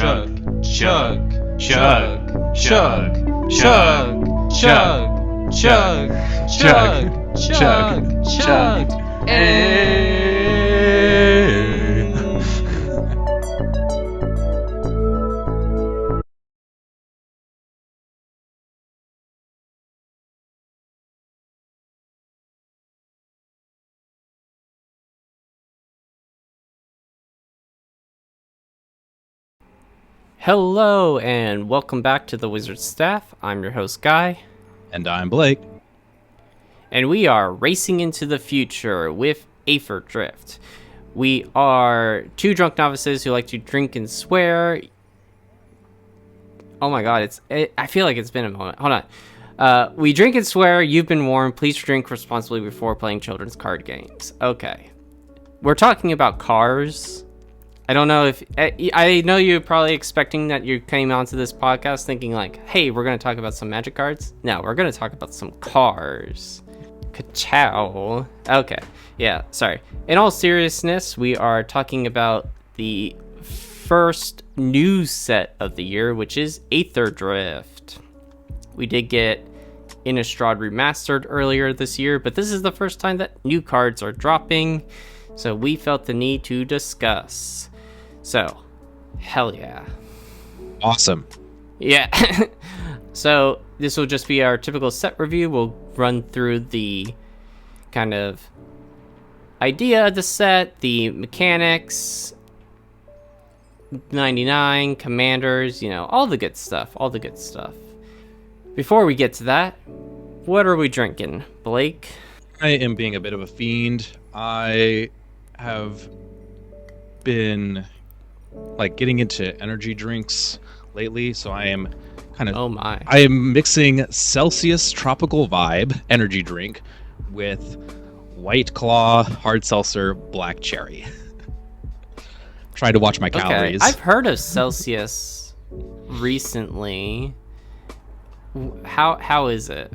chug, chug, chug, chug, chug, chug, chug, chug, chug, chug, Hello and welcome back to the Wizard Staff. I'm your host Guy. And I'm Blake. And we are racing into the future with AetherDrift. We are two drunk novices who like to drink and swear. Oh my god, I feel like it's been a moment. Hold on. We drink and swear, you've been warned, please drink responsibly before playing children's card games. Okay. We're talking about cars. I don't know if... I know you're probably expecting that you came onto this podcast thinking like, hey, we're going to talk about some magic cards. No, we're going to talk about some cars. Ka-chow. Okay, yeah, sorry. In all seriousness, we are talking about the first new set of the year, which is AetherDrift. We did get Innistrad Remastered earlier this year, but this is the first time that new cards are dropping, so we felt the need to discuss. So, hell yeah. Awesome. Yeah. So, this will just be our typical set review. We'll run through the kind of idea of the set, the mechanics, 99, commanders, all the good stuff. Before we get to that, what are we drinking, Blake? I am being a bit of a fiend. I have been getting into energy drinks lately, so I am I am mixing Celsius Tropical Vibe energy drink with White Claw Hard Seltzer Black Cherry. Trying to watch my calories. I've heard of Celsius recently. How is it?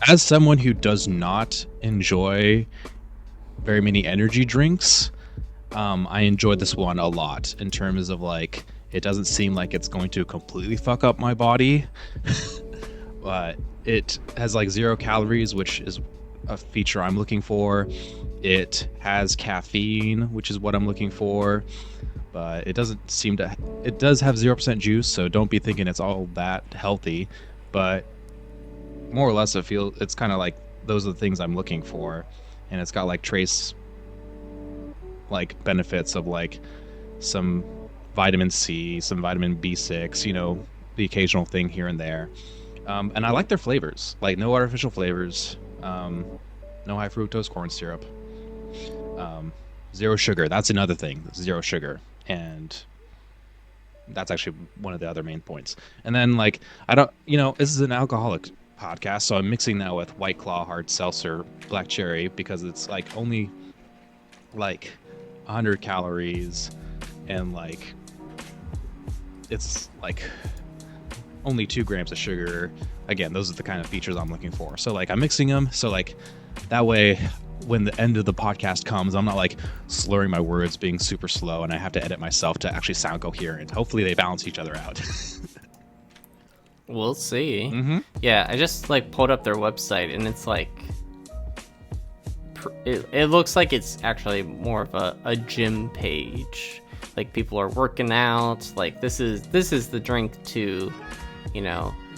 As someone who does not enjoy very many energy drinks, I enjoyed this one a lot in terms of it doesn't seem like it's going to completely fuck up my body, but it has 0 calories, which is a feature I'm looking for. It has caffeine, which is what I'm looking for, but it doesn't seem to. It does have 0% juice, so don't be thinking it's all that healthy, but more or less I feel it's kind of those are the things I'm looking for, and it's got trace benefits of some vitamin C, some vitamin B6, the occasional thing here and there. And I like their flavors, no artificial flavors, no high fructose corn syrup, 0 sugar. That's another thing, 0 sugar. And that's actually one of the other main points. And then I don't, this is an alcoholic podcast, so I'm mixing that with White Claw Hard Seltzer Black Cherry because it's only 100 calories and it's only 2 grams of sugar. Again, those are the kind of features I'm looking for. So I'm mixing them so that way when the end of the podcast comes, I'm not slurring my words, being super slow, and I have to edit myself to actually sound coherent. Hopefully they balance each other out. We'll see. Mm-hmm. Yeah, I just pulled up their website and it's it looks like it's actually more of a gym page. People are working out. This is the drink to,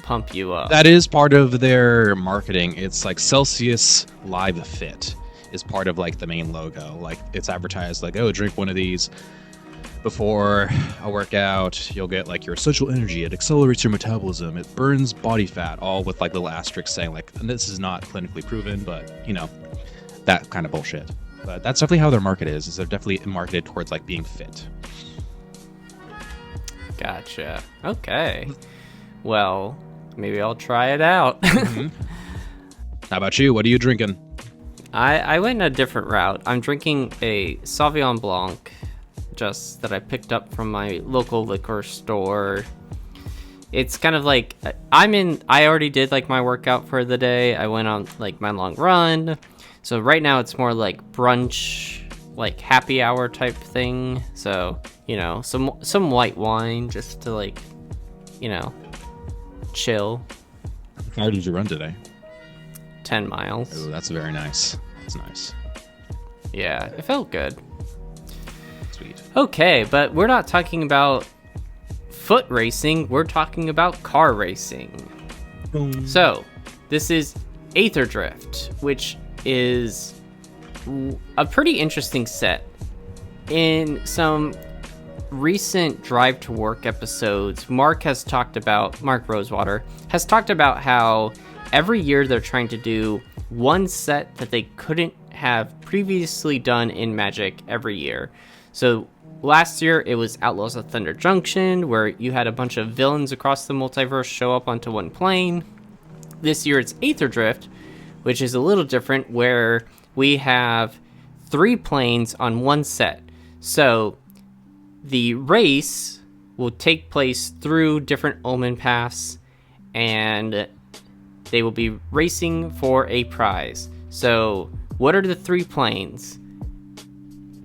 pump you up. That is part of their marketing. It's Celsius Live Fit is part of the main logo. It's advertised oh, drink one of these before a workout. You'll get your essential energy. It accelerates your metabolism. It burns body fat. All with little asterisks saying this is not clinically proven, but that kind of bullshit. But that's definitely how their market is they're definitely marketed towards being fit. Gotcha. Okay. Well, maybe I'll try it out. Mm-hmm. How about you? What are you drinking? I went in a different route. I'm drinking a Sauvignon Blanc, just that I picked up from my local liquor store. It's kind of I already did my workout for the day. I went on my long run. So right now it's more brunch like happy hour type thing. So, you know, some white wine just to like, you know, chill. How far did you run today? 10 miles. Oh, that's very nice. That's nice. Yeah, it felt good. Sweet. Okay, but we're not talking about foot racing. We're talking about car racing. So, this is AetherDrift, which is a pretty interesting set. In some recent Drive to Work episodes, Mark Rosewater has talked about how every year they're trying to do one set that they couldn't have previously done in Magic every year. So last year it was Outlaws of Thunder Junction, where you had a bunch of villains across the multiverse show up onto one plane. This year it's AetherDrift, which is a little different, where we have 3 planes on one set. So the race will take place through different omen paths, and they will be racing for a prize. So what are the 3 planes?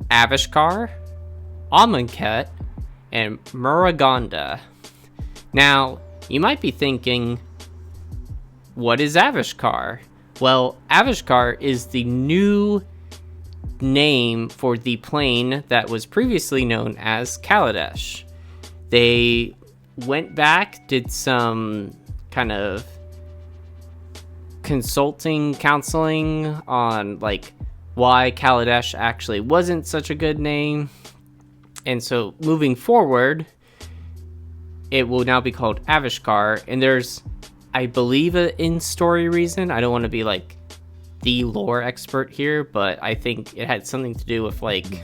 Avishkar, Amonkhet, and Muragonda. Now, you might be thinking, what is Avishkar? Well, Avishkar is the new name for the plane that was previously known as Kaladesh. They went back, did some kind of counseling on like why Kaladesh actually wasn't such a good name. And so moving forward, it will now be called Avishkar, and there's, I believe, an in-story reason. I don't want to be like the lore expert here, but I think it had something to do with like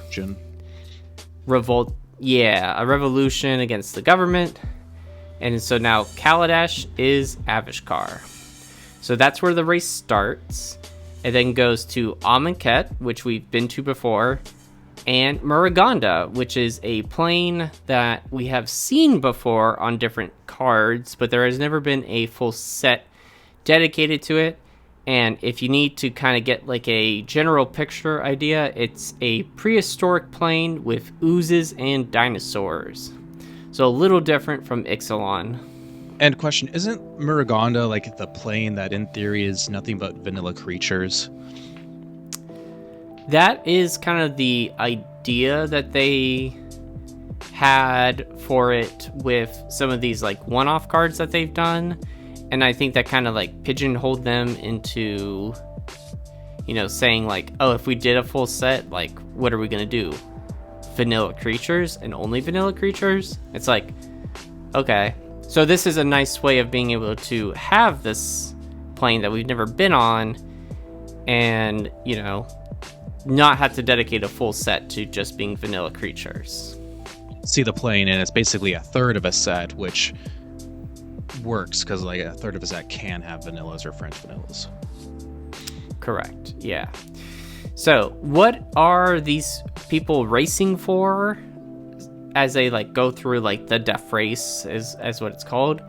revolt. Yeah, a revolution against the government. And so now Kaladesh is Avishkar. So that's where the race starts. It then goes to Amonkhet, which we've been to before, and Muragonda, which is a plane that we have seen before on different cards, but there has never been a full set dedicated to it. And if you need to kind of get like a general picture idea, it's a prehistoric plane with oozes and dinosaurs. So a little different from Ixalan. And question, isn't Muragonda like the plane that in theory is nothing but vanilla creatures? That is kind of the idea that they had for it with some of these like one-off cards that they've done. And I think that kind of like pigeonholed them into, you know, saying like, oh, if we did a full set, like, what are we going to do? Vanilla creatures and only vanilla creatures? It's like, okay. So this is a nice way of being able to have this plane that we've never been on and, you know, not have to dedicate a full set to just being vanilla creatures. See the plane, and it's basically a third of a set, which works because like a third of a set can have vanillas or French vanillas. Correct. Yeah. So what are these people racing for as they like go through like the death race as what it's called?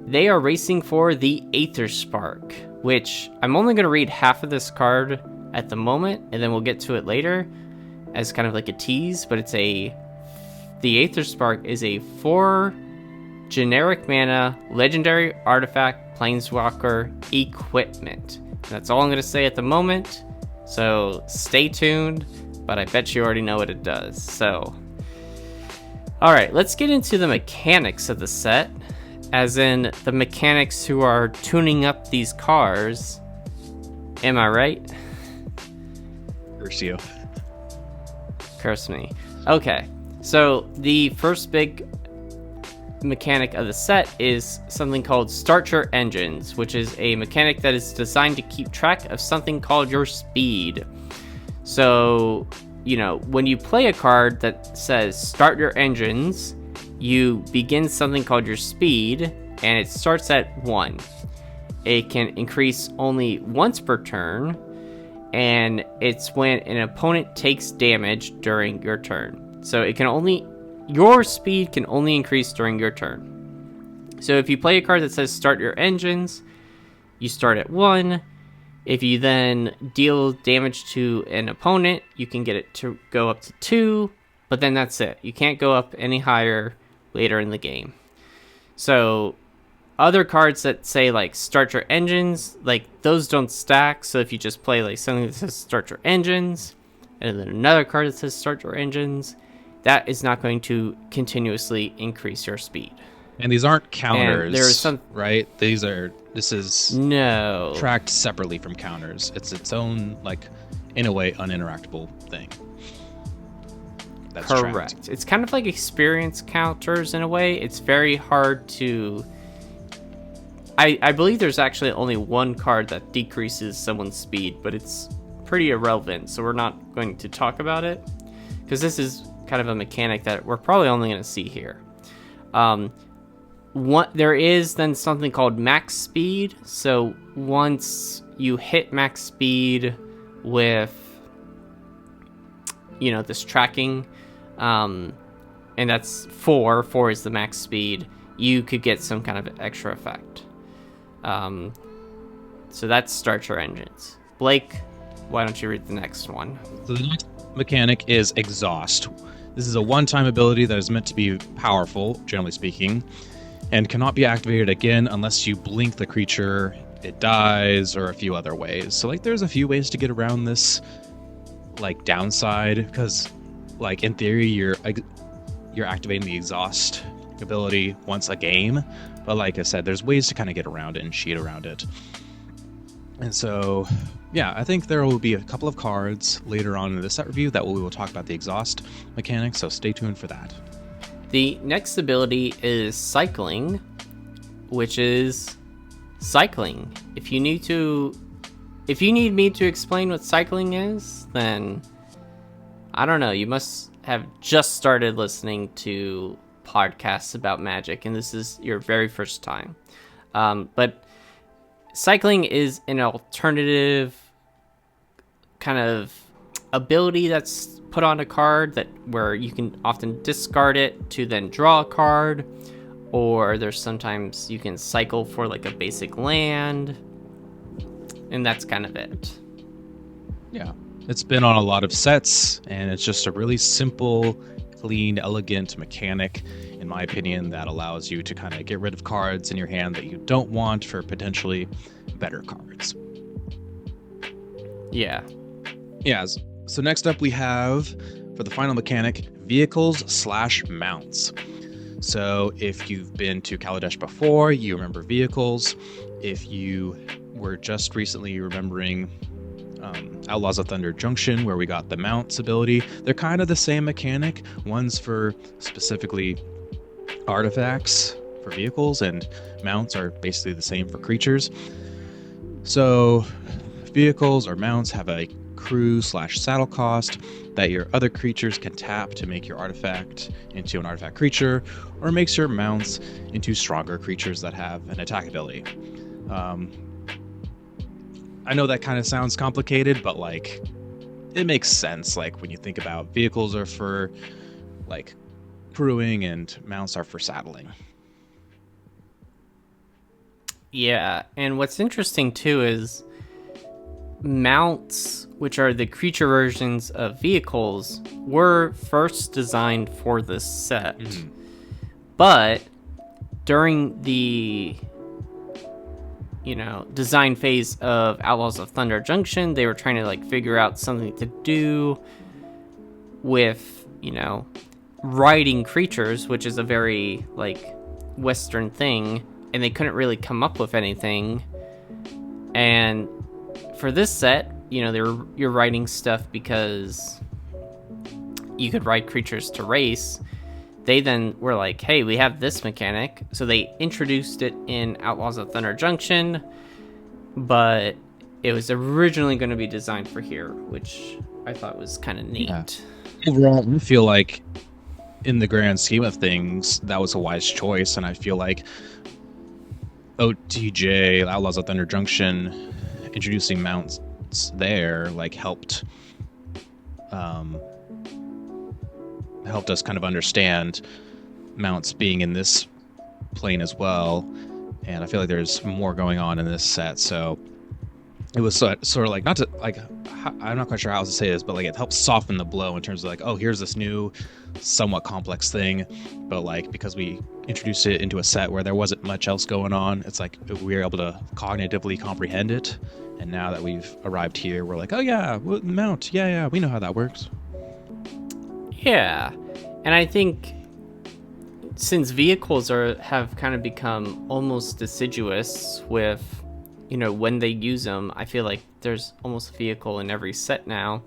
They are racing for the Aether Spark, which I'm only going to read half of this card at the moment, and then we'll get to it later as kind of like a tease, but the Aether Spark is a 4 generic mana legendary artifact planeswalker equipment. That's all I'm going to say at the moment, so stay tuned, but I bet you already know what it does. So alright, let's get into the mechanics of the set, as in the mechanics who are tuning up these cars. Am I right? Curse you. Curse me. Okay, so the first big mechanic of the set is something called Start Your Engines, which is a mechanic that is designed to keep track of something called your speed. So, you know, when you play a card that says Start Your Engines, you begin something called your speed, and it starts at 1. It can increase only once per turn, and it's when an opponent takes damage during your turn. So your speed can only increase during your turn. So if you play a card that says Start Your Engines, you start at 1, If you then deal damage to an opponent, you can get it to go up to 2, but then that's it. You can't go up any higher later in the game. So other cards that say like start your engines, like those don't stack. So if you just play like something that says start your engines, and then another card that says start your engines, that is not going to continuously increase your speed. And these aren't counters, and there's some, right? This is no tracked separately from counters. It's its own, like, in a way, uninteractable thing. That's correct. Tracked. It's kind of like experience counters in a way. It's very hard to... I believe there's actually only one card that decreases someone's speed, but it's pretty irrelevant, so we're not going to talk about it, because this is kind of a mechanic that we're probably only going to see here. There is then something called max speed. So once you hit max speed with, this tracking, and that's 4 is the max speed, you could get some kind of extra effect. So that's start your engines. Blake, why don't you read the next one? So the next mechanic is exhaust. This is a one-time ability that is meant to be powerful, generally speaking, and cannot be activated again unless you blink the creature, it dies, or a few other ways. So, like, there's a few ways to get around this, like, downside, because, like, in theory, you're activating the exhaust ability once a game, but like I said, there's ways to kind of get around it and cheat around it. And so, yeah, I think there will be a couple of cards later on in the set review that we will talk about the exhaust mechanic, so stay tuned for that. The next ability is cycling, which is cycling. If you need me to explain what cycling is, then I don't know, you must have just started listening to podcasts about Magic, and this is your very first time. But cycling is an alternative kind of ability that's put on a card where you can often discard it to then draw a card, or there's sometimes you can cycle for like a basic land, and that's kind of it. Yeah, it's been on a lot of sets, and it's just a really simple, clean, elegant mechanic, in my opinion, that allows you to kind of get rid of cards in your hand that you don't want for potentially better cards. Yeah. So next up we have, for the final mechanic, vehicles/mounts. So if you've been to Kaladesh before, you remember vehicles. If you were just recently remembering Outlaws of Thunder Junction, where we got the mounts ability, they're kind of the same mechanic. One's for specifically artifacts for vehicles, and mounts are basically the same for creatures. So vehicles or mounts have a crew/saddle cost that your other creatures can tap to make your artifact into an artifact creature, or makes your mounts into stronger creatures that have an attack ability. I know that kind of sounds complicated, but like it makes sense. Like when you think about vehicles are for like crewing and mounts are for saddling. Yeah, and what's interesting too is mounts, which are the creature versions of vehicles, were first designed for this set. Mm-hmm. But during the design phase of Outlaws of Thunder Junction, they were trying to like figure out something to do with, riding creatures, which is a very like Western thing, and they couldn't really come up with anything. And for this set, you're writing stuff because you could ride creatures to race. They then were like, hey, we have this mechanic. So they introduced it in Outlaws of Thunder Junction, but it was originally going to be designed for here, which I thought was kind of neat. Yeah. Overall, I feel like in the grand scheme of things, that was a wise choice. And I feel like OTJ, Outlaws of Thunder Junction, introducing mounts there, like helped us kind of understand mounts being in this plane as well. And I feel like there's more going on in this set. So it was sort of like, not to like, I'm not quite sure how else to say this, but like it helps soften the blow in terms of like, oh, here's this new somewhat complex thing, but like because we introduced it into a set where there wasn't much else going on, it's like we were able to cognitively comprehend it. And now that we've arrived here, we're like, oh yeah, mount, yeah, we know how that works. Yeah, and I think since vehicles have kind of become almost deciduous with, you know, when they use them, I feel like there's almost a vehicle in every set now.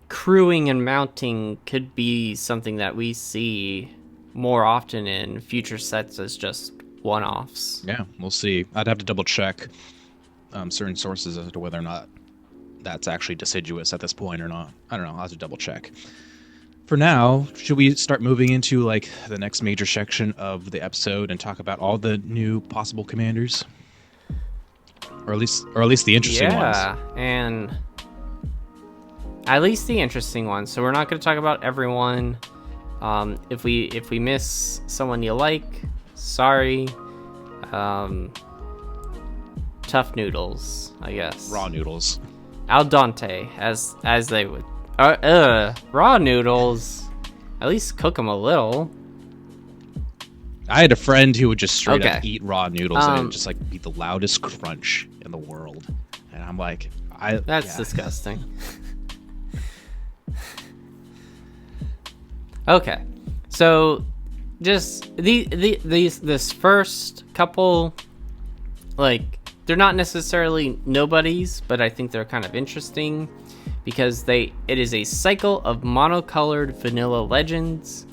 Crewing and mounting could be something that we see more often in future sets as just one-offs. Yeah, we'll see. I'd have to double check certain sources as to whether or not that's actually deciduous at this point or not. I don't know. I'll have to double check. For now, should we start moving into like the next major section of the episode and talk about all the new possible commanders? Or at least the interesting ones. Yeah, and at least the interesting ones. So we're not going to talk about everyone. If we miss someone you like, sorry. Tough noodles, I guess. Raw noodles. Al dente, as they would. Raw noodles. At least cook them a little. I had a friend who would just straight up Okay. eat raw noodles and it would just like be the loudest crunch in the world. And I'm like, That's disgusting. Okay, so just this first couple, like, they're not necessarily nobodies, but I think they're kind of interesting because it is a cycle of monocolored vanilla legends.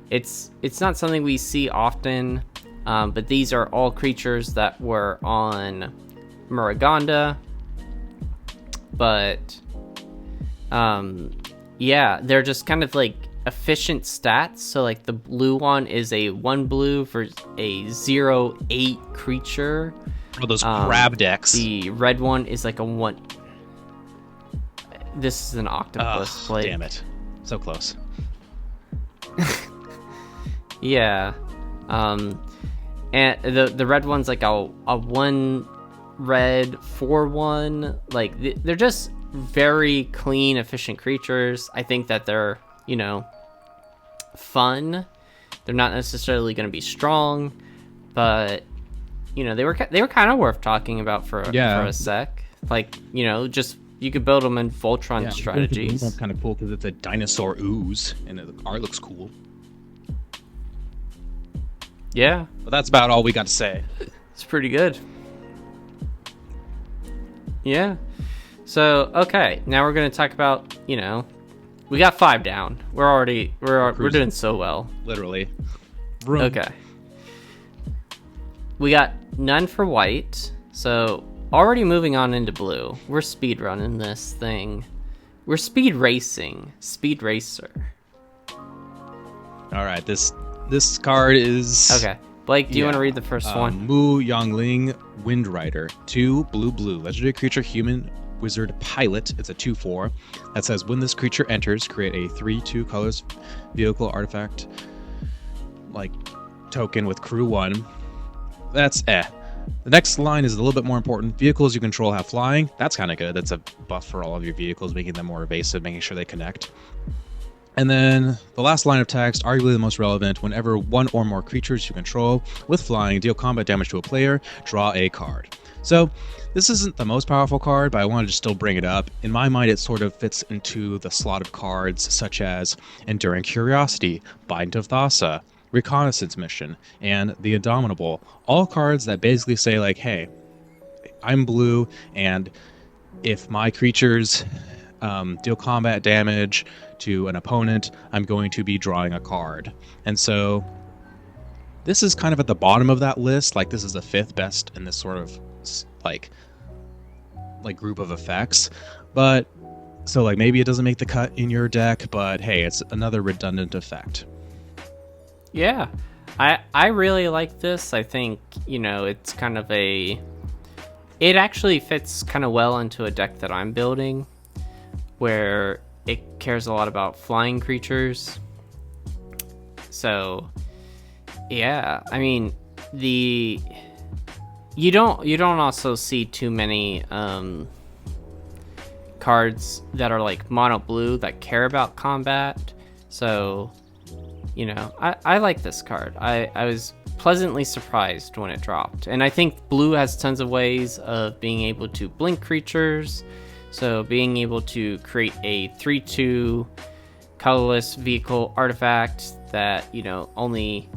It's not something we see often, but these are all creatures that were on Muraganda. But yeah, they're just kind of like efficient stats. So like the blue one is a 1 blue for a 0/8 creature. Oh, those crab decks. The red one is like a 1. This is an octopus plate. Damn it. So close. Yeah. And the red one's like a 1 red 4/1. Like they're just very clean, efficient creatures. I think that they're, you know, fun. They're not necessarily going to be strong, but you know, they were kind of worth talking about for a sec. Like, you know, just you could build them in Voltron strategies. That's kind of cool because it's a dinosaur ooze and the art looks cool. Yeah, But that's about all we got to say. it's pretty good. Yeah. So, okay, now we're going to talk about, you know, we got 5 down. We're doing so well. Literally. Okay. We got none for white. So, already moving on into blue. We're speed running this thing. We're speed racing. Speed racer. All right, this card is Okay. Blake, do you want to read the first one? Mu Yongling Windrider. 2 blue. Legendary creature, human wizard pilot. It's a 2/4 that says when this creature enters, create a 3/2 colors vehicle artifact like token with crew 1. That's The next line is a little bit more important. Vehicles you control have flying. That's kind of good. That's a buff for all of your vehicles, making them more evasive, making sure they connect. And then the last line of text, arguably the most relevant, whenever 1 or more creatures you control with flying deal combat damage to a player, draw a card. So this isn't the most powerful card, but I wanted to still bring it up. In my mind, it sort of fits into the slot of cards such as Enduring Curiosity, Bind of Thassa, Reconnaissance Mission, and The Indomitable. All cards that basically say like, hey, I'm blue, and if my creatures deal combat damage to an opponent, I'm going to be drawing a card. And so this is kind of at the bottom of that list. Like, this is the 5th best in this sort of like group of effects. But so like maybe it doesn't make the cut in your deck, but hey, it's another redundant effect. Yeah. I really like this. I think, you know, it's kind of it actually fits kind of well into a deck that I'm building, where it cares a lot about flying creatures. So, yeah, I mean, You don't also see too many cards that are like mono blue that care about combat. So, you know, I like this card. I was pleasantly surprised when it dropped. And I think blue has tons of ways of being able to blink creatures. So being able to create a 3/2 colorless vehicle artifact that, you know, only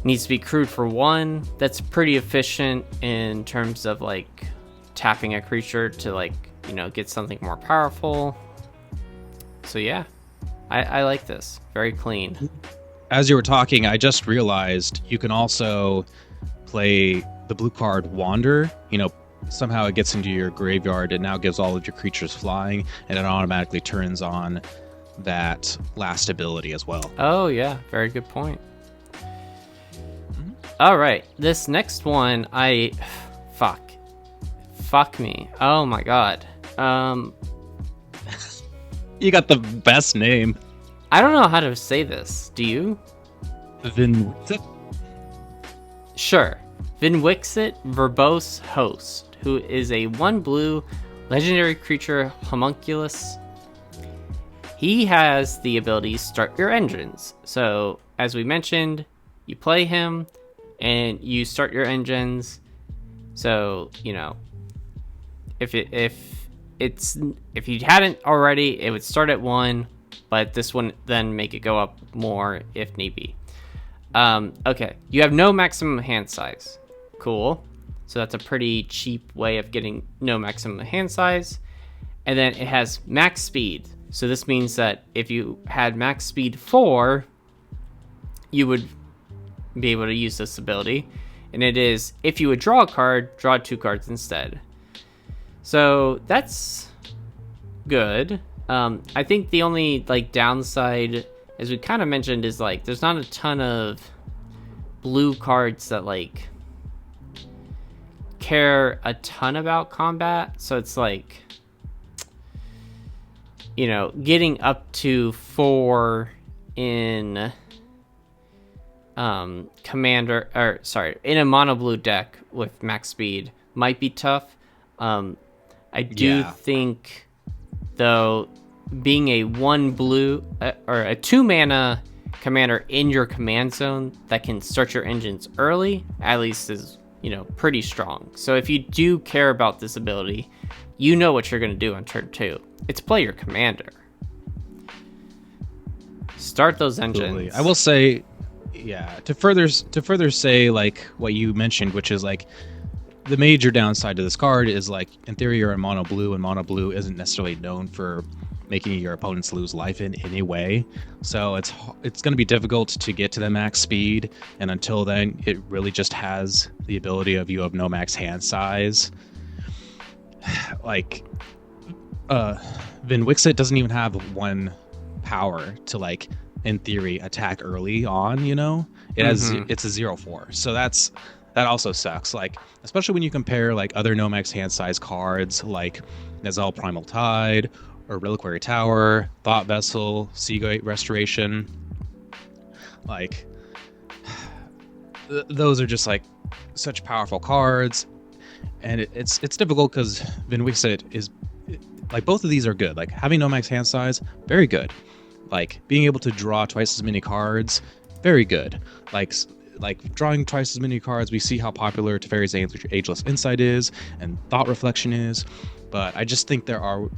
needs to be crewed for 1. That's pretty efficient in terms of like tapping a creature to like, you know, get something more powerful. So yeah, I like this. Very clean. As you were talking, I just realized you can also play the blue card Wander. You know, somehow it gets into your graveyard and now gives all of your creatures flying, and it automatically turns on that last ability as well. Oh yeah, very good point. All right, this next one, fuck me. Oh my god. You got the best name. I don't know how to say this. Do you? Vinwixit? Sure. Vinwixit Verbose Host, who is a 1 blue legendary creature homunculus. He has the ability Start Your Engines. So, as we mentioned, you play him and you start your engines. So, you know, if you hadn't already, it would start at 1, but this one then make it go up more if need be. Okay, you have no maximum hand size. Cool. So that's a pretty cheap way of getting no maximum hand size. And then it has max speed. So this means that if you had max speed 4, you would be able to use this ability. And it is, if you would draw a card, draw 2 cards instead. So that's good. I think the only like downside, as we kind of mentioned, is like there's not a ton of blue cards that like care a ton about combat. So it's like, you know, getting up to 4 in commander, or sorry, in a mono blue deck with max speed might be tough. I do think, though, being a 1 blue or a 2 mana commander in your command zone that can start your engines early, at least is, you know, pretty strong. So if you do care about this ability, you know what you're going to do on turn 2. It's play your commander. Start those engines. Absolutely. I will say, yeah, to further say like what you mentioned, which is like the major downside to this card is like in theory you're in mono blue, and mono blue isn't necessarily known for making your opponents lose life in any way. So it's going to be difficult to get to the max speed, and until then it really just has the ability of you have no max hand size. Like Vinwixit doesn't even have 1 power to like in theory attack early on, you know. It has it's a 0/4. So that also sucks, like especially when you compare like other no max hand size cards like Nazal Primal Tide or Reliquary Tower, Thought Vessel, Seagate Restoration. Like those are just like such powerful cards, and it's difficult because Vinwixit is like, both of these are good. Like having no max hand size, very good. Like being able to draw twice as many cards, very good. Like drawing twice as many cards, we see how popular Teferi's Ageless Insight is and Thought Reflection is, but I just think there are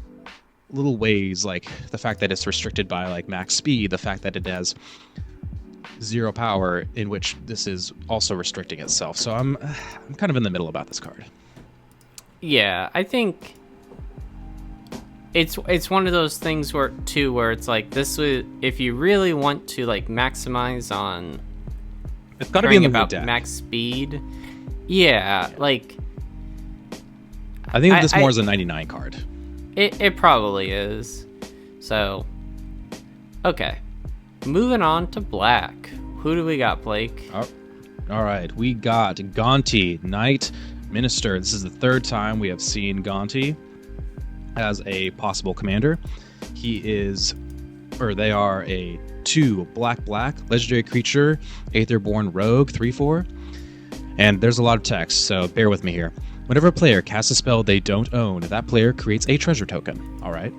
little ways, like the fact that it's restricted by like max speed, the fact that it has 0 power, in which this is also restricting itself. So I'm kind of in the middle about this card. Yeah, I think it's one of those things where it's like this would, if you really want to like maximize on, it's got to be in the about deck. Max speed. Yeah, like I think this more is a 99 card. It probably is. So, okay, moving on to black. Who do we got, Blake? All right, we got Gonti, Knight Minister. This is the 3rd time we have seen Gonti as a possible commander. They are a 2 black legendary creature, Aetherborn Rogue, 3/4, And there's a lot of text, so bear with me here. Whenever a player casts a spell they don't own, that player creates a treasure token. All right.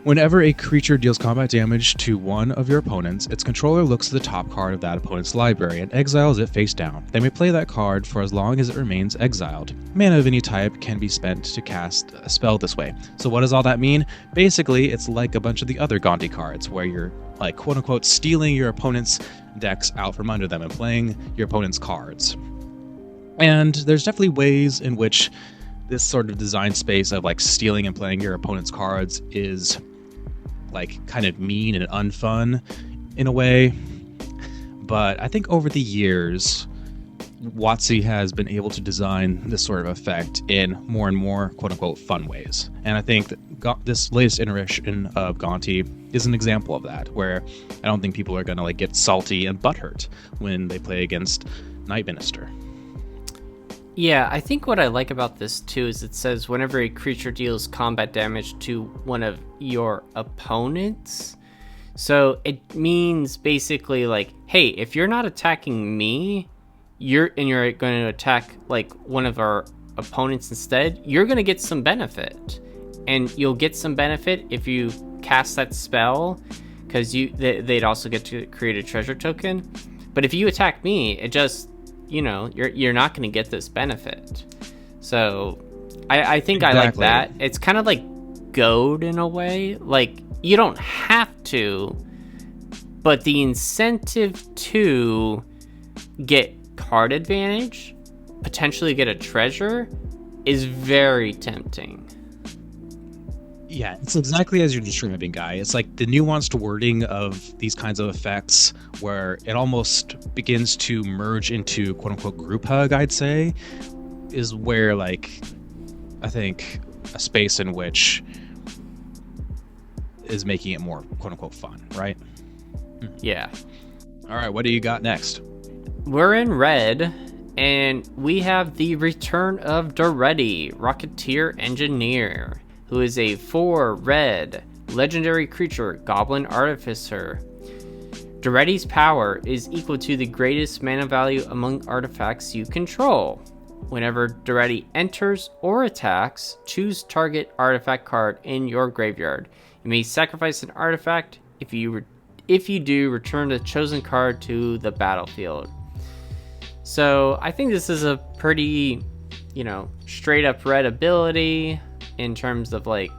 Whenever a creature deals combat damage to one of your opponents, its controller looks at the top card of that opponent's library and exiles it face down. They may play that card for as long as it remains exiled. Mana of any type can be spent to cast a spell this way. So what does all that mean? Basically, it's like a bunch of the other Gandhi cards, where you're, like, quote-unquote, stealing your opponent's decks out from under them and playing your opponent's cards. And there's definitely ways in which this sort of design space of, like, stealing and playing your opponent's cards is, like, kind of mean and unfun in a way. But I think over the years, WotC has been able to design this sort of effect in more and more quote-unquote fun ways. And I think that this latest iteration of Gonti is an example of that, where I don't think people are going to, like, get salty and butthurt when they play against Night Minister. Yeah, I think what I like about this too is it says whenever a creature deals combat damage to one of your opponents. So it means basically, like, hey, if you're not attacking me, you're going to attack, like, one of our opponents instead, you're going to get some benefit. And you'll get some benefit if you cast that spell, because they'd also get to create a treasure token. But if you attack me, it just, you know, you're not going to get this benefit. So I think exactly. I like that. It's kind of like goad in a way. Like, you don't have to, but the incentive to get card advantage, potentially get a treasure, is very tempting. Yeah, it's exactly as you're describing, Guy. It's like the nuanced wording of these kinds of effects where it almost begins to merge into quote-unquote group hug, I'd say, is where, like, I think a space in which is making it more quote-unquote fun, right? Yeah. All right, what do you got next? We're in red, and we have the return of Daretti, Rocketeer Engineer, who is a 4-red legendary creature, Goblin Artificer. Daretti's power is equal to the greatest mana value among artifacts you control. Whenever Daretti enters or attacks, choose target artifact card in your graveyard. You may sacrifice an artifact. If you do, return the chosen card to the battlefield. So I think this is a pretty, you know, straight up red ability. In terms of, like,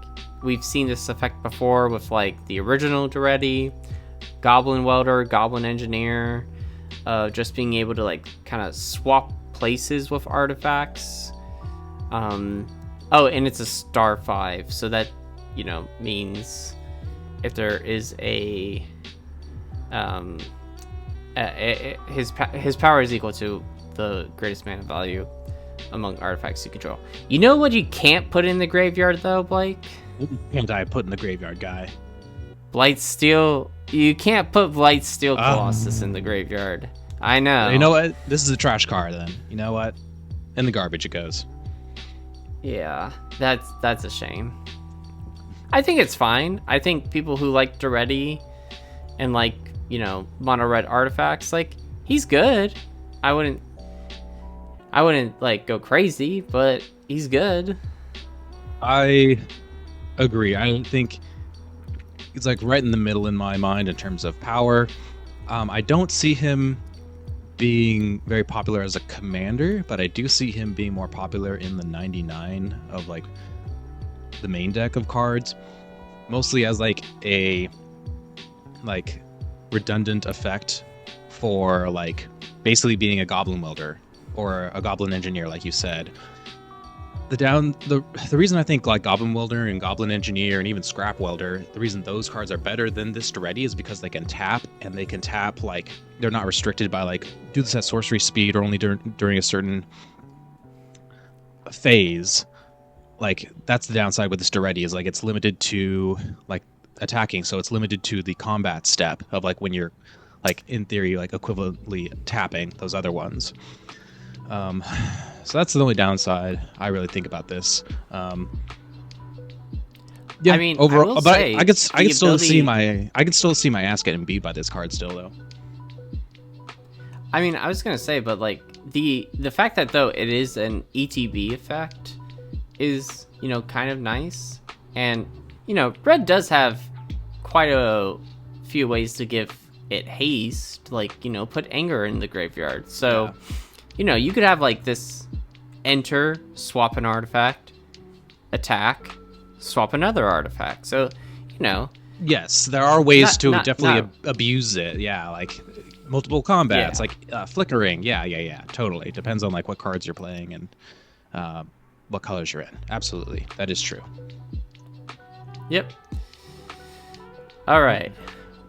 we've seen this effect before with, like, the original Daretti, Goblin Welder, Goblin Engineer, just being able to, like, kind of swap places with artifacts. Oh, and it's a star 5, so that, you know, means if there is his power is equal to the greatest mana value among artifacts you control. You know what you can't put in the graveyard, though, Blake? Can't I put in the graveyard, Guy? Blightsteel. You can't put Blightsteel Colossus in the graveyard. I know. You know what? This is a trash card, then. You know what? In the garbage it goes. Yeah, that's a shame. I think it's fine. I think people who like Daretti and, like, you know, mono red artifacts, like, he's good. I wouldn't like go crazy, but he's good. I agree. I think he's, like, right in the middle in my mind in terms of power. I don't see him being very popular as a commander, but I do see him being more popular in the 99 of, like, the main deck of cards, mostly as, like, a, like, redundant effect for, like, basically being a Goblin Welder or a Goblin Engineer, like you said. The reason I think, like, Goblin Welder and Goblin Engineer and even Scrap Welder, the reason those cards are better than this Daretti is because they can tap, and they can tap, like, they're not restricted by, like, do this at sorcery speed or only during a certain phase. Like, that's the downside with this Daretti, is, like, it's limited to, like, attacking, so it's limited to the combat step of, like, when you're, like, in theory, like, equivalently tapping those other ones. So that's the only downside I really think about this. Yeah, I mean, overall, I could still see my ability... ass getting beat by this card still, though. I mean, I was gonna say, but like the fact that though it is an ETB effect is, you know, kind of nice. And, you know, red does have quite a few ways to give it haste, like, you know, put anger in the graveyard. So, Yeah. you know, you could have like this enter, swap an artifact, attack, swap another artifact. So, you know, Yes, there are ways to not- definitely not- abuse it. Yeah, like multiple combats, Yeah. like flickering. Yeah, totally. Depends on like what cards you're playing and what colors you're in. Absolutely, that is true. yep. All right.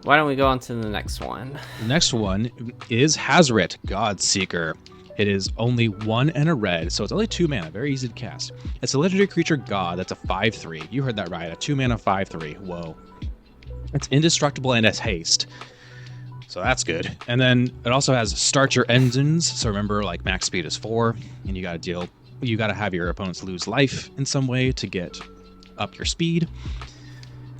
Why don't we go on to the next one? The next one is Hazret, Godseeker. It is only 1 and a red, so it's only 2 mana, very easy to cast. It's a legendary creature god that's a 5/3. You heard that right, a 2 mana 5/3. Whoa. It's indestructible and has haste. So that's good. And then it also has start your engines. So remember, like max speed is 4, and you gotta have your opponents lose life in some way to get up your speed.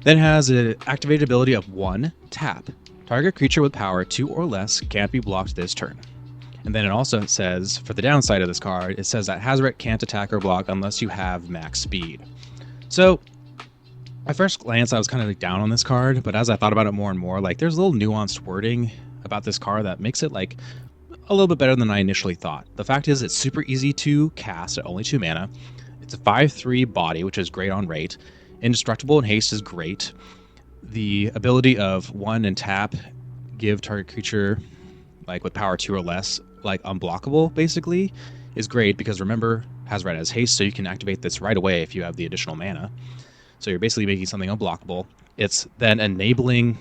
Then it has an activated ability of 1 tap. Target creature with power 2 or less can't be blocked this turn. And then it also says, for the downside of this card, it says that Hazret can't attack or block unless you have max speed. So, at first glance, I was kind of like down on this card, but as I thought about it more and more, like there's a little nuanced wording about this card that makes it like a little bit better than I initially thought. The fact is, it's super easy to cast at only 2 mana. It's a 5/3 body, which is great on rate. Indestructible and haste is great. The ability of 1 and tap, give target creature like with power 2 or less, like unblockable basically, is great because remember, Hazret has haste, so you can activate this right away if you have the additional mana. So you're basically making something unblockable. It's then enabling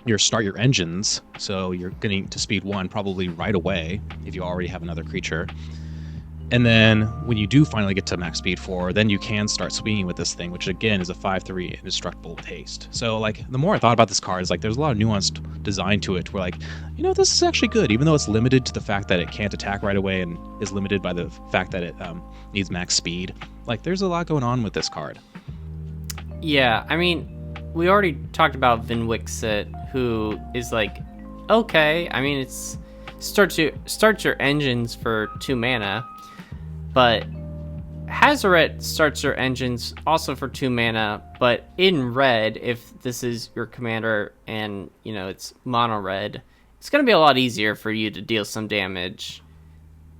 your start your engines, so you're getting to speed 1 probably right away if you already have another creature. And then when you do finally get to max speed 4, then you can start swinging with this thing, which again is a 5/3 indestructible with haste. So like the more I thought about this card, it's like there's a lot of nuanced design to it where like, you know, this is actually good, even though it's limited to the fact that it can't attack right away and is limited by the fact that it needs max speed. Like there's a lot going on with this card. Yeah, I mean, we already talked about Vinwixit, who is like, okay, I mean, it's starts your engines for 2 mana, but Hazret starts your engines also for 2 mana, but in red, if this is your commander and, you know, it's mono red, it's going to be a lot easier for you to deal some damage,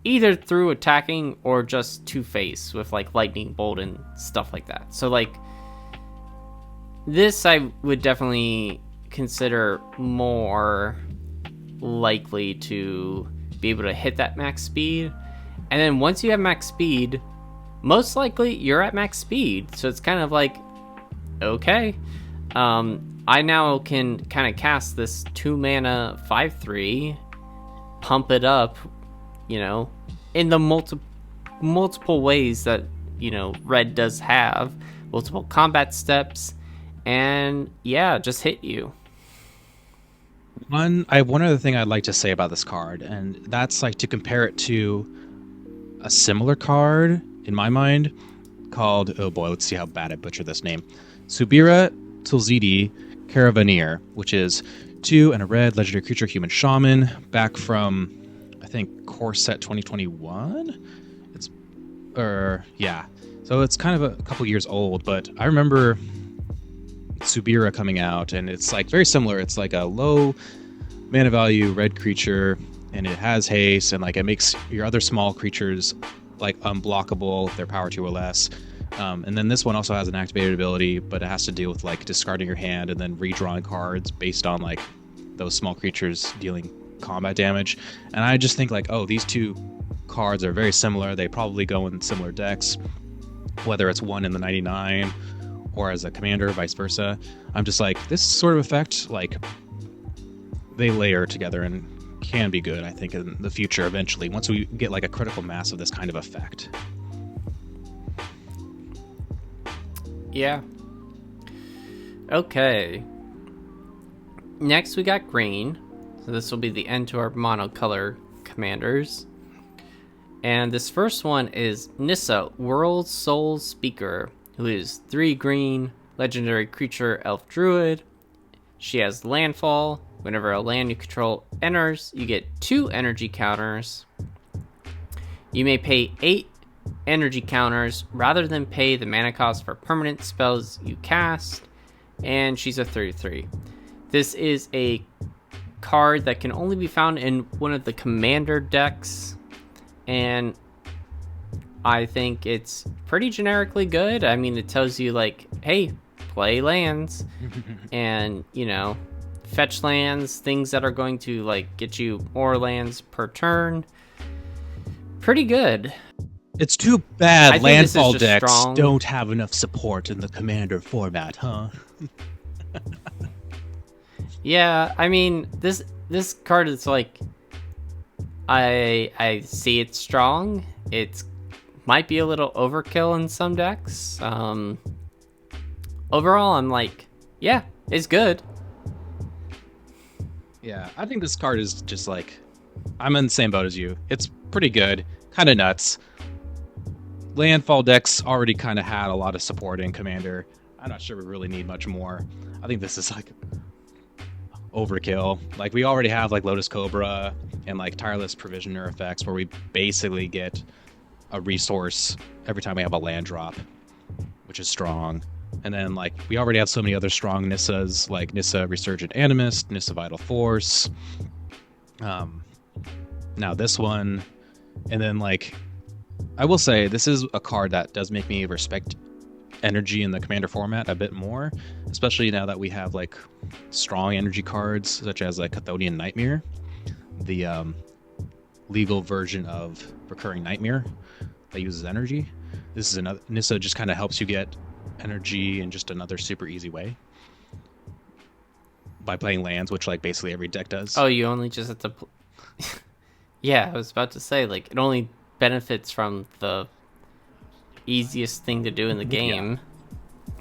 either through attacking or just two-face with, like, lightning bolt and stuff like that. So, like, this I would definitely consider more likely to be able to hit that max speed. And then once you have max speed, most likely you're at max speed. So it's kind of like, okay, I now can kind of cast this 2 mana 5/3, pump it up, you know, in the multiple ways that, you know, red does have, multiple combat steps, and yeah, just hit you. One other thing I'd like to say about this card, and that's like to compare it to a similar card in my mind called, oh boy, let's see how bad I butcher this name, Subira Tulzidi Caravaneer, which is 2 and a red legendary creature human shaman, back from I think core set 2021. So it's kind of a couple years old, but I remember Subira coming out, and it's like very similar. It's like a low mana value red creature, and it has haste, and like it makes your other small creatures like unblockable if they're power 2 or less. And then this one also has an activated ability, but it has to deal with like discarding your hand and then redrawing cards based on like those small creatures dealing combat damage. And I just think like, oh, these two cards are very similar. They probably go in similar decks, whether it's one in the 99 or as a commander, vice versa. I'm just like, this sort of effect, like, they layer together and can be good, I think, in the future eventually, once we get like a critical mass of this kind of effect. Yeah. Okay. Next we got green. So this will be the end to our monocolor commanders. And this first one is Nissa, World Soul Speaker, who is 3 green, legendary creature, elf druid. She has landfall, Whenever a land you control enters, you get 2 energy counters. You may pay 8 energy counters rather than pay the mana cost for permanent spells you cast, and she's a 33. This is a card that can only be found in one of the commander decks, and I think it's pretty generically good. I mean, it tells you, like, hey, play lands, and, you know, fetch lands, things that are going to, like, get you more lands per turn. Pretty good. It's too bad landfall decks strong. don't have enough support in the commander format, huh? Yeah, I mean, this card is like, I see it's strong. It's might be a little overkill in some decks. Overall, I'm like, yeah, it's good. Yeah, I think this card is just like, I'm in the same boat as you. It's pretty good, kind of nuts. Landfall decks already kind of had a lot of support in Commander. I'm not sure we really need much more. I think this is like overkill. Like, we already have like Lotus Cobra and like Tireless Provisioner effects where we basically get a resource every time we have a land drop, which is strong. And then, like, we already have so many other strong Nissas, like Nissa Resurgent Animist, Nissa Vital Force. Now this one. And then, like, I will say, this is a card that does make me respect energy in the Commander format a bit more, especially now that we have, like, strong energy cards, such as, like, Chthonian Nightmare, the legal version of Recurring Nightmare that uses energy. This is another, Nissa just kind of helps you get energy in just another super easy way by playing lands, which, like, basically every deck does. Oh, you only just have to yeah, I was about to say, like, it only benefits from the easiest thing to do in the game.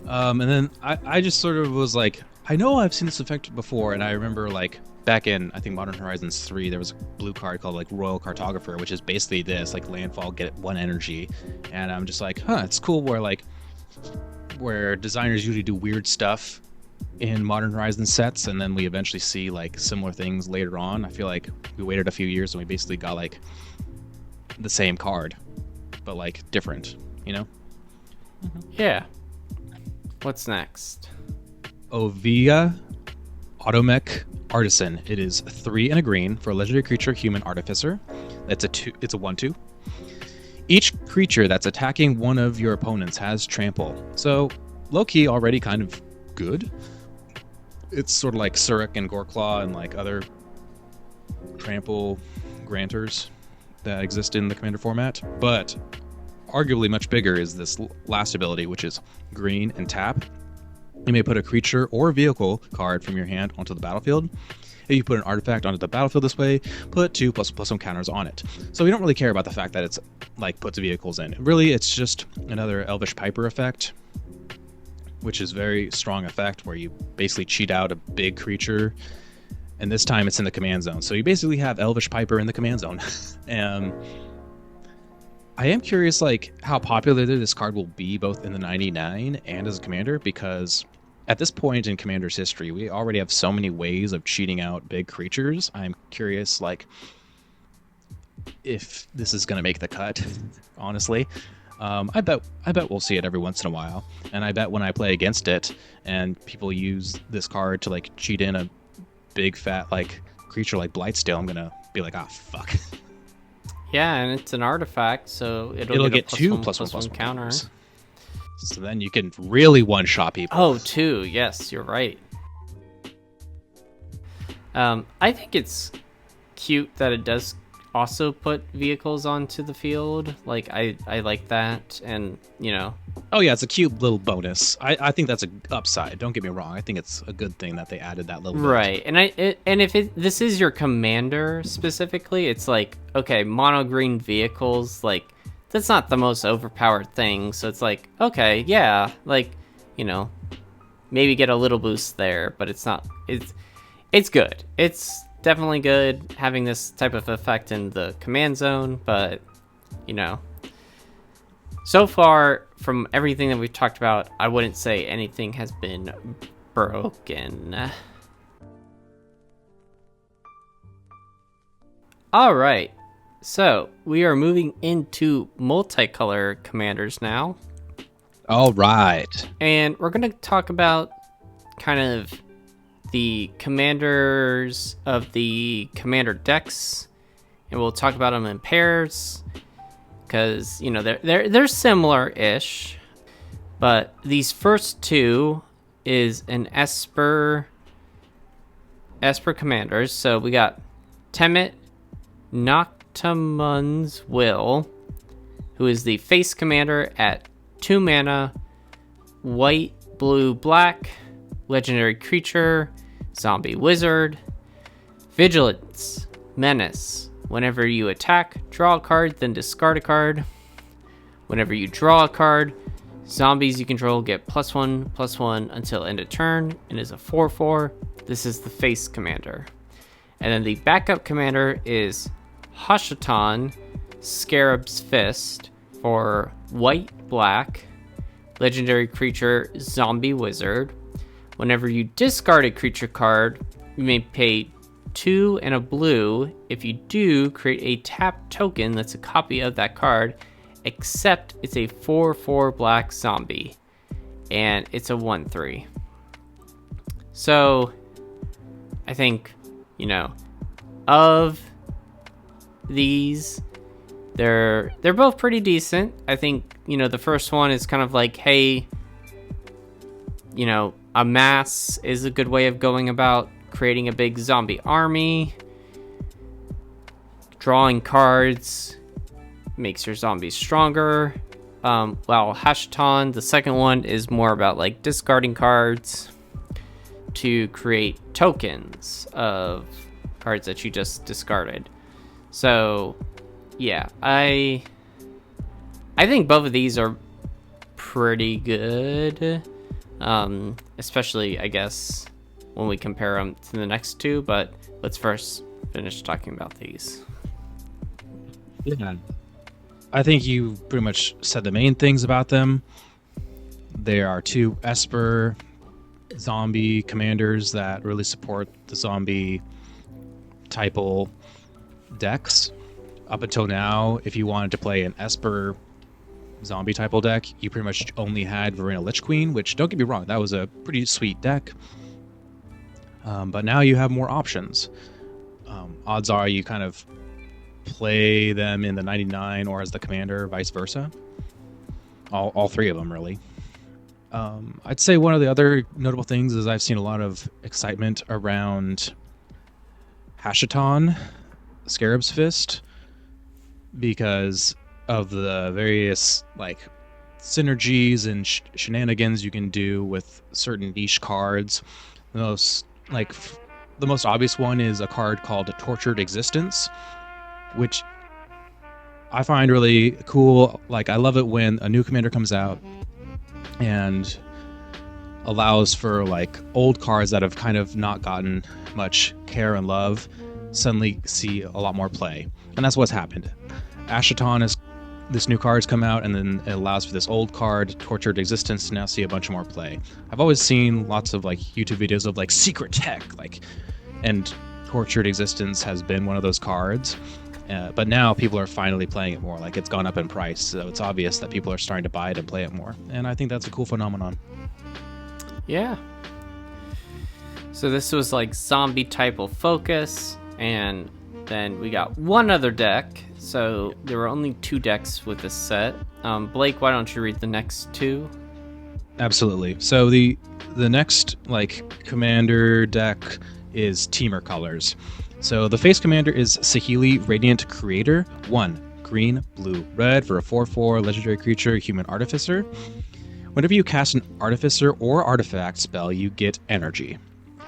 Yeah. And then I just sort of was like, I know I've seen this effect before, and I remember, like, back in, I think, Modern Horizons 3, there was a blue card called, like, Royal Cartographer, which is basically this, like, landfall, get 1 energy. And I'm just like, huh, it's cool where, like, where designers usually do weird stuff in Modern Horizons sets, and then we eventually see, like, similar things later on. I feel like we waited a few years and we basically got, like, the same card, but, like, different, you know? Yeah. What's next? Ovia Automech Artisan. It is 3 and a green for a legendary creature, Human Artificer. It's a 1/2. Each creature that's attacking one of your opponents has trample. So, low-key already kind of good. It's sort of like Surik and Goreclaw and, like, other trample granters that exist in the Commander format. But arguably much bigger is this last ability, which is green and tap. You may put a creature or vehicle card from your hand onto the battlefield. If you put an artifact onto the battlefield this way, put 2+++ counters on it. So we don't really care about the fact that it's, like, puts vehicles in. Really, it's just another Elvish Piper effect, which is very strong effect where you basically cheat out a big creature, and this time it's in the command zone. So you basically have Elvish Piper in the command zone. I am curious, like, how popular this card will be both in the 99 and as a commander, because at this point in Commander's history, we already have so many ways of cheating out big creatures. I'm curious, like, if this is going to make the cut, honestly. I bet we'll see it every once in a while, and I bet when I play against it and people use this card to, like, cheat in a big fat, like, creature like Blightsteel, I'm gonna be like, ah, fuck. Yeah, and it's an artifact, so it'll get 2+++ counter. So then you can really one-shot people. Oh, 2, yes, you're right. I think it's cute that it does also put vehicles onto the field. Like, I like that, and, you know. Oh yeah, it's a cute little bonus. I think that's an upside. Don't get me wrong. I think it's a good thing that they added that little bit. Right, and if this is your commander specifically, it's like, okay, mono green vehicles, like, that's not the most overpowered thing. So it's like, okay, yeah, like, you know, maybe get a little boost there, but it's not. It's good. It's definitely good having this type of effect in the command zone, but, you know, so far from everything that we've talked about, I wouldn't say anything has been broken. All right. So we are moving into multicolor commanders now. All right. And we're going to talk about kind of the commanders of the commander decks. And we'll talk about them in pairs. Because, you know, they're similar-ish. But these first two is an Esper commanders. So we got Temet Noctamun's Will, who is the face commander at 2 mana, white, blue, black, legendary creature, zombie wizard, vigilance, menace. Whenever you attack, draw a card, then discard a card. Whenever you draw a card, zombies you control get +1/+1 until end of turn, and is a 4/4. This is the face commander. And then the backup commander is Hashatan Scarab's Fist for white, black, legendary creature, zombie wizard. Whenever you discard a creature card, you may pay 2 and a blue. If you do, create a tap token that's a copy of that card, except it's a 4/4 black zombie, and it's a 1/3. So, I think, you know, of these, they're both pretty decent. I think, you know, the first one is kind of like, hey, you know, a mass is a good way of going about creating a big zombie army. Drawing cards makes your zombies stronger. While Hashatan, the second one, is more about like discarding cards to create tokens of cards that you just discarded. So yeah, I think both of these are pretty good. Especially, I guess, when we compare them to the next two, but let's first finish talking about these. Yeah. I think you pretty much said the main things about them. There are 2 Esper zombie commanders that really support the zombie typal decks. Up until now, if you wanted to play an Esper zombie typal deck, you pretty much only had Verena Lich Queen, which, don't get me wrong, that was a pretty sweet deck. But now you have more options. Odds are you kind of play them in the 99 or as the commander, vice versa. All 3 of them, really. I'd say one of the other notable things is I've seen a lot of excitement around Hashatan Scarab's Fist because of the various like synergies and shenanigans you can do with certain niche cards. The most obvious one is a card called Tortured Existence, which I find really cool. Like, I love it when a new commander comes out and allows for like old cards that have kind of not gotten much care and love suddenly see a lot more play. And that's what's happened. Ashatan is this new card's come out, and then it allows for this old card, Tortured Existence, to now see a bunch more play. I've always seen lots of like YouTube videos of like secret tech, and Tortured Existence has been one of those cards. But now people are finally playing it more. Like, it's gone up in price, so it's obvious that people are starting to buy it and play it more. And I think that's a cool phenomenon. Yeah. So this was like zombie typal focus, and then we got one other deck. So there were only 2 decks with this set. Blake, why don't you read the next 2? Absolutely. So the next commander deck is Teamer colors. So the face commander is Saheeli Radiant Creator. 1 green, blue, red for a 4/4 legendary creature, human artificer. Whenever you cast an artificer or artifact spell, you get energy.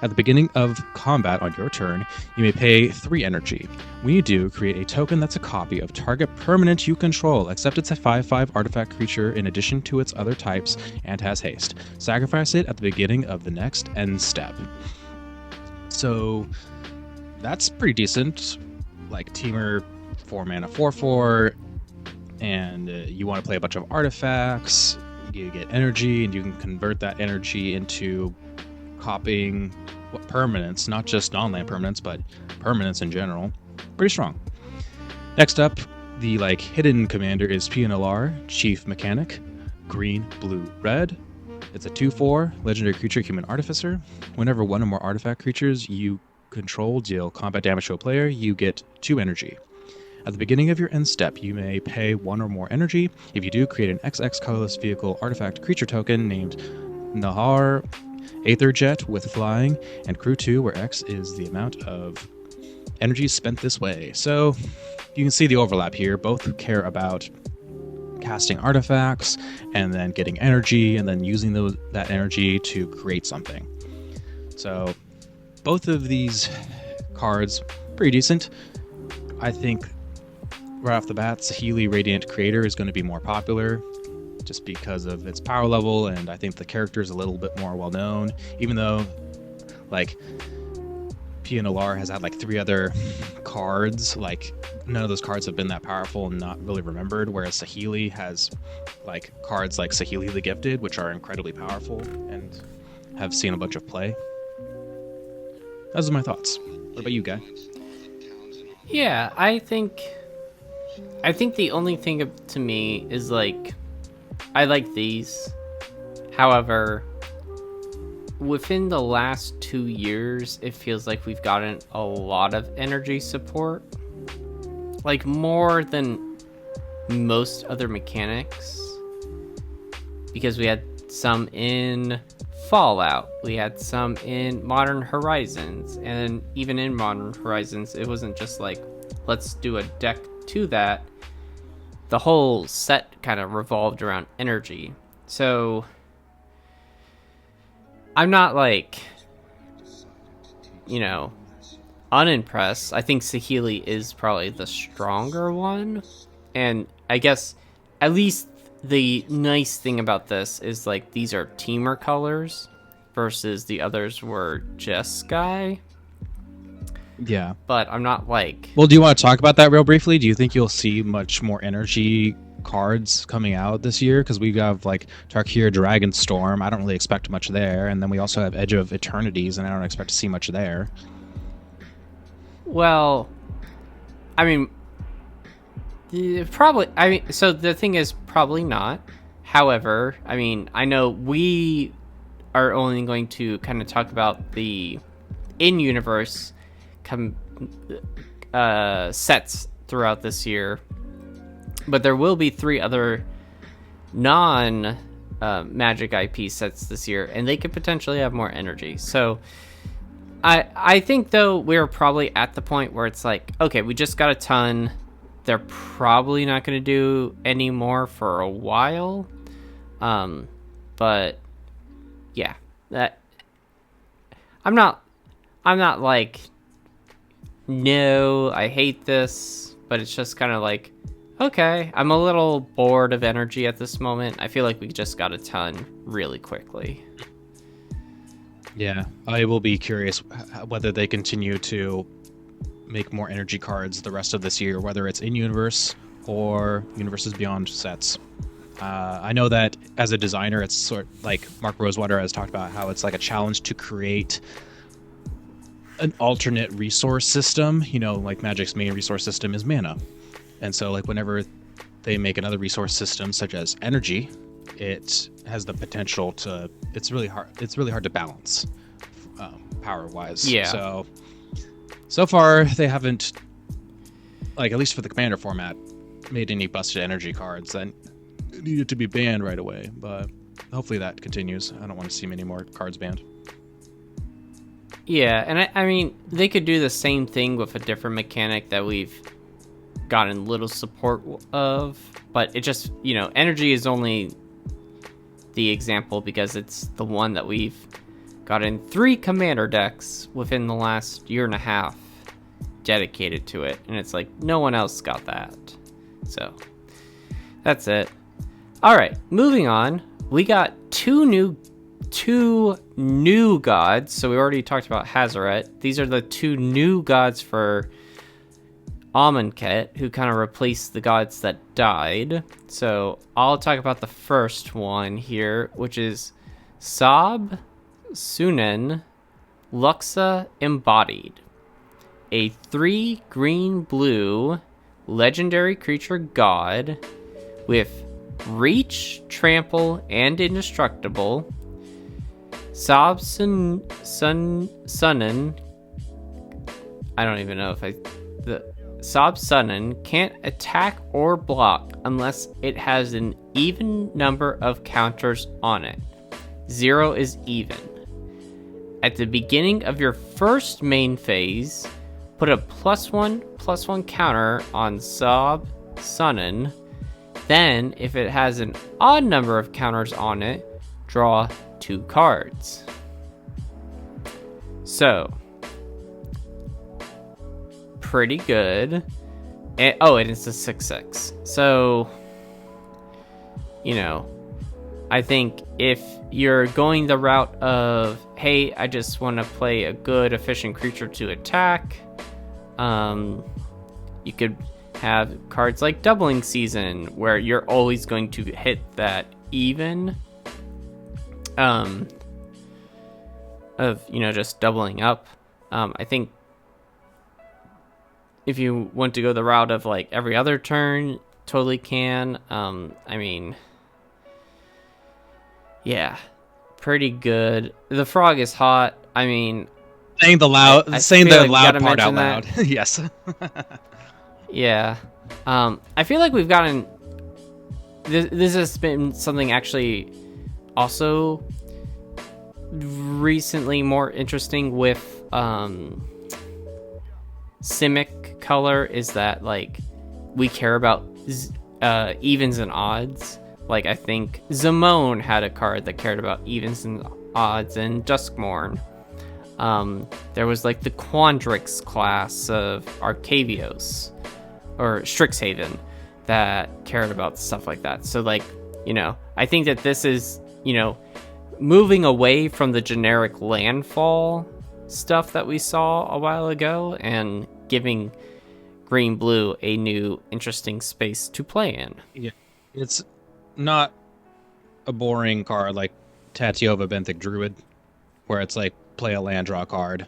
At the beginning of combat on your turn, you may pay 3 energy. When you do, create a token that's a copy of target permanent you control, except it's a 5/5 artifact creature in addition to its other types and has haste. Sacrifice it at the beginning of the next end step. So that's pretty decent. Like, Teamer 4 mana 4/4, and you want to play a bunch of artifacts, you get energy, and you can convert that energy into copying permanents, not just non-land permanents, but permanents in general. Pretty strong. Next up, the like hidden commander is PNLR, Chief Mechanic. Green, blue, red. It's a 2/4 legendary creature, human artificer. Whenever one or more artifact creatures you control deal combat damage to a player, you get 2 energy. At the beginning of your end step, you may pay 1 or more energy. If you do, create an XX colorless vehicle artifact creature token named Nahar Aetherjet with flying, and crew 2, where X is the amount of energy spent this way. So you can see the overlap here. Both care about casting artifacts and then getting energy and then using that energy to create something. So both of these cards pretty decent. I think right off the bat, Saheeli Radiant Creator is going to be more popular just because of its power level, and I think the character is a little bit more well known, even though like PNLR has had like 3 other cards, like none of those cards have been that powerful and not really remembered, whereas Saheeli has like cards like Saheeli the Gifted, which are incredibly powerful and have seen a bunch of play. Those are my thoughts. What about you, Guy? Yeah, I think the only thing to me is like, I like these. However, within the last 2 years, it feels like we've gotten a lot of energy support. Like more than most other mechanics. Because we had some in Fallout, we had some in Modern Horizons, and even in Modern Horizons, it wasn't just like, let's do a deck to that. The whole set kind of revolved around energy. So I'm not like, unimpressed. I think Saheeli is probably the stronger one. And I guess at least the nice thing about this is like these are teamer colors versus the others were just Sky. Yeah. But I'm not like... Well, do you want to talk about that real briefly? Do you think you'll see much more energy cards coming out this year? Because we have like Tarkir Dragonstorm. I don't really expect much there. And then we also have Edge of Eternities, and I don't expect to see much there. Well, I mean, probably... so the thing is probably not. However, I mean, I know we are only going to kind of talk about the in-universe sets throughout this year, but there will be 3 other non Magic IP sets this year, and they could potentially have more energy. So I think though we're probably at the point where it's like, okay, we just got a ton. They're probably not going to do any more for a while, but yeah, that I'm not like, no, I hate this, but it's just kind of like, okay, I'm a little bored of energy at this moment. I feel like we just got a ton really quickly. Yeah, I will be curious whether they continue to make more energy cards the rest of this year, whether it's in-universe or Universes Beyond sets. I know that as a designer, it's sort of like Mark Rosewater has talked about how it's like a challenge to create an alternate resource system. Like Magic's main resource system is mana, and so like whenever they make another resource system such as energy, it has the potential to it's really hard to balance power wise. Yeah. So far they haven't, like, at least for the commander format, made any busted energy cards that needed to be banned right away, but hopefully that continues. I don't want to see many more cards banned. Yeah, and I mean, they could do the same thing with a different mechanic that we've gotten little support of, but it just, energy is only the example because it's the one that we've gotten 3 commander decks within the last year and a half dedicated to it, and it's like, no one else got that. So, that's it. Alright, moving on. We got two new gods. So we already talked about Hazoret. These are the 2 new gods for Amonkhet, who kind of replaced the gods that died. So I'll talk about the first one here, which is Sab Sunan Luxa Embodied. a 3 green-blue legendary creature god with reach, trample, and indestructible. Sunnen. I don't even know if the Sunnen can't attack or block unless it has an even number of counters on it. 0 is even. At the beginning of your first main phase, put a +1/+1 counter on Sunnen. Then, if it has an odd number of counters on it, draw 2 cards. So, pretty good. And it's a 6/6. So, I think if you're going the route of, hey, I just want to play a good, efficient creature to attack, you could have cards like Doubling Season, where you're always going to hit that even of just doubling up. I think if you want to go the route of like every other turn, totally can. Yeah, pretty good. The frog is hot. Saying the loud part out loud. Yes. Yeah. I feel like we've gotten this has been something actually also recently more interesting with Simic color, is that like we care about evens and odds. Like I think Zamone had a card that cared about evens and odds, and Duskmourn. There was like the Quandrix class of Arcavios or Strixhaven that cared about stuff like that. So like, I think that this is, moving away from the generic landfall stuff that we saw a while ago and giving green blue a new interesting space to play in. Yeah, it's not a boring card like Tatiova Benthic Druid, where it's like play a land, draw a card.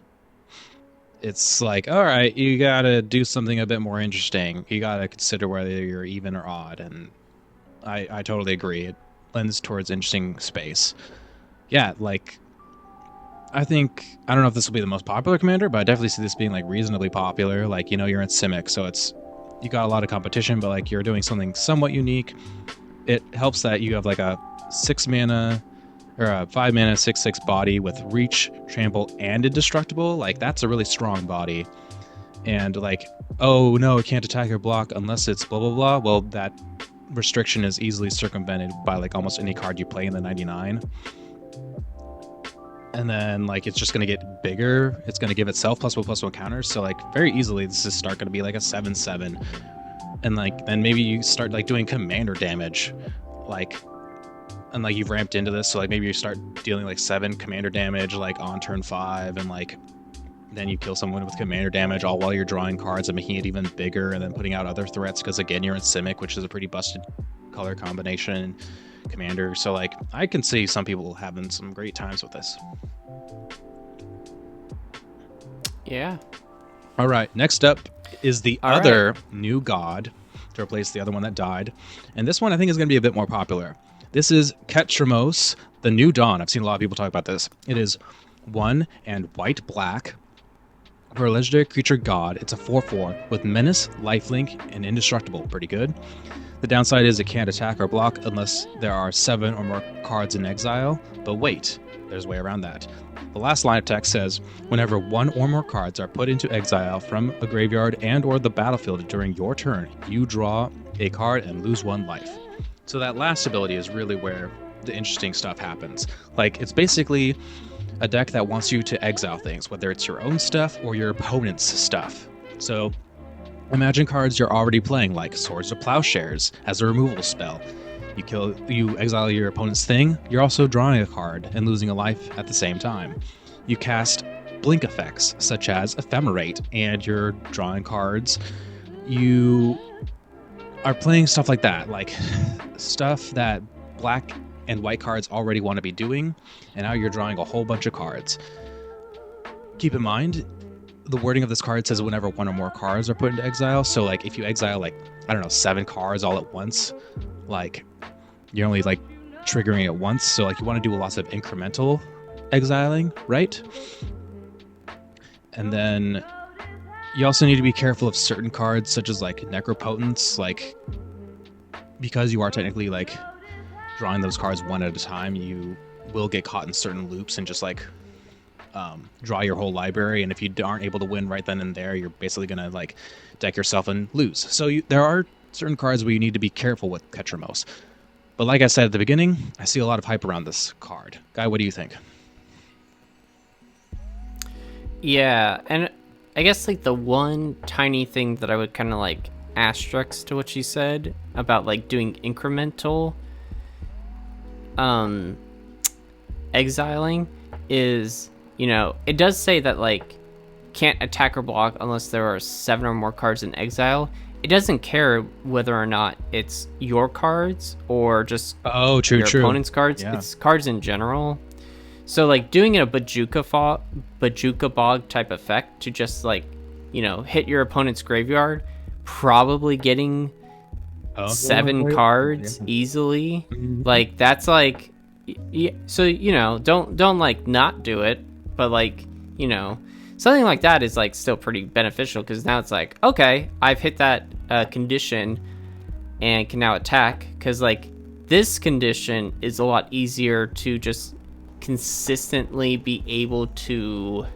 It's like, all right, you gotta do something a bit more interesting. You gotta consider whether you're even or odd, and I totally agree. It lends towards interesting space. Yeah, like I don't know if this will be the most popular commander, but I definitely see this being like reasonably popular. Like, you're in Simic, so you got a lot of competition, but like you're doing something somewhat unique. It helps that you have like a 6 mana or a 5 mana 6/6 body with reach, trample, and indestructible. Like that's a really strong body. And like, oh no, it can't attack or block unless it's blah blah blah. Well, that restriction is easily circumvented by like almost any card you play in the 99. And then like it's just gonna get bigger. It's gonna give itself +1/+1 counters. So like very easily this is gonna be like a 7/7. And like then maybe you start like doing commander damage, and like you've ramped into this, so like maybe you start dealing like 7 commander damage like on turn 5, and like then you kill someone with commander damage all while you're drawing cards and making it even bigger, and then putting out other threats because again you're in Simic, which is a pretty busted color combination commander. So like I can see some people having some great times with this. Yeah. All right, next up is the other new god to replace the other one that died, and this one I think is going to be a bit more popular. This is Ketramos, the New Dawn. I've seen a lot of people talk about this. It is 1 and white-black for a legendary creature god. It's a 4/4 with menace, lifelink, and indestructible. Pretty good. The downside is it can't attack or block unless there are 7 or more cards in exile. But wait, there's a way around that. The last line of text says, whenever 1 or more cards are put into exile from a graveyard and or the battlefield during your turn, you draw a card and lose 1 life. So that last ability is really where the interesting stuff happens. Like, it's basically a deck that wants you to exile things, whether it's your own stuff or your opponent's stuff. So imagine cards you're already playing, like Swords of Plowshares as a removal spell. You exile your opponent's thing, you're also drawing a card and losing a life at the same time. You cast blink effects, such as Ephemerate, and you're drawing cards. You are playing stuff like that, like stuff that black and white cards already want to be doing, and now you're drawing a whole bunch of cards. Keep in mind, the wording of this card says whenever one or more cards are put into exile. So like if you exile like, I don't know, 7 cards all at once, like you're only like triggering it once. So like you want to do lots of incremental exiling, right? And then you also need to be careful of certain cards such as like Necropotence, like because you are technically like drawing those cards one at a time, you will get caught in certain loops and just like draw your whole library, and if you aren't able to win right then and there, you're basically gonna like deck yourself and lose. So there are certain cards where you need to be careful with Ketramos. But like I said at the beginning, I see a lot of hype around this card. Guy, what do you think? Yeah, and I guess like the one tiny thing that I would kind of like asterisk to what you said about like doing incremental exiling is, you know, it does say that like can't attack or block unless there are 7 or more cards in exile. It doesn't care whether or not it's your cards or just your opponent's cards. Yeah. It's cards in general. So like doing a Bajuka Bog type effect to just like, you know, hit your opponent's graveyard, probably getting 7 cards easily. Like that's like, so you know, don't like not do it, but like, you know, something like that is like still pretty beneficial because now it's like, okay, I've hit that condition and can now attack, because like this condition is a lot easier to just consistently be able to,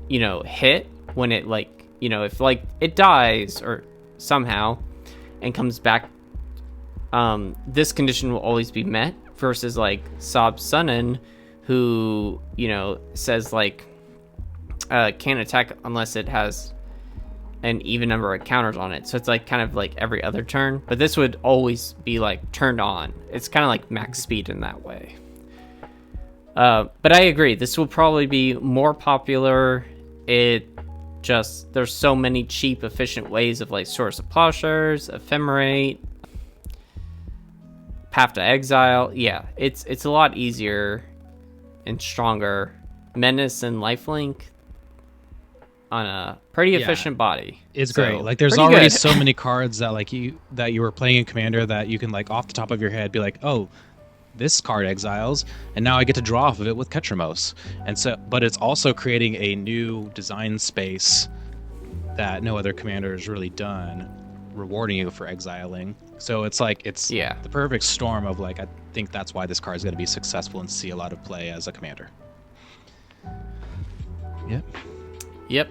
you know, hit when it like, you know, if like it dies or somehow and comes back, this condition will always be met, versus like Sob Sunnen, who, you know, says like can't attack unless it has an even number of counters on it. So it's like kind of like every other turn, but this would always be like turned on. It's kind of like max speed in that way. But I agree, this will probably be more popular. It just, there's so many cheap, efficient ways of like Source of Plowshares, Ephemerate, Path to Exile. Yeah, it's a lot easier and stronger. Menace and Lifelink on a pretty efficient body. It's great. Like there's already so many cards that like you were playing in Commander that you can like off the top of your head be like, oh, this card exiles, and now I get to draw off of it with Ketramos. And so, but it's also creating a new design space that no other commander has really done, rewarding you for exiling. So it's like, it's the perfect storm of like, I think that's why this card is going to be successful and see a lot of play as a commander. Yep.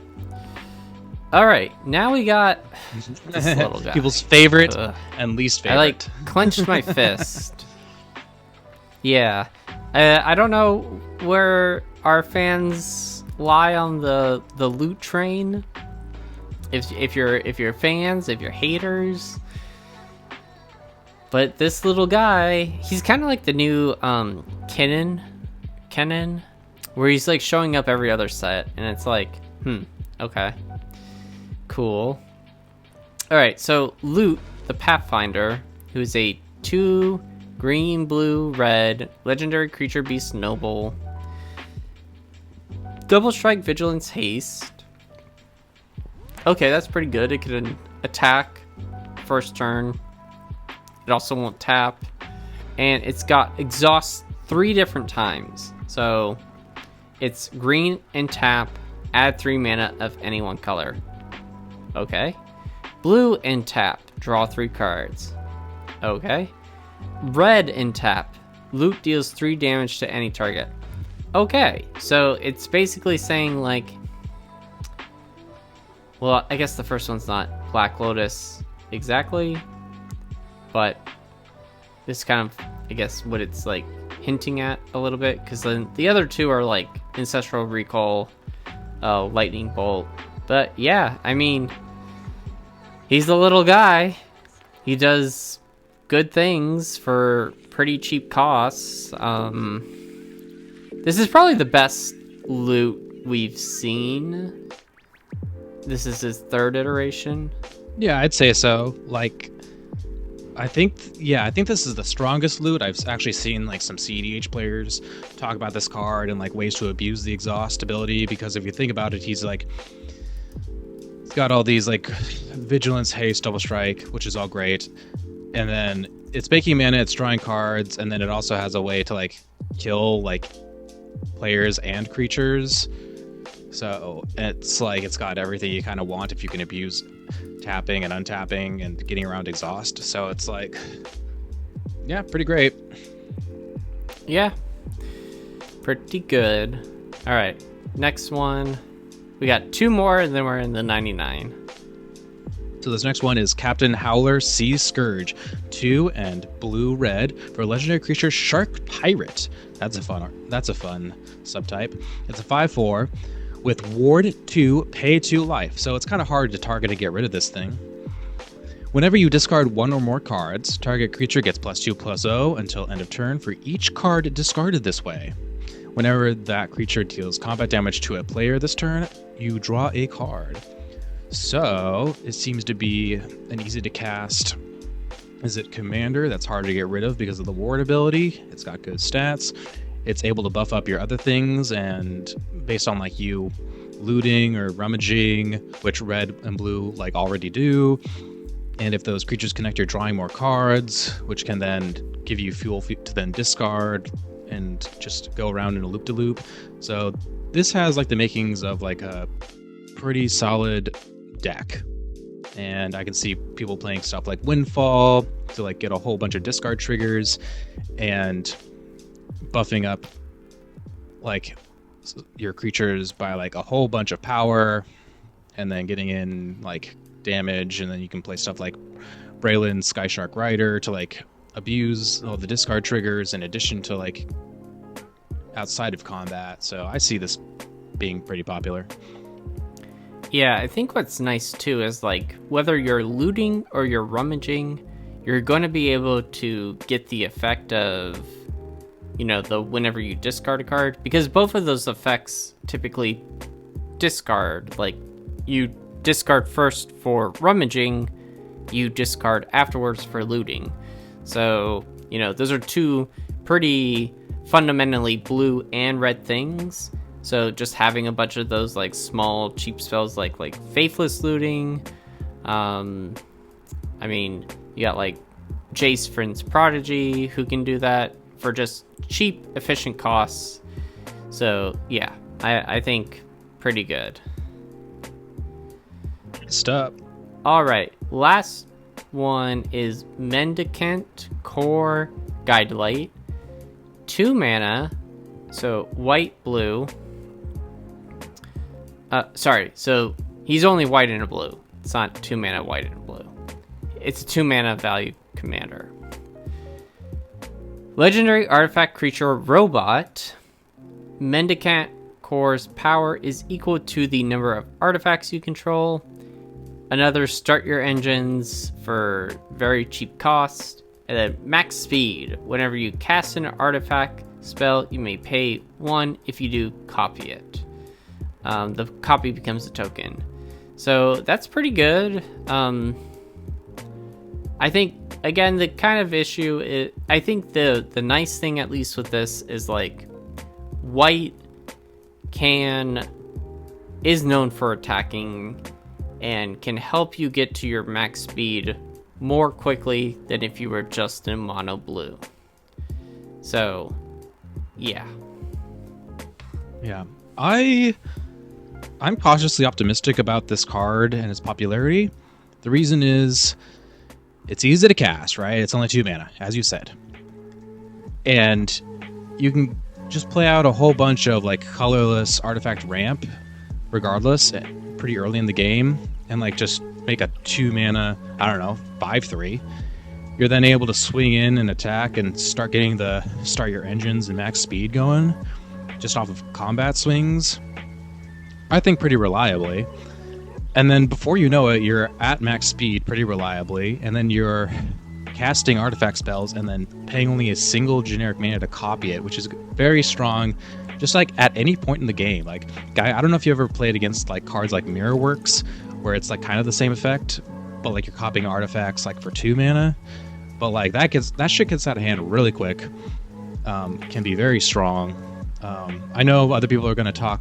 All right, now we got this little guy. People's favorite and least favorite. I like clenched my fist. Yeah, I don't know where our fans lie on the loot train. If you're fans, if you're haters, but this little guy, he's kind of like the new Kennen, where he's like showing up every other set, and it's like, okay, cool. All right, so Loot, the Pathfinder, who is a 2 green, blue, red legendary creature beast noble, double strike, vigilance, haste. Okay, that's pretty good. It can attack first turn. It also won't tap, and it's got exhaust 3 different times. So it's green and tap, add 3 mana of any one color. Okay. Blue and tap, draw 3 cards. Okay. Red and tap, loot deals 3 damage to any target. Okay, so it's basically saying like, well, I guess the first one's not Black Lotus exactly, but this kind of, I guess, what it's like hinting at a little bit, because then the other 2 are like Ancestral Recall, Lightning Bolt. But yeah, I mean, he's the little guy. He does good things for pretty cheap costs. This is probably the best loot we've seen. This is his 3rd iteration. Yeah, I'd say so. Like, I think this is the strongest loot. I've actually seen like some CEDH players talk about this card and like ways to abuse the exhaust ability, because if you think about it, he's got all these like vigilance, haste, double strike, which is all great, and then it's making mana, it's drawing cards, and then it also has a way to like kill like players and creatures. So it's like it's got everything you kind of want if you can abuse tapping and untapping and getting around exhaust. So it's like, yeah, pretty great. Yeah, pretty good. All right, next one. We got 2 more, and then we're in the 99. So this next one is Captain Howler Sea Scourge, 2 and blue-red for legendary creature Shark Pirate. That's a fun subtype. It's a 5/4 with Ward 2, pay 2 life. So it's kind of hard to target and get rid of this thing. Whenever you discard 1 or more cards, target creature gets +2/+0 until end of turn for each card discarded this way. Whenever that creature deals combat damage to a player this turn, you draw a card. So it seems to be an easy to cast. Is it commander? That's hard to get rid of because of the ward ability. It's got good stats. It's able to buff up your other things, and based on like you looting or rummaging, which red and blue like already do. And if those creatures connect, you're drawing more cards, which can then give you fuel to then discard and just go around in a loop-de-loop. So this has like the makings of like a pretty solid deck. And I can see people playing stuff like Windfall to like get a whole bunch of discard triggers and buffing up like your creatures by like a whole bunch of power, and then getting in like damage, and then you can play stuff like Braylon Skyshark Rider to like abuse all the discard triggers in addition to like outside of combat. So I see this being pretty popular. Yeah, I think what's nice too is like whether you're looting or you're rummaging, you're going to be able to get the effect of, you know, the whenever you discard a card, because both of those effects typically discard. Like you discard first for rummaging, you discard afterwards for looting. So, you know, those are 2 pretty fundamentally blue and red things. So just having a bunch of those like small cheap spells like Faithless Looting. I mean, you got like Jace Friend's Prodigy who can do that for just cheap, efficient costs. So yeah, I think pretty good. Stop. All right, last one is Mendicant Core Guidelight. 2 mana, so white, blue. So he's only white and a blue. It's not 2 mana white and a blue. It's a 2 mana value commander. Legendary artifact creature robot. Mendicant Core's power is equal to the number of artifacts you control. Another start your engines for very cheap cost. And then max speed. Whenever you cast an artifact spell, you may pay 1. If you do, copy it. The copy becomes a token. So that's pretty good. I think, again, the kind of issue is, I think the nice thing, at least with this, is like white is known for attacking and can help you get to your max speed more quickly than if you were just in mono blue. So, yeah. Yeah. I'm cautiously optimistic about this card and its popularity. The reason is it's easy to cast, right? It's only 2 mana, as you said. And you can just play out a whole bunch of like colorless artifact ramp regardless pretty early in the game, and like just make a 2 mana, I don't know, 5/3. You're then able to swing in and attack and start getting start your engines and max speed going just off of combat swings. I think pretty reliably. And then before you know it, you're at max speed pretty reliably, and then you're casting artifact spells and then paying only a single generic mana to copy it, which is very strong, just like at any point in the game. Like, Guy, I don't know if you ever played against like cards like Mirrorworks, where it's like kind of the same effect, but like you're copying artifacts like for 2 mana. But like that shit gets out of hand really quick. Can be very strong. I know other people are going to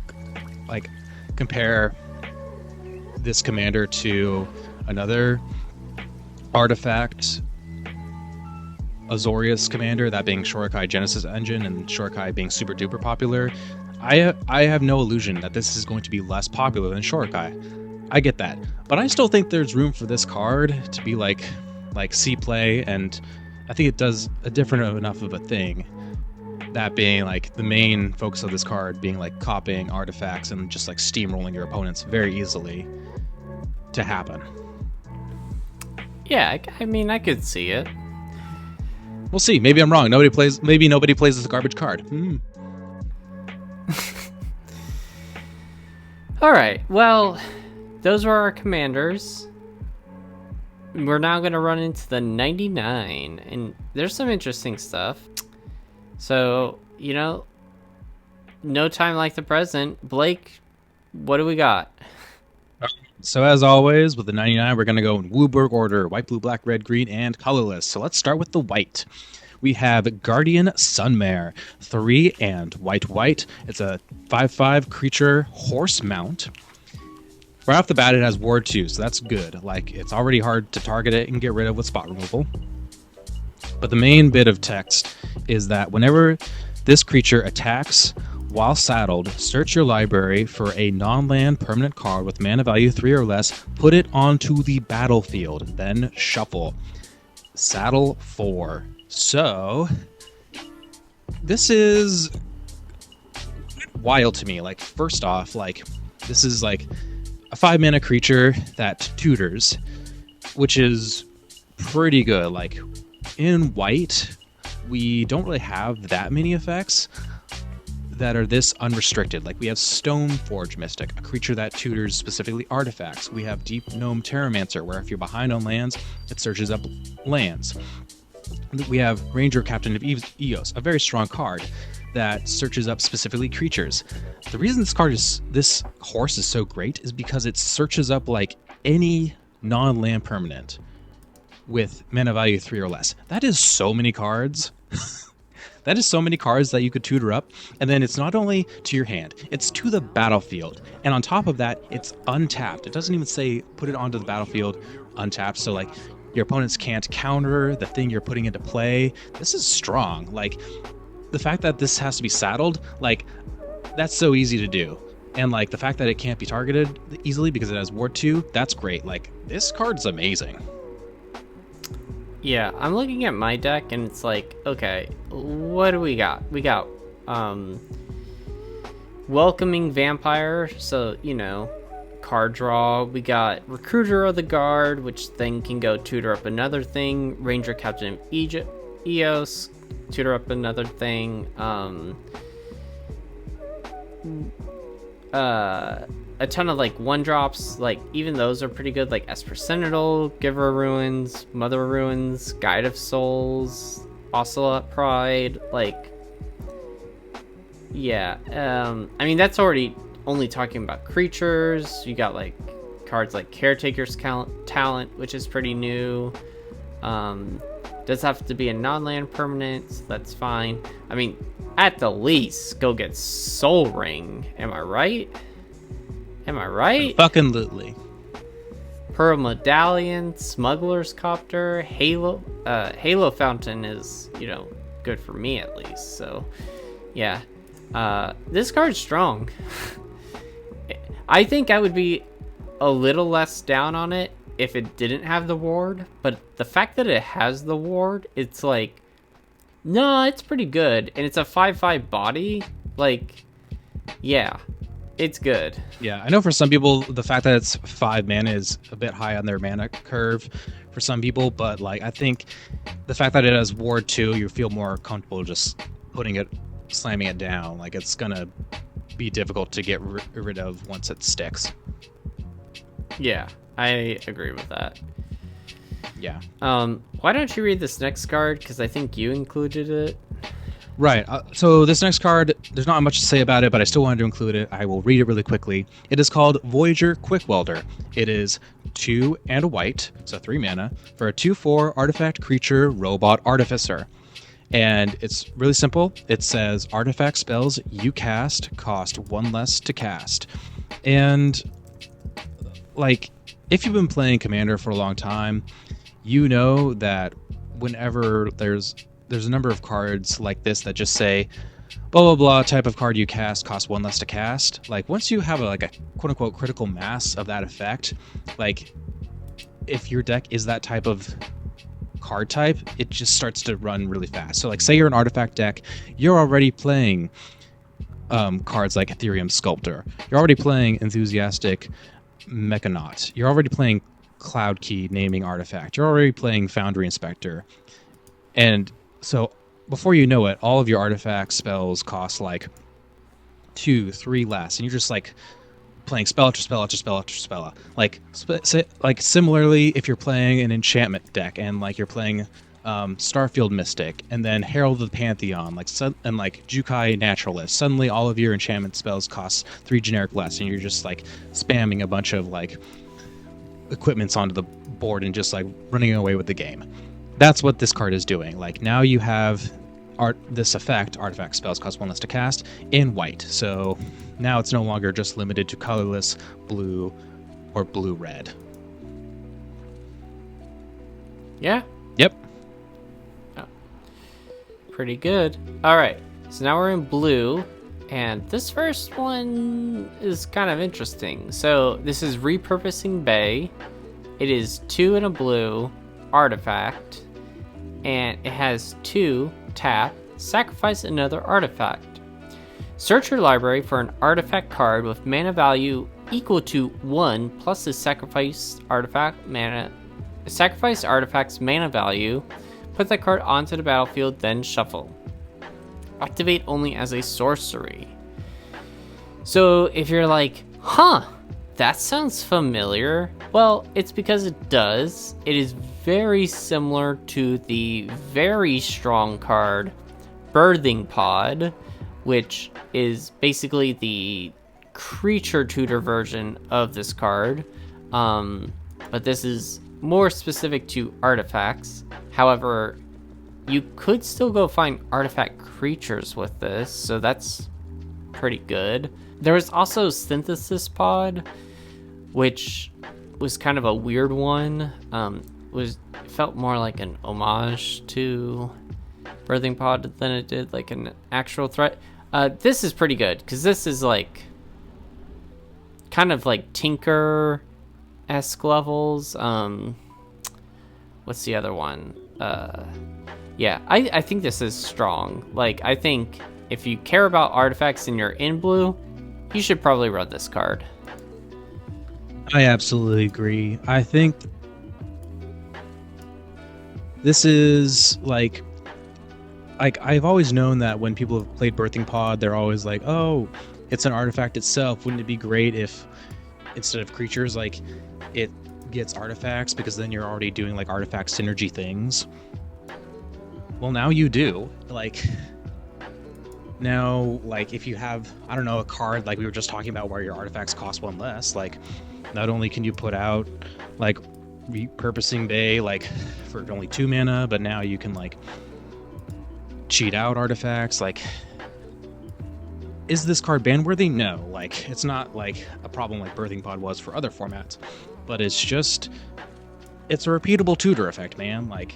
compare this commander to another artifact Azorius commander, that being Shorakai Genesis Engine, and Shorakai being super duper popular. I have no illusion that this is going to be less popular than Shorakai. I get that, but I still think there's room for this card to be like C play, and I think it does a different enough of a thing. That being like the main focus of this card being like copying artifacts and just like steamrolling your opponents very easily to happen. Yeah, I mean, I could see it. We'll see. Maybe I'm wrong. Maybe nobody plays this garbage card. All right. Well, those were our commanders. We're now going to run into the 99, and there's some interesting stuff. So, no time like the present. Blake, what do we got? So as always, with the 99, we're going to go in Wooburg order: white, blue, black, red, green, and colorless. So let's start with the white. We have Guardian Sunmare, 3 and white. It's a 5/5 creature horse mount. Right off the bat, it has Ward 2, so that's good. Like, it's already hard to target it and get rid of with spot removal. But the main bit of text is that whenever this creature attacks while saddled, search your library for a non-land permanent card with mana value 3 or less, put it onto the battlefield, then shuffle. Saddle 4. So, this is wild to me. Like, first off, like, this is like a 5-mana creature that tutors, which is pretty good. Like, in white, we don't really have that many effects that are this unrestricted. Like, we have Stoneforge Mystic, a creature that tutors specifically artifacts. We have Deep Gnome Terramancer, where if you're behind on lands, it searches up lands. We have Ranger Captain of Eos, a very strong card that searches up specifically creatures. The reason this horse is so great is because it searches up like any non-land permanent with mana value 3 or less. That is so many cards. That is so many cards that you could tutor up, and then it's not only to your hand, it's to the battlefield. And on top of that, it's untapped. It doesn't even say put it onto the battlefield untapped, so like your opponents can't counter the thing you're putting into play. This is strong. Like, the fact that this has to be saddled, like, that's so easy to do. And like the fact that it can't be targeted easily because it has Ward 2, that's great. Like, this card's amazing. Yeah, I'm looking at my deck and it's like, okay, what do we got? We got Welcoming Vampire, so, card draw. We got Recruiter of the Guard, which then can go tutor up another thing. Ranger Captain of Eos, tutor up another thing. A ton of like 1-drops, like even those are pretty good, like Esper Sentinel, Giver of Ruins, Mother of Ruins, Guide of Souls, Ocelot Pride. Like, yeah, I mean, that's already only talking about creatures. You got like cards like Caretaker's Talent, which is pretty new. Does have to be a non-land permanent, so that's fine. I mean, at the least, go get Soul Ring. Am I right? Fucking lootly. Pearl Medallion, Smuggler's Copter, Halo Fountain is, good for me at least. So, yeah. This card's strong. I think I would be a little less down on it if it didn't have the ward, but the fact that it has the ward, it's like, no, it's pretty good. And it's a 5/5 body. Like, yeah. It's good. Yeah, I know for some people, the fact that it's 5 mana is a bit high on their mana curve for some people, but like, I think the fact that it has Ward 2, you feel more comfortable just slamming it down. Like, it's gonna be difficult to get rid of once it sticks. Yeah, I agree with that. Yeah. Why don't you read this next card? Because I think you included it. Right. So this next card, there's not much to say about it, but I still wanted to include it. I will read it really quickly. It is called Voyager Quick Welder. It is 2 and a white, so 3 mana, for a 2/4 artifact creature robot artificer. And it's really simple. It says artifact spells you cast cost 1 less to cast. And like, if you've been playing Commander for a long time, you know that whenever there's a number of cards like this that just say blah blah blah type of card you cast costs 1 less to cast. Like, once you have a quote unquote critical mass of that effect, like if your deck is that type of card type, it just starts to run really fast. So like, say you're an artifact deck, you're already playing cards like Ethereum Sculptor, you're already playing Enthusiastic Mechanaut, you're already playing Cloud Key Naming Artifact, you're already playing Foundry Inspector, and so before you know it, all of your artifact spells cost like 2, 3 less, and you're just like playing spell after spell after spell after spell. Like similarly, if you're playing an enchantment deck and like you're playing Starfield Mystic and then Herald of the Pantheon, and like Jukai Naturalist, suddenly all of your enchantment spells cost 3 generic less, and you're just like spamming a bunch of like equipments onto the board and just like running away with the game. That's what this card is doing. Like, now you have this effect, artifact spells cost 1 less to cast, in white. So now it's no longer just limited to colorless blue or blue-red. Yeah. Yep. Oh. Pretty good. All right. So now we're in blue, and this first one is kind of interesting. So this is Repurposing Bay. It is 2 and a blue artifact, and it has 2 tap, sacrifice another artifact. Search your library for an artifact card with mana value equal to 1 plus the sacrificed artifact's mana value. Put that card onto the battlefield, then shuffle. Activate only as a sorcery. So if you're like, huh, that sounds familiar. Well, it's because it does. It is very similar to the very strong card Birthing Pod, which is basically the creature tutor version of this card. But this is more specific to artifacts. However, you could still go find artifact creatures with this, so that's pretty good. There was also Synthesis Pod, which was kind of a weird one. Felt more like an homage to Birthing Pod than it did like an actual threat. This is pretty good because this is like kind of like Tinker-esque levels. What's the other one? Yeah, I think this is strong. Like, I think if you care about artifacts and you're in blue, you should probably run this card. I absolutely agree. I think this is like I've always known that when people have played Birthing Pod, they're always like, oh, it's an artifact itself. Wouldn't it be great if instead of creatures, like, it gets artifacts, because then you're already doing like artifact synergy things? Well, now you do. Like, now, like, if you have, I don't know, a card like we were just talking about where your artifacts cost 1 less, like, not only can you put out like Repurposing Bay like for only 2 mana, but now you can like cheat out artifacts. Like, is this card ban worthy? No, like, it's not like a problem like Birthing Pod was for other formats, but it's just, it's a repeatable tutor effect, man. Like,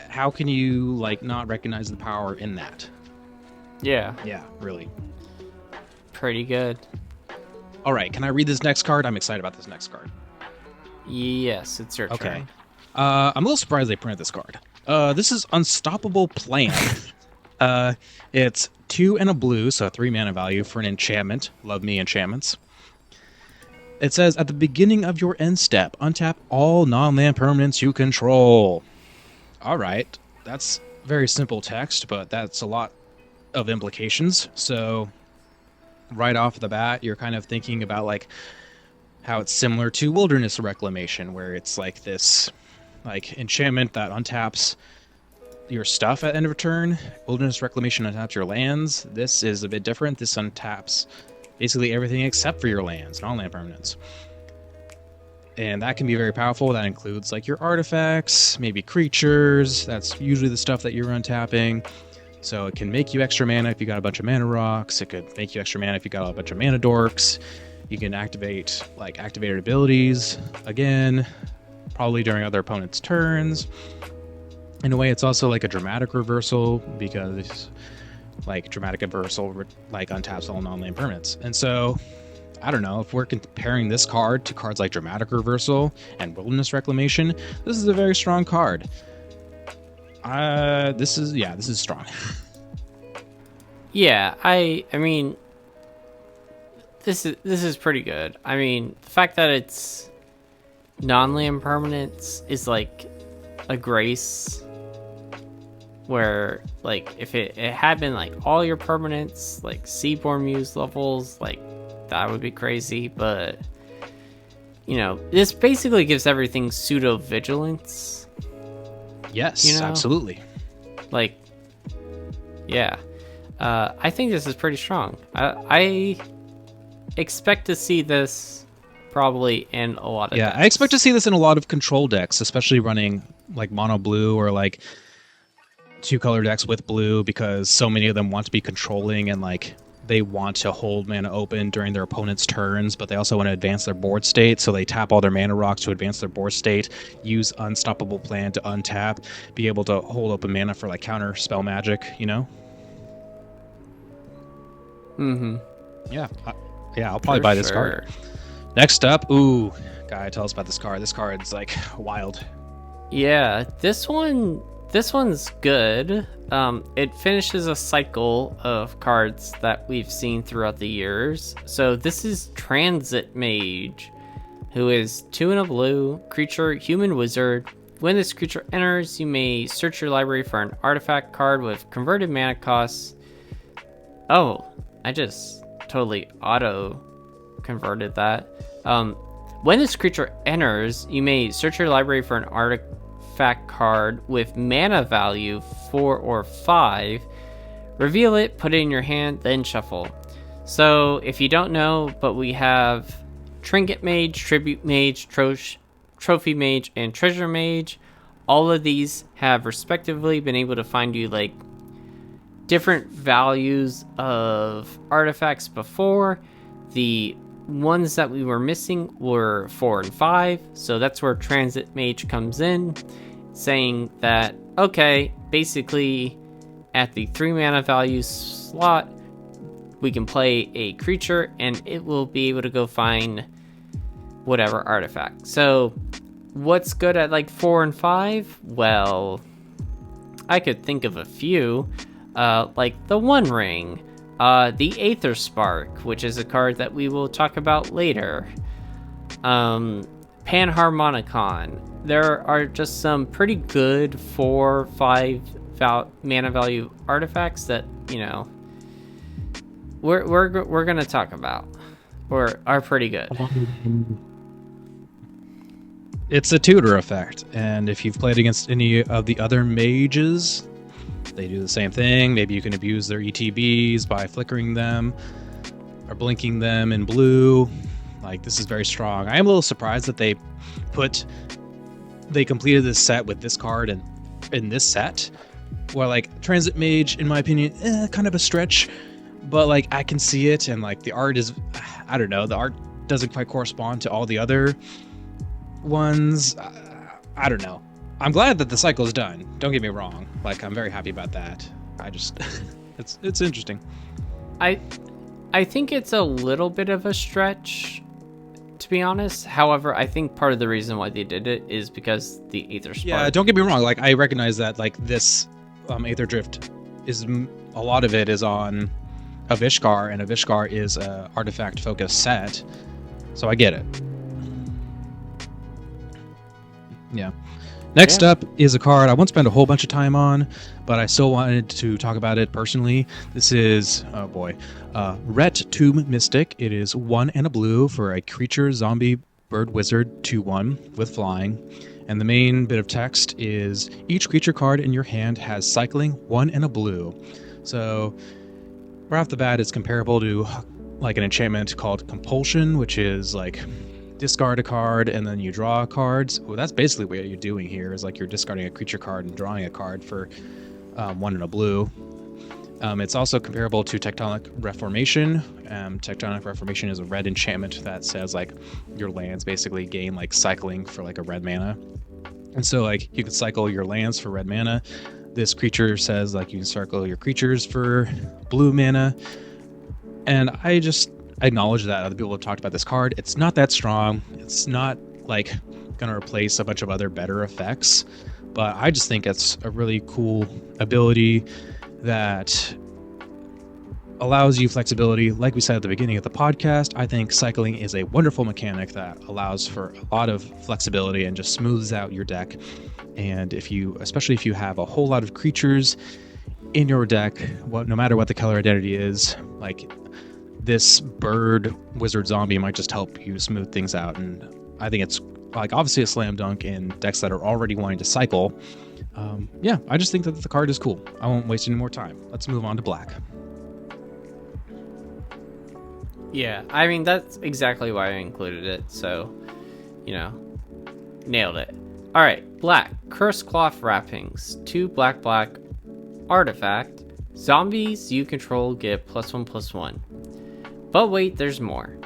how can you like not recognize the power in that? Yeah, really Pretty good. All right, can I read this next card? I'm excited about this next card. Yes, it's your turn. Okay. I'm a little surprised they printed this card. This is Unstoppable Plan. It's 2 and a blue, so 3 mana value for an enchantment. Love me enchantments. It says, at the beginning of your end step, untap all non-land permanents you control. All right, that's very simple text, but that's a lot of implications. So right off the bat, you're kind of thinking about like how it's similar to Wilderness Reclamation, where it's like this like enchantment that untaps your stuff at end of turn. Wilderness Reclamation untaps your lands. This is a bit different. This untaps basically everything except for your lands, non-land permanents. And that can be very powerful. That includes like your artifacts, maybe creatures. That's usually the stuff that you're untapping. So it can make you extra mana if you got a bunch of mana rocks. It could make you extra mana if you got a bunch of mana dorks. You can activate like activated abilities again, probably during other opponents' turns. In a way, it's also like a dramatic reversal because like dramatic reversal like untaps all non-land permanents. And so I don't know, if we're comparing this card to cards like Dramatic Reversal and Wilderness Reclamation, this is a very strong card. This is strong. Yeah, I mean, this is pretty good. I mean, the fact that it's non-land permanents is like a grace, where like if it had been like all your permanents, like Seaborn Muse levels, like that would be crazy. But you know, this basically gives everything pseudo vigilance. Yes, you know? Absolutely. Like, yeah, I think this is pretty strong. I expect to see this probably in a lot of decks. I expect to see this in a lot of control decks, especially running like mono blue or like 2-color decks with blue, because so many of them want to be controlling and like they want to hold mana open during their opponent's turns, but they also want to advance their board state, so they tap all their mana rocks to advance their board state, use Unstoppable Plan to untap, be able to hold open mana for like counter spell magic, you know? Mm-hmm. Yeah, I'll probably buy this card. Next up, guy, tell us about this card. This card's like wild. Yeah, this one's good. It finishes a cycle of cards that we've seen throughout the years. So this is Transit Mage, who is 2 and a blue, creature, human wizard. When this creature enters, you may search your library for an artifact card with converted mana costs. Oh, I just totally auto converted that. When this creature enters, you may search your library for an artifact card with mana value 4 or 5, reveal it, put it in your hand, then shuffle. So if you don't know, but we have Trinket Mage, Tribute Mage, Trophy Mage, and Treasure Mage. All of these have respectively been able to find you like different values of artifacts before. The ones that we were missing were 4 and 5, so that's where Transit Mage comes in, saying that, okay, basically at the 3 mana value slot, we can play a creature and it will be able to go find whatever artifact. So what's good at like 4 and 5? Well, I could think of a few, like the One Ring, the Aether Spark, which is a card that we will talk about later, Panharmonicon. There are just some pretty good 4-5 mana value artifacts that, you know, we're gonna talk about, or are pretty good. It's a tutor effect, and if you've played against any of the other mages, they do the same thing. Maybe you can abuse their ETBs by flickering them or blinking them in blue. Like, this is very strong. I am a little surprised that they completed this set with this card and in this set, where like Transit Mage, in my opinion, kind of a stretch, but like I can see it, and like the art is, I don't know, the art doesn't quite correspond to all the other ones. I don't know. I'm glad that the cycle is done. Don't get me wrong. Like, I'm very happy about that. I just, it's interesting. I think it's a little bit of a stretch, to be honest. However, I think part of the reason why they did it is because the Aether Spark. Yeah, don't get me wrong. Like, I recognize that, like, this AetherDrift is, a lot of it is on Avishkar, and Avishkar is a artifact-focused set. So I get it. Yeah. Next up is a card I won't spend a whole bunch of time on, but I still wanted to talk about it personally. This is, Ret Tomb Mystic. It is 1 and a blue for a creature, zombie, bird, wizard, 2/1 with flying. And the main bit of text is each creature card in your hand has cycling, 1 and a blue. So right off the bat, it's comparable to like an enchantment called Compulsion, which is like discard a card and then you draw cards. Well, that's basically what you're doing here, is like you're discarding a creature card and drawing a card for 1 and a blue. It's also comparable to Tectonic Reformation. Tectonic Reformation is a red enchantment that says like your lands basically gain like cycling for like a red mana. And so like you can cycle your lands for red mana. This creature says like you can cycle your creatures for blue mana. And I just acknowledge that other people have talked about this card. It's not that strong. It's not like going to replace a bunch of other better effects. But I just think it's a really cool ability that allows you flexibility. Like we said at the beginning of the podcast, I think cycling is a wonderful mechanic that allows for a lot of flexibility and just smooths out your deck. And especially if you have a whole lot of creatures in your deck, no matter what the color identity is, like this bird wizard zombie might just help you smooth things out. And I think it's like obviously a slam dunk in decks that are already wanting to cycle. Yeah, I just think that the card is cool. I won't waste any more time. Let's move on to black. Yeah, I mean, that's exactly why I included it, so, nailed it. Alright, black. Curse Cloth Wrappings. 2 black artifact. Zombies you control get +1/+1. But wait, there's more.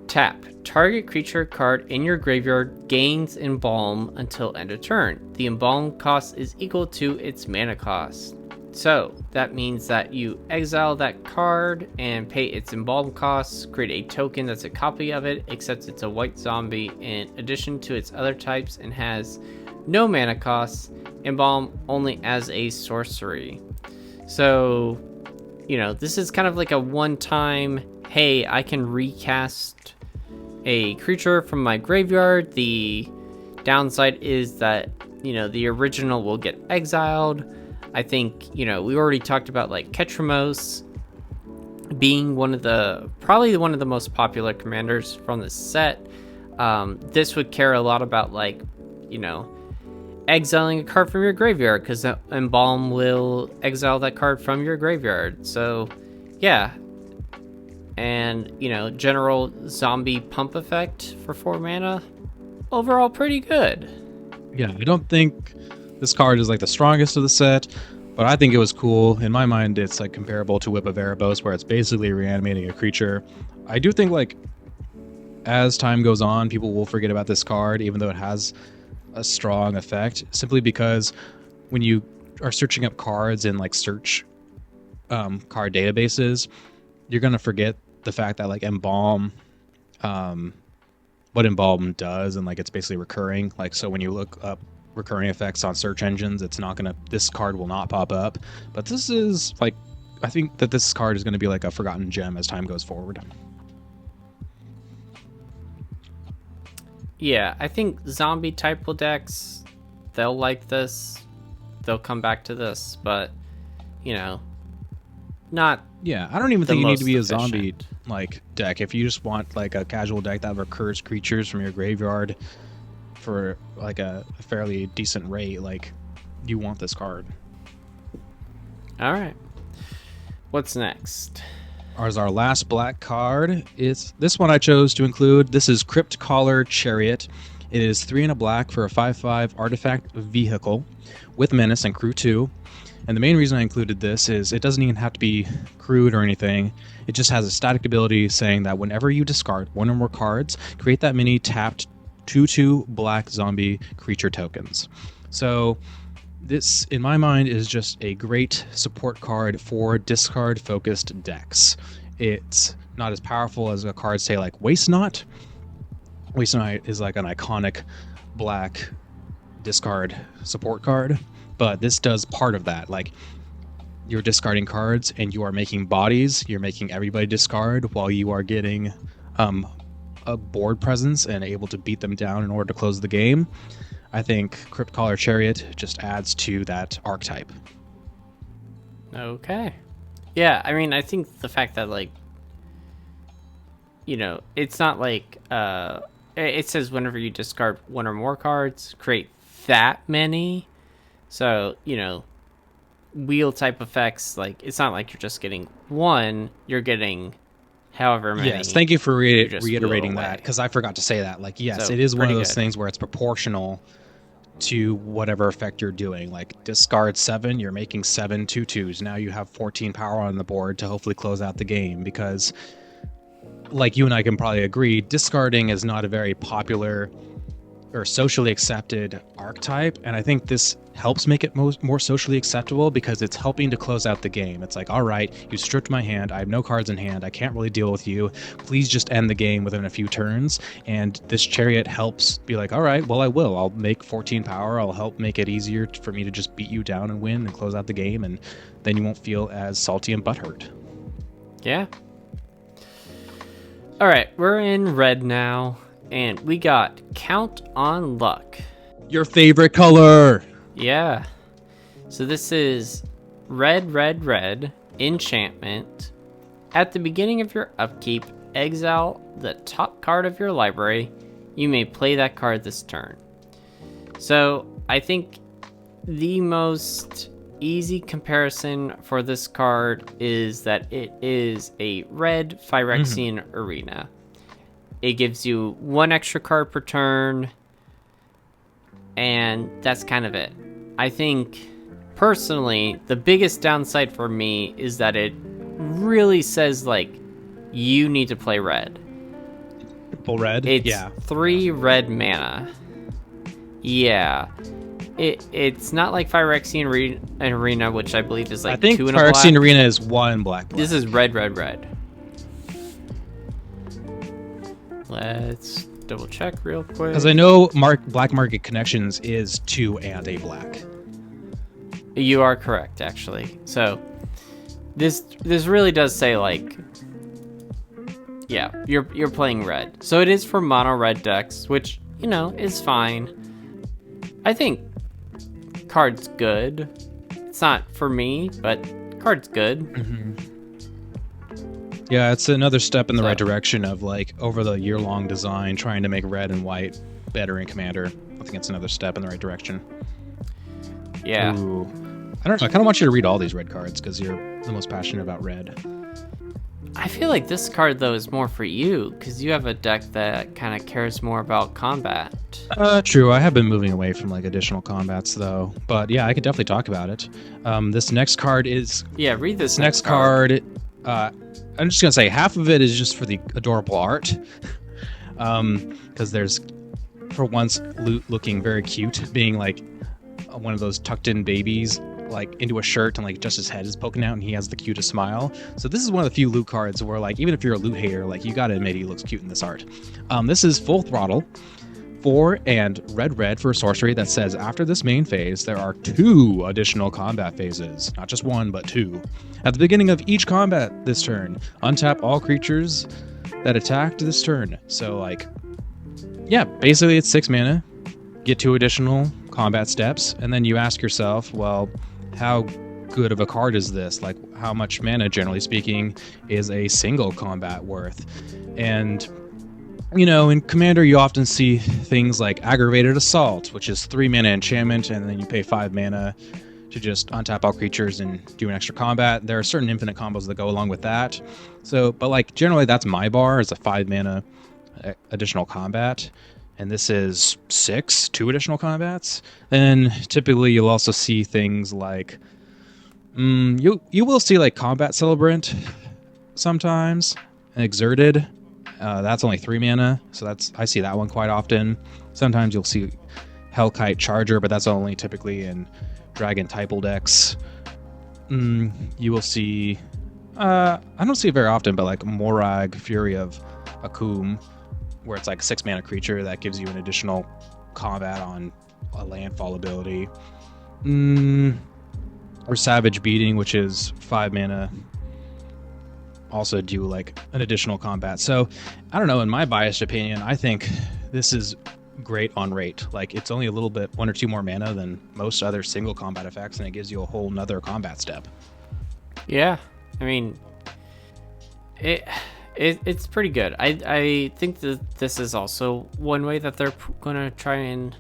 Tap. Target creature card in your graveyard gains Embalm until end of turn. The Embalm cost is equal to its mana cost. So, that means that you exile that card and pay its Embalm costs, create a token that's a copy of it, except it's a white zombie in addition to its other types and has no mana costs, Embalm only as a sorcery. So, this is kind of like a one-time, hey, I can recast a creature from my graveyard. The downside is that, the original will get exiled. I think, we already talked about like Ketramos being probably one of the most popular commanders from the set. This would care a lot about like, exiling a card from your graveyard, because Embalm will exile that card from your graveyard. So, yeah. And, general zombie pump effect for 4 mana. Overall, pretty good. Yeah, I don't think this card is like the strongest of the set, but I think it was cool. In my mind, it's like comparable to Whip of Erebos, where it's basically reanimating a creature. I do think like as time goes on, people will forget about this card, even though it has a strong effect, simply because when you are searching up cards in like search card databases, you're going to forget the fact that like Embalm, what Embalm does, and like it's basically recurring. Like, so when you look up recurring effects on search engines, this card will not pop up. But this is like, I think that this card is going to be like a forgotten gem as time goes forward. Yeah, I think zombie type decks, they'll like this. They'll come back to this, but not. Yeah, I don't even think you need to be a zombie like deck. If you just want like a casual deck that recurs creatures from your graveyard for like a fairly decent rate, like you want this card. All right. What's next? As our last black card is this one I chose to include. This is Crypt Caller Chariot. It is 3 and a black for a 5/5 artifact vehicle with menace and crew 2. And the main reason I included this is it doesn't even have to be crewed or anything. It just has a static ability saying that whenever you discard 1 or more cards, create that many tapped 2/2 black zombie creature tokens. So this, in my mind, is just a great support card for discard-focused decks. It's not as powerful as a card, say, like Waste Not. Waste Not is like an iconic black discard support card, but this does part of that. Like, you're discarding cards and you are making bodies. You're making everybody discard while you are getting a board presence and able to beat them down in order to close the game. I think Crypt Caller Chariot just adds to that archetype. Okay. Yeah, I mean, I think the fact that, like, it's not like it says whenever you discard one or more cards, create that many. So, you know, wheel type effects, like, it's not like you're just getting one, you're getting however many. Yes, thank you for you just reiterating wheel that, away. because I forgot to say that. Like, yes, So, it is one of pretty those good. things where it's proportional to whatever effect you're doing. Like, discard 7, you're making 7 2/2s. Now you have 14 power on the board to hopefully close out the game, because, like you and I can probably agree, discarding is not a very popular or socially accepted archetype, and I think this helps make it more socially acceptable, because it's helping to close out the game. It's like, all right, you stripped my hand, I have no cards in hand, I can't really deal with you, please just end the game within a few turns. And this Chariot helps be like, all right, well, I'll make 14 power, I'll help make it easier for me to just beat you down and win and close out the game, and then you won't feel as salty and butthurt. Yeah. All right, we're in red now, and we got Count on Luck. Your favorite color! Yeah. So this is red, red, red, enchantment. At the beginning of your upkeep, exile the top card of your library. You may play that card this turn. So I think the most easy comparison for this card is that it is a red Phyrexian Arena. It gives you 1 extra card per turn, and that's kind of it. I think, personally, the biggest downside for me is that it really says, like, you need to play red. Full red? It's yeah. 3 red mana. Yeah. It's not like Phyrexian Arena, which I believe is like 2 and a black. I think Phyrexian Arena is 1 black. This is red, red, red. Let's double check real quick. Because I know Black Market Connections is 2 and a black. You are correct, actually. So this really does say, like, yeah, you're playing red. So it is for mono red decks, which, you know, is fine. I think card's good. It's not for me, but card's good. Mm-hmm. Yeah, it's another step in the right direction of, like, over the year-long design, trying to make red and white better in Commander. I think it's another step in the right direction. Yeah. Ooh. I don't know. I kind of want you to read all these red cards, because you're the most passionate about red. I feel like this card, though, is more for you, because you have a deck that kind of cares more about combat. True. I have been moving away from, like, additional combats, though. But, yeah, I could definitely talk about it. This next card is... Yeah, read this next card. I'm just going to say half of it is just for the adorable art. Because there's, for once, Loot looking very cute, being, like, one of those tucked-in babies, like, into a shirt, and, like, just his head is poking out, and he has the cutest smile. So this is one of the few Loot cards where, like, even if you're a Loot hater, like, you gotta admit he looks cute in this art. This is Full Throttle, 4 and red for a sorcery that says, after this main phase, there are 2 additional combat phases. Not just 1, but 2. At the beginning of each combat this turn, untap all creatures that attacked this turn. So, like, yeah, basically it's 6 mana, get 2 additional combat steps, and then you ask yourself, well, how good of a card is this? Like, how much mana, generally speaking, is a single combat worth? And, you know, in Commander, you often see things like Aggravated Assault, which is 3 mana enchantment, and then you pay 5 mana to just untap all creatures and do an extra combat. There are certain infinite combos that go along with that. So, but, like, generally that's my bar, is a 5 mana additional combat. And this is 6, 2 additional combats. Then typically you'll also see things like, you will see, like, Combat Celebrant sometimes, and Exerted. That's only 3 mana, so I see that one quite often. Sometimes you'll see Hellkite Charger, but that's only typically in Dragon Typal decks. You will see, I don't see it very often, but, like, Morag, Fury of Akum, where it's like 6 mana creature that gives you an additional combat on a landfall ability. Or Savage Beating, which is 5 mana, also do, like, an additional combat. So, I don't know, in my biased opinion, I think this is great on rate. Like, it's only a little bit, 1 or 2 more mana than most other single combat effects, and it gives you a whole nother combat step. Yeah, I mean, It's pretty good. I think that this is also one way that they're gonna try and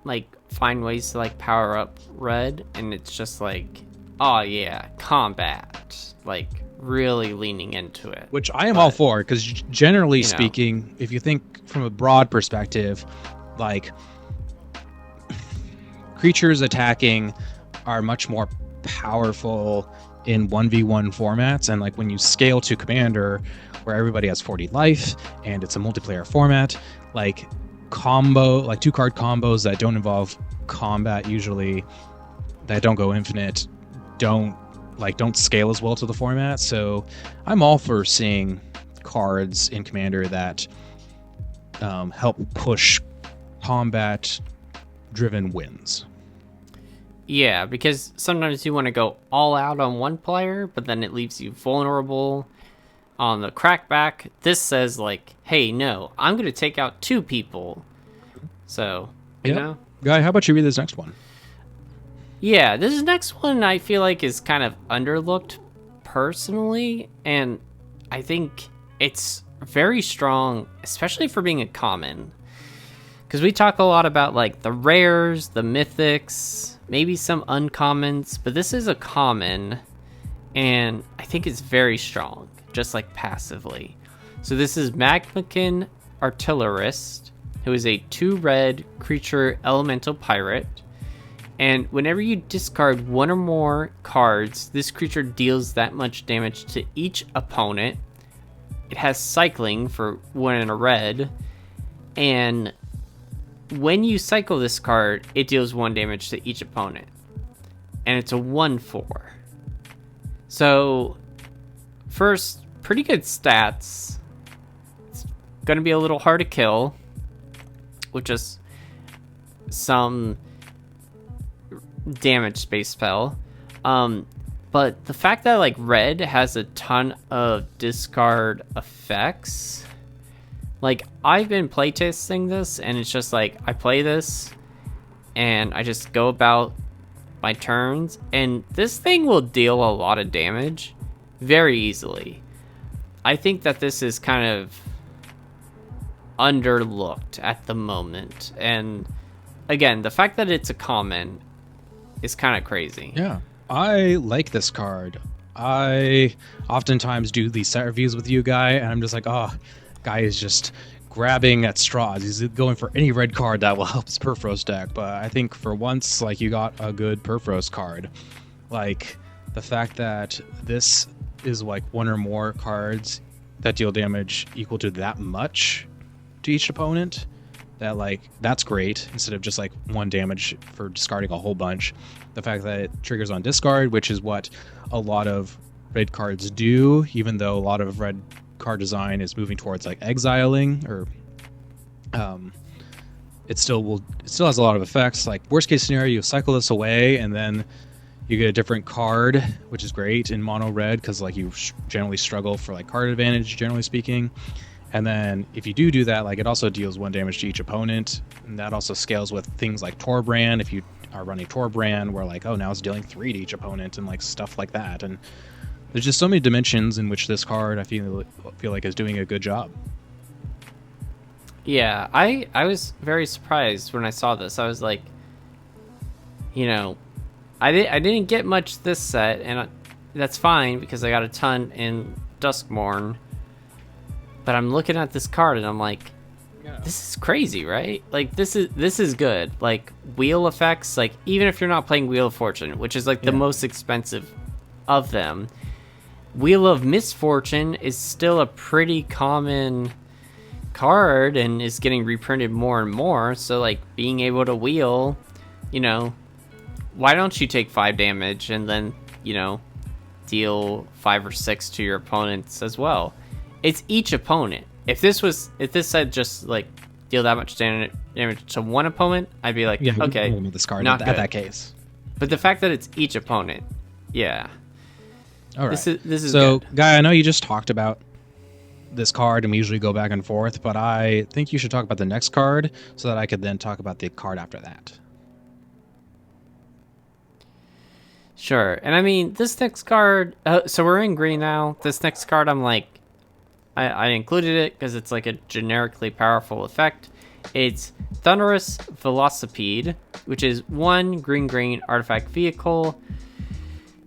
like find ways to like power up red, and it's just like, oh yeah, combat, like really leaning into it. Which I am all for, because generally you know. speaking, if you think from a broad perspective, like creatures attacking are much more powerful in 1v1 formats, and like when you scale to commander where everybody has 40 life and it's a multiplayer format, like like 2-card combos that don't involve combat, usually that don't go infinite, don't scale as well to the format. So I'm all for seeing cards in commander that help push combat driven wins. Yeah, because sometimes you want to go all out on one player, but then it leaves you vulnerable on the crackback. This says like, hey, no, I'm going to take out 2 people. So, you know? Guy, how about you read this next one? Yeah, this next one I feel like is kind of underlooked personally, and I think it's very strong, especially for being a common. Because we talk a lot about like the rares, the mythics, maybe some uncommons, but this is a common, and I think it's very strong, just like passively. So this is Magmakin Artillerist, who is a 2-red creature elemental pirate. And whenever you discard 1 or more cards, this creature deals that much damage to each opponent. It has cycling for 1 and a red, and when you cycle this card, it deals 1 damage to each opponent. And it's a 1/4. So, first, pretty good stats. It's going to be a little hard to kill with just some damage space spell. But the fact that like red has a ton of discard effects, like I've been playtesting this, and it's just like I play this and I just go about my turns, and this thing will deal a lot of damage very easily. I think that this is kind of underlooked at the moment, and again, the fact that it's a common is kind of crazy. Yeah, I like this card. I oftentimes do these set reviews with you, Guy, and I'm just like, oh, Guy is just grabbing at straws. He's going for any red card that will help his Purphoros deck. But I think for once, like, you got a good Purphoros card. Like, the fact that this is like 1 or more cards that deal damage equal to that much to each opponent, that like that's great, instead of just like 1 damage for discarding a whole bunch. The fact that it triggers on discard, which is what a lot of red cards do, even though a lot of red card design is moving towards like exiling, or it still has a lot of effects. Like worst case scenario, you cycle this away and then you get a different card, which is great in mono red, because like you generally struggle for like card advantage, generally speaking. And then if you do that, like it also deals 1 damage to each opponent, and that also scales with things like Torbrand. If you are running Torbrand, where like, oh, now it's dealing 3 to each opponent, and like stuff like that. And there's just so many dimensions in which this card I feel like is doing a good job. Yeah, I was very surprised when I saw this. I was like, you know, I didn't get much this set, and that's fine because I got a ton in Duskmourn. But I'm looking at this card and I'm like, this is crazy, right? Like this is good. Like wheel effects, like even if you're not playing Wheel of Fortune, which is like the most expensive of them, Wheel of Misfortune is still a pretty common card and is getting reprinted more and more. So like being able to wheel, you know, why don't you take 5 damage and then, you know, deal 5 or 6 to your opponents as well? It's each opponent. If this said just like deal that much damage to 1 opponent, I'd be like, okay, discard not at that case. But the fact that it's each opponent, yeah. All right. This is so, good. Guy, I know you just talked about this card, and we usually go back and forth, but I think you should talk about the next card so that I could then talk about the card after that. Sure. And I mean, this next card, so we're in green now. This next card, I'm like, I included it because it's like a generically powerful effect. It's Thunderous Velocipede, which is 1 green artifact vehicle.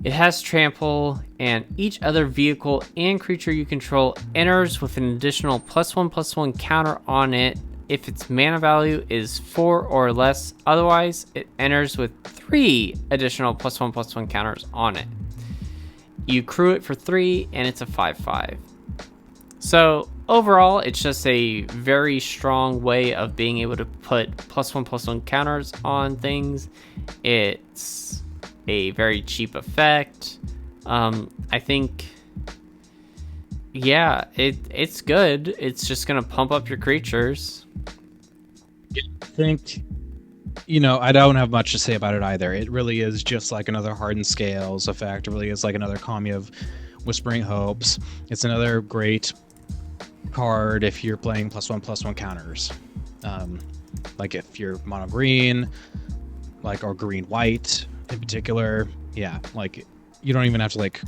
It has trample, and each other vehicle and creature you control enters with an additional +1/+1 counter on it if its mana value is 4 or less. Otherwise, it enters with 3 additional +1/+1 counters on it. You crew it for 3, and it's a 5/5. So overall, it's just a very strong way of being able to put +1/+1 counters on things. It's a very cheap effect. I think, yeah, it's good. It's just gonna pump up your creatures. I think, I don't have much to say about it either. It really is just like another Hardened Scales effect. It really is like another Kami of Whispering Hopes. It's another great card if you're playing +1/+1 counters. Like if you're mono green, like, or green white in particular. Yeah, like you don't even have to like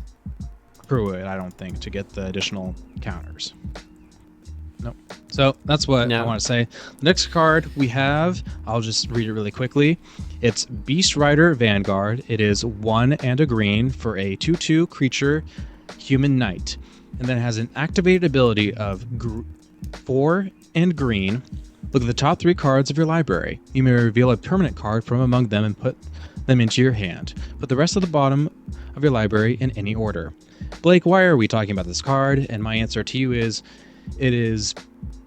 crew it, I don't think, to get the additional counters. Nope. So that's what I want to say. The next card we have, I'll just read it really quickly. It's Beast Rider Vanguard. It is 1 and a green for a 2/2 creature human knight. And then it has an activated ability of 4 and green. Look at the top 3 cards of your library. You may reveal a permanent card from among them and put them into your hand. Put the rest of the bottom of your library in any order. Blake, why are we talking about this card? And my answer to you is, it is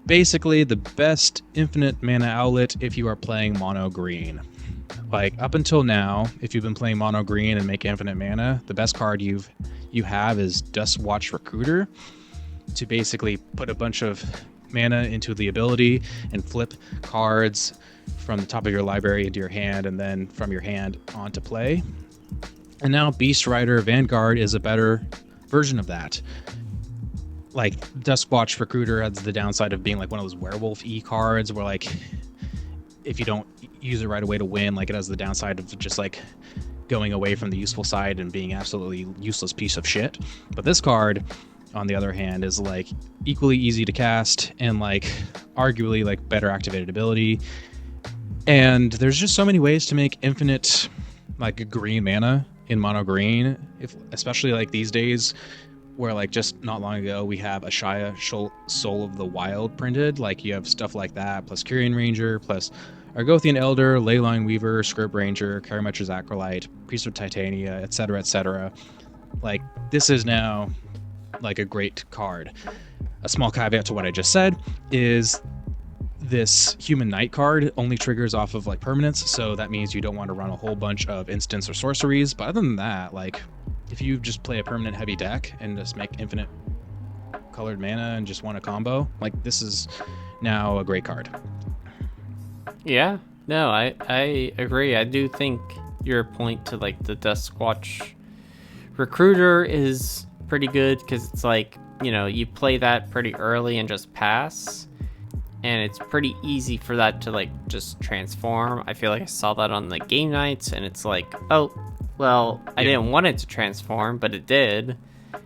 basically the best infinite mana outlet if you are playing mono green. Like, up until now, if you've been playing mono green and make infinite mana, the best card you have is Duskwatch Recruiter, to basically put a bunch of mana into the ability and flip cards from the top of your library into your hand, and then from your hand onto play. And now Beast Rider Vanguard is a better version of that. Like, Duskwatch Recruiter has the downside of being like one of those werewolf cards where, like, if you don't use it right away to win, like, it has the downside of just like going away from the useful side and being absolutely useless piece of shit. But this card, on the other hand, is like equally easy to cast and like arguably like better activated ability. And there's just so many ways to make infinite like green mana in mono green, especially like these days, where like just not long ago we have Ashaya Soul of the Wild printed. Like, you have stuff like that, plus Kyrian Ranger, plus Argothian Elder, Leyline Weaver, Scrib Ranger, Karametra's Acolyte, Priest of Titania, etc., etc. Like, this is now like a great card. A small caveat to what I just said is this Human Knight card only triggers off of like permanents, so that means you don't want to run a whole bunch of instants or sorceries. But other than that, like, if you just play a permanent heavy deck and just make infinite colored mana and just want a combo, like, this is now a great card. Yeah, no, I agree. I do think your point to like the Duskwatch Recruiter is pretty good, because it's like, you play that pretty early and just pass, and it's pretty easy for that to like just transform. I feel like I saw that on the game nights, and it's like, oh, well, I didn't want it to transform, but it did.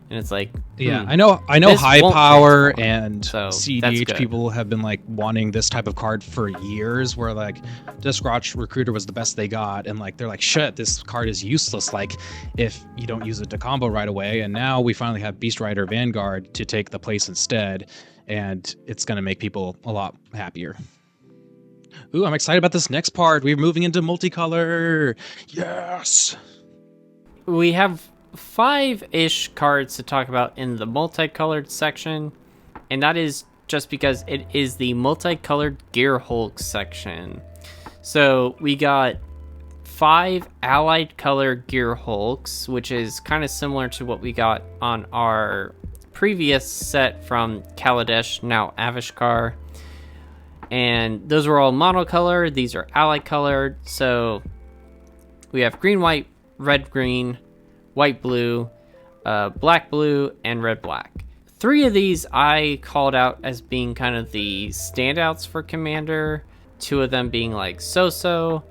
And it's like, I know High Power and CDH people have been like wanting this type of card for years, where like Duskwatch Recruiter was the best they got, and like they're like, shit, this card is useless, like, if you don't use it to combo right away. And now we finally have Beast Rider Vanguard to take the place instead, and it's going to make people a lot happier. Ooh, I'm excited about this next part. We're moving into multicolor. Yes. We have 5-ish cards to talk about in the multicolored section, and that is just because it is the multicolored Gear Hulk section. So we got 5 allied color Gear Hulks, which is kind of similar to what we got on our previous set from Kaladesh, now Avishkar. And those were all monocolor. These are allied colored. So we have green, white, red, green, white, blue, black, blue, and red, black. 3 of these I called out as being kind of the standouts for Commander. 2 of them being like so-so.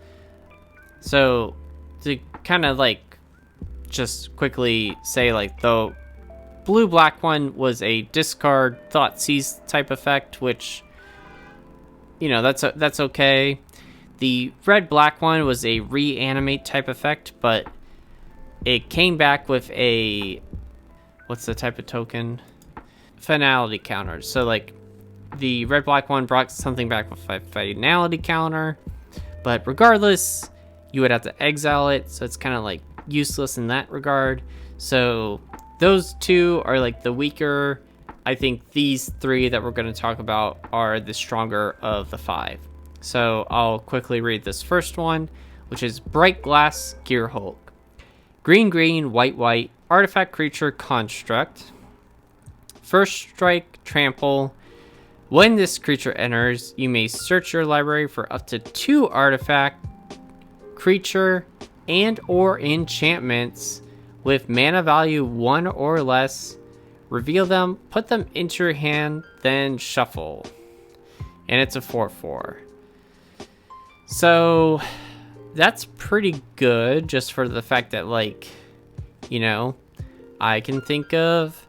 So to kind of like just quickly say, like, though, blue-black one was a discard Thoughtseize type effect, which, you know, that's okay. The red-black one was a reanimate type effect, but it came back with a, what's the type of token? Finality counter. So, like, the red-black one brought something back with a finality counter, but regardless, you would have to exile it, so it's kind of, like, useless in that regard. So those two are, like, the weaker. I think these three that we're going to talk about are the stronger of the 5. So I'll quickly read this first one, which is Bright Glass Gearhulk. Green, green, white, white, artifact creature construct. First strike, trample. When this creature enters, you may search your library for up to 2 artifact, creature, and or enchantments with mana value 1 or less. Reveal them, put them into your hand, then shuffle. And it's a 4/4. So that's pretty good, just for the fact that, like, you know, I can think of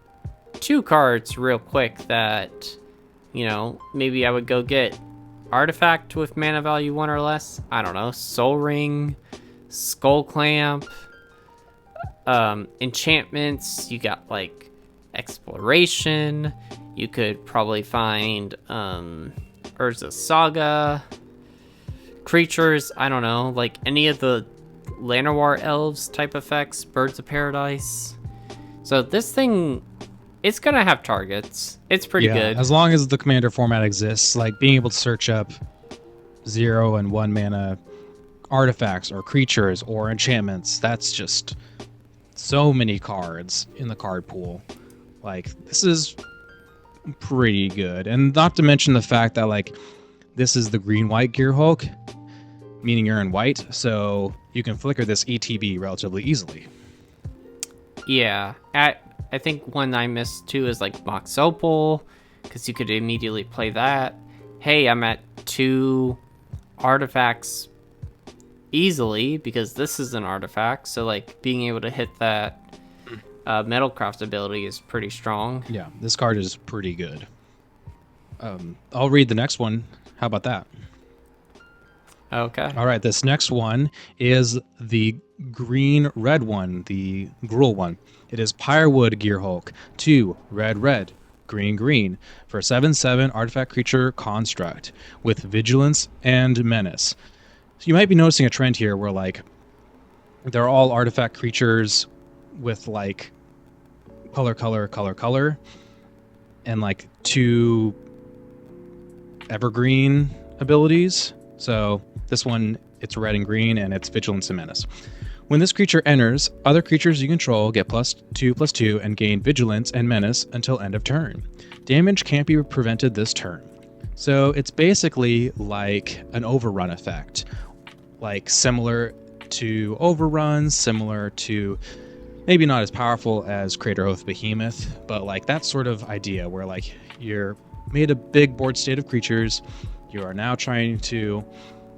2 cards real quick that, you know, maybe I would go get artifact with mana value 1 or less. I don't know, Soul Ring, Skull Clamp, enchantments. You got, like, Exploration. You could probably find Urza Saga. Creatures, I don't know, like any of the Llanowar elves type effects, Birds of Paradise. So this thing, it's gonna have targets. It's pretty good. As long as the commander format exists, like being able to search up 0 and 1 mana artifacts or creatures or enchantments, that's just so many cards in the card pool. Like, this is pretty good. And not to mention the fact that, like, this is the green-white Gearhulk, meaning you're in white, so you can flicker this ETB relatively easily. Yeah, I think one I missed too is like Mox Opal, because you could immediately play that. Hey, I'm at 2 artifacts easily because this is an artifact, so like being able to hit that Metalcraft ability is pretty strong. Yeah, this card is pretty good. I'll read the next one. How about that? Okay. All right, this next one is the green-red one, the Gruul one. It is Pyrewood Gearhulk, 2, red, red, green, green, for 7/7 artifact creature construct with vigilance and menace. So you might be noticing a trend here where, like, they're all artifact creatures with, like, color, color, color, color, and, like, 2 evergreen abilities. So this one, it's red and green, and it's vigilance and menace. When this creature enters, other creatures you control get +2/+2 and gain vigilance and menace until end of turn. Damage can't be prevented this turn. So it's basically like an overrun effect, like similar to overruns, similar to, maybe not as powerful as Crater Oath Behemoth, but like that sort of idea where, like, you're made a big board state of creatures. You are now trying to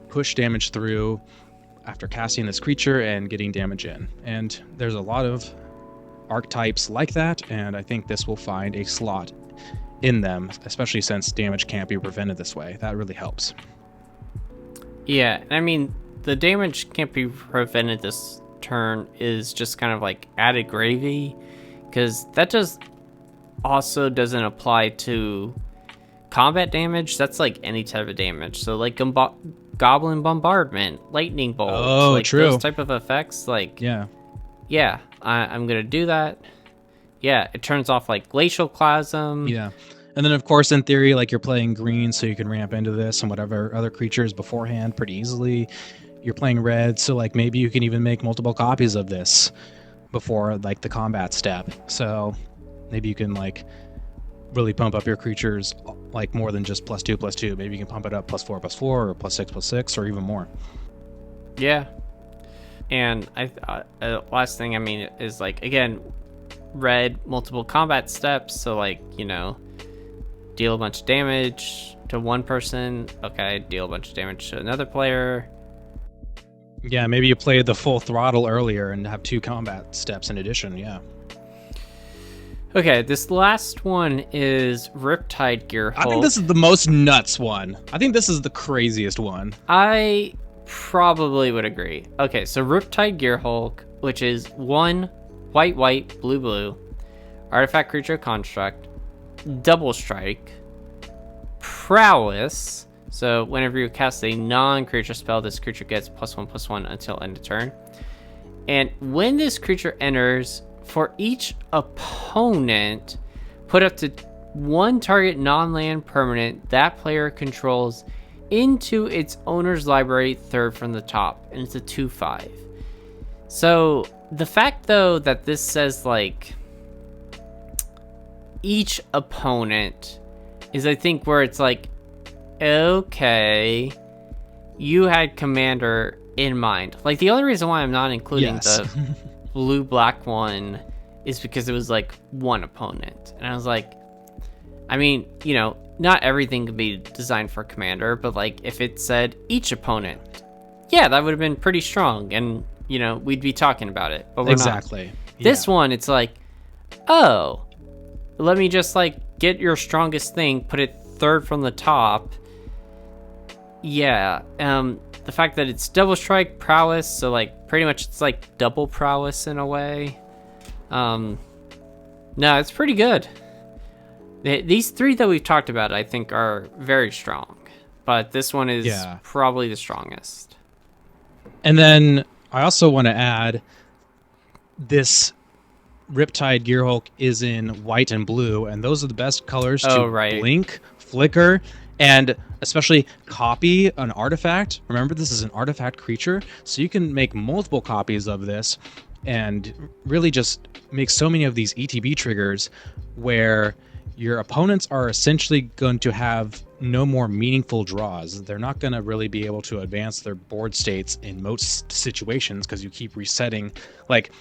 push damage through after casting this creature and getting damage in. And there's a lot of archetypes like that, and I think this will find a slot in them, especially since damage can't be prevented this way. That really helps. Yeah, I mean, the damage can't be prevented this turn is just kind of like added gravy, because that just also doesn't apply to combat damage. That's like any type of damage. So like Goblin Bombardment, Lightning Bolt, like true. Those type of effects, like yeah, I'm gonna do that. Yeah, it turns off like Glacial Chasm. Yeah, and then of course in theory, like, you're playing green, so you can ramp into this and whatever other creatures beforehand pretty easily. You're playing red, so like maybe you can even make multiple copies of this before like the combat step. So maybe you can like really pump up your creatures like more than just +2/+2. Maybe you can pump it up +4/+4 or +6/6 or even more. Yeah. And last thing, I mean, is like, again, red, multiple combat steps. So like, you know, deal a bunch of damage to one person. Okay, deal a bunch of damage to another player. Yeah, maybe you play the full throttle earlier and have 2 combat steps in addition. Yeah. Okay, this last one is Riptide Gear Hulk. I think this is the most nuts one. I think this is the craziest one. I probably would agree. Okay, so Riptide Gear Hulk, which is 1 white, white, blue, blue, artifact creature construct, double strike, prowess. So whenever you cast a non-creature spell, this creature gets +1/+1 until end of turn. And when this creature enters, for each opponent, put up to 1 target non-land permanent that player controls into its owner's library, 3rd from the top, and it's a 2/5. So the fact, though, that this says like each opponent is, I think, where it's like, okay, you had Commander in mind. Like, the only reason why I'm not including the blue-black one is because it was like 1 opponent, and I was like, I mean, you know, not everything can be designed for Commander, but like if it said each opponent, yeah, that would have been pretty strong, and you know, we'd be talking about it. But we're exactly. not. This one, it's like, oh, let me just like get your strongest thing, put it 3rd from the top. Yeah. The fact that it's double strike, prowess, so like pretty much it's like double prowess in a way. No, it's pretty good. These 3 that we've talked about, I think, are very strong, but this one is probably the strongest. And then I also want to add, this Riptide Gear Hulk is in white and blue, and those are the best colors to blink, flicker, and especially copy an artifact. Remember, this is an artifact creature, so you can make multiple copies of this and really just make so many of these ETB triggers where your opponents are essentially going to have no more meaningful draws. They're not going to really be able to advance their board states in most situations because you keep resetting. Like,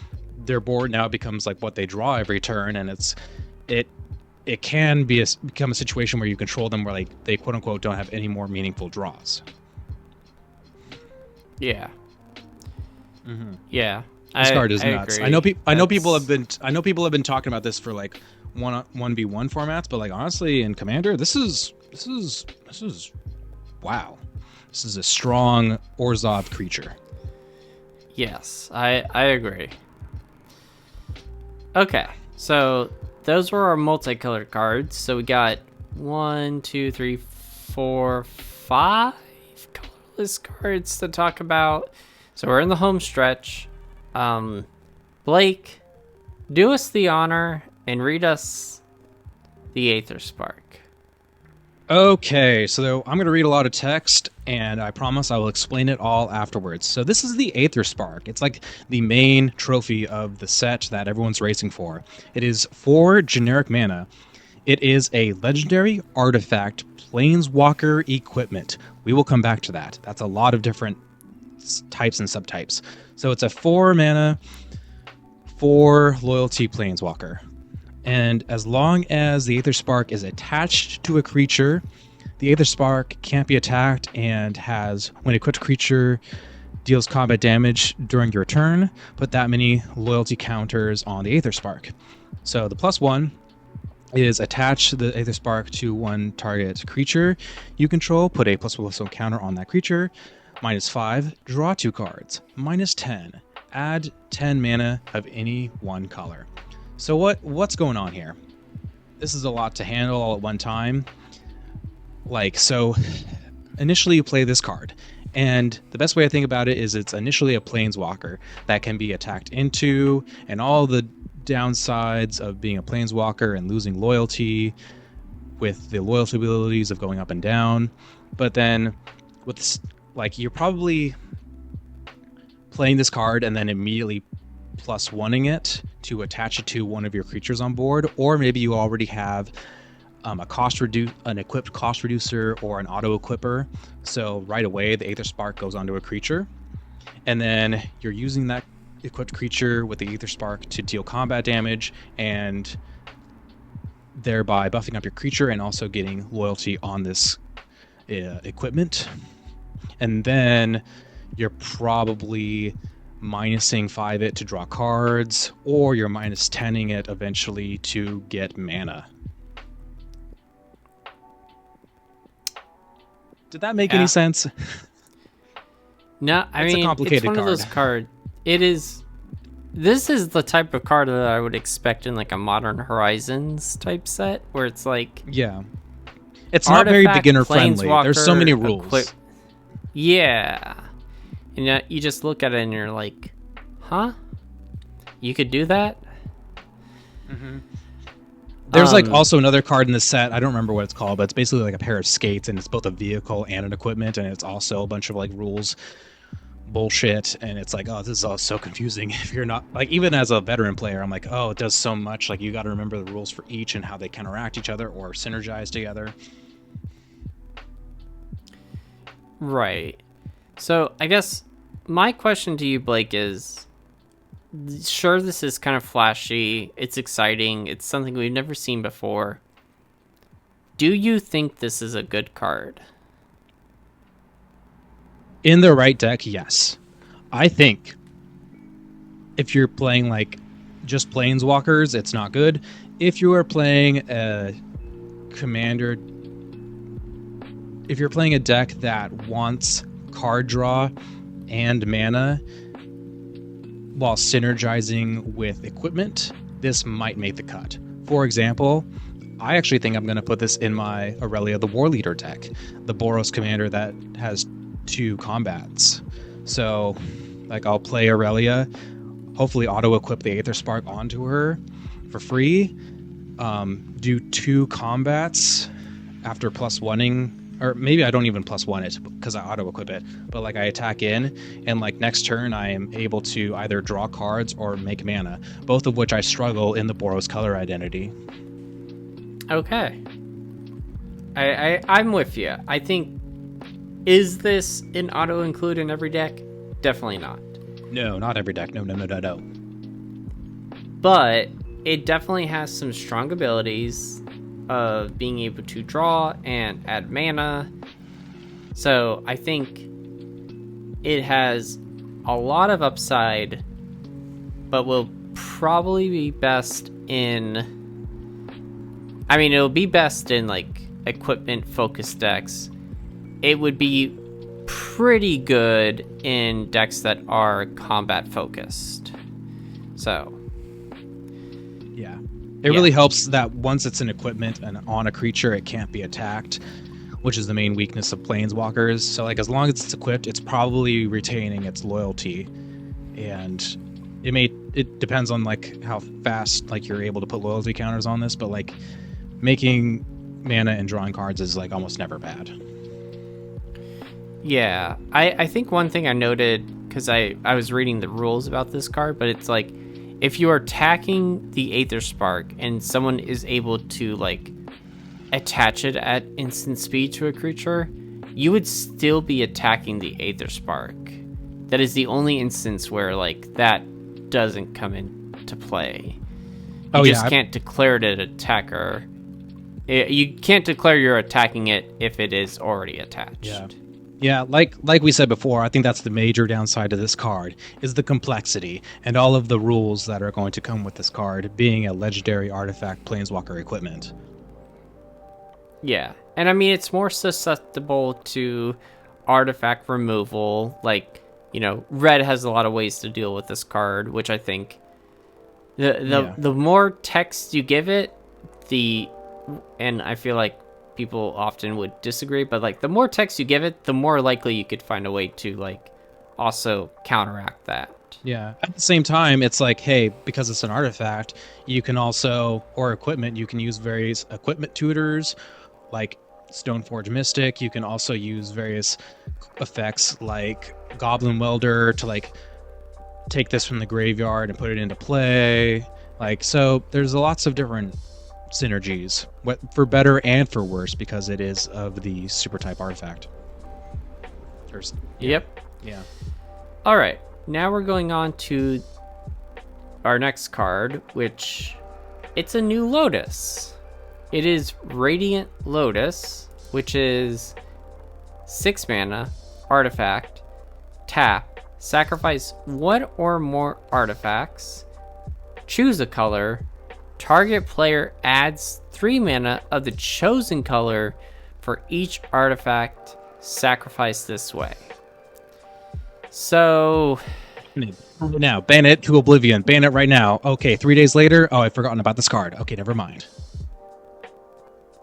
their board now becomes like what they draw every turn, and it can be become a situation where you control them where like they quote unquote don't have any more meaningful draws. Yeah. Mm-hmm. Yeah. This card is nuts. Agree. I know people have been talking about this for like 1v1 formats, but like honestly in Commander, this is wow. This is a strong Orzhov creature. Yes, I agree. Okay, so those were our multicolored cards. So we got 1, 2, 3, 4, 5 colorless cards to talk about. So we're in the home stretch. Blake, do us the honor and read us the Aether Spark. Okay, so I'm going to read a lot of text, and I promise I will explain it all afterwards. So this is the Aether Spark. It's like the main trophy of the set that everyone's racing for. It is 4 generic mana. It is a legendary artifact planeswalker equipment. We will come back to that. That's a lot of different types and subtypes. So it's a 4 mana, 4 loyalty planeswalker. And as long as the Aether Spark is attached to a creature, the Aether Spark can't be attacked and has, when a equipped creature deals combat damage during your turn, put that many loyalty counters on the Aether Spark. So the +1 is attach the Aether Spark to 1 target creature you control, put a +1 counter on that creature. -5, draw 2 cards. -10, add 10 mana of any one color. So what's going on here? This is a lot to handle all at one time. Like, so initially you play this card, and the best way I think about it is it's initially a planeswalker that can be attacked into, and all the downsides of being a planeswalker and losing loyalty with the loyalty abilities of going up and down. But then with, like, you're probably playing this card and then immediately +1ing it to attach it to one of your creatures on board, or maybe you already have an equipped cost reducer or an auto equipper, so right away the Aether Spark goes onto a creature, and then you're using that equipped creature with the Aether Spark to deal combat damage and thereby buffing up your creature and also getting loyalty on this equipment. And then you're probably minusing 5 it to draw cards, or you're minus 10ing it eventually to get mana. Did that make any sense? No, I mean, a complicated it's one of those cards. It is. This is the type of card that I would expect in like a Modern Horizons type set, where it's like, yeah, it's not very beginner friendly. There's so many rules. Yeah, and you just look at it and you're like, huh? You could do that? Mm-hmm. There's like also another card in the set. I don't remember what it's called, but it's basically like a pair of skates, and it's both a vehicle and an equipment, and it's also a bunch of like rules bullshit. And it's like, oh, this is all so confusing. If you're not like, even as a veteran player, I'm like, oh, it does so much. Like, you got to remember the rules for each and how they counteract each other or synergize together. Right. So I guess my question to you, Blake, is, sure, this is kind of flashy, it's exciting, it's something we've never seen before. Do you think this is a good card? In the right deck, yes. I think if you're playing like just Planeswalkers, it's not good. If you are playing a commander, if you're playing a deck that wants card draw and mana while synergizing with equipment, this might make the cut. For example, I actually think I'm going to put this in my Aurelia the War Leader deck, the Boros commander that has 2 combats. So, like, I'll play Aurelia, hopefully auto-equip the Aether Spark onto her for free, do 2 combats after +1ing, or maybe I don't even +1 it because I auto-equip it, but like I attack in, and like next turn I am able to either draw cards or make mana, both of which I struggle in the Boros color identity. Okay. I'm with you. I think, is this an auto-include in every deck? Definitely not. No, not every deck. No. But it definitely has some strong abilities of being able to draw and add mana. So I think it has a lot of upside, but will probably be best in... I mean, it'll be best in like equipment-focused decks. It would be pretty good in decks that are combat-focused. So... yeah. It really helps that once it's an equipment and on a creature, it can't be attacked, which is the main weakness of Planeswalkers. So, like, as long as it's equipped, it's probably retaining its loyalty. And it depends on, like, how fast, like, you're able to put loyalty counters on this, but, like, making mana and drawing cards is, like, almost never bad. Yeah. I think one thing I noted, because I was reading the rules about this card, but it's, like, if you are attacking the Aether Spark and someone is able to, like, attach it at instant speed to a creature, you would still be attacking the Aether Spark. That is the only instance where, like, that doesn't come into play. You just can't declare it an attacker. You can't declare you're attacking it if it is already attached. Yeah, like we said before, I think that's the major downside to this card, is the complexity and all of the rules that are going to come with this card being a legendary artifact Planeswalker equipment. Yeah, and I mean, it's more susceptible to artifact removal. Like, you know, Red has a lot of ways to deal with this card, which I think the more text you give it, and I feel like people often would disagree, but like the more text you give it, the more likely you could find a way to like also counteract that. Yeah. At the same time, it's like, hey, because it's an artifact, you can also, or equipment, you can use various equipment tutors like Stoneforge Mystic. You can also use various effects like Goblin Welder to like take this from the graveyard and put it into play. Like, so there's lots of different synergies, for better and for worse, because it is of the super type artifact. Yep. Yeah. All right. Now we're going on to our next card, which it's a new Lotus. It is Radiant Lotus, which is 6 mana, artifact, tap, Sacrifice one or more artifacts. Choose a color. Target player adds 3 mana of the chosen color for each artifact sacrificed this way. So... Now, ban it to oblivion. Ban it right now. Okay, 3 days later. Oh, I've forgotten about this card. Okay, never mind.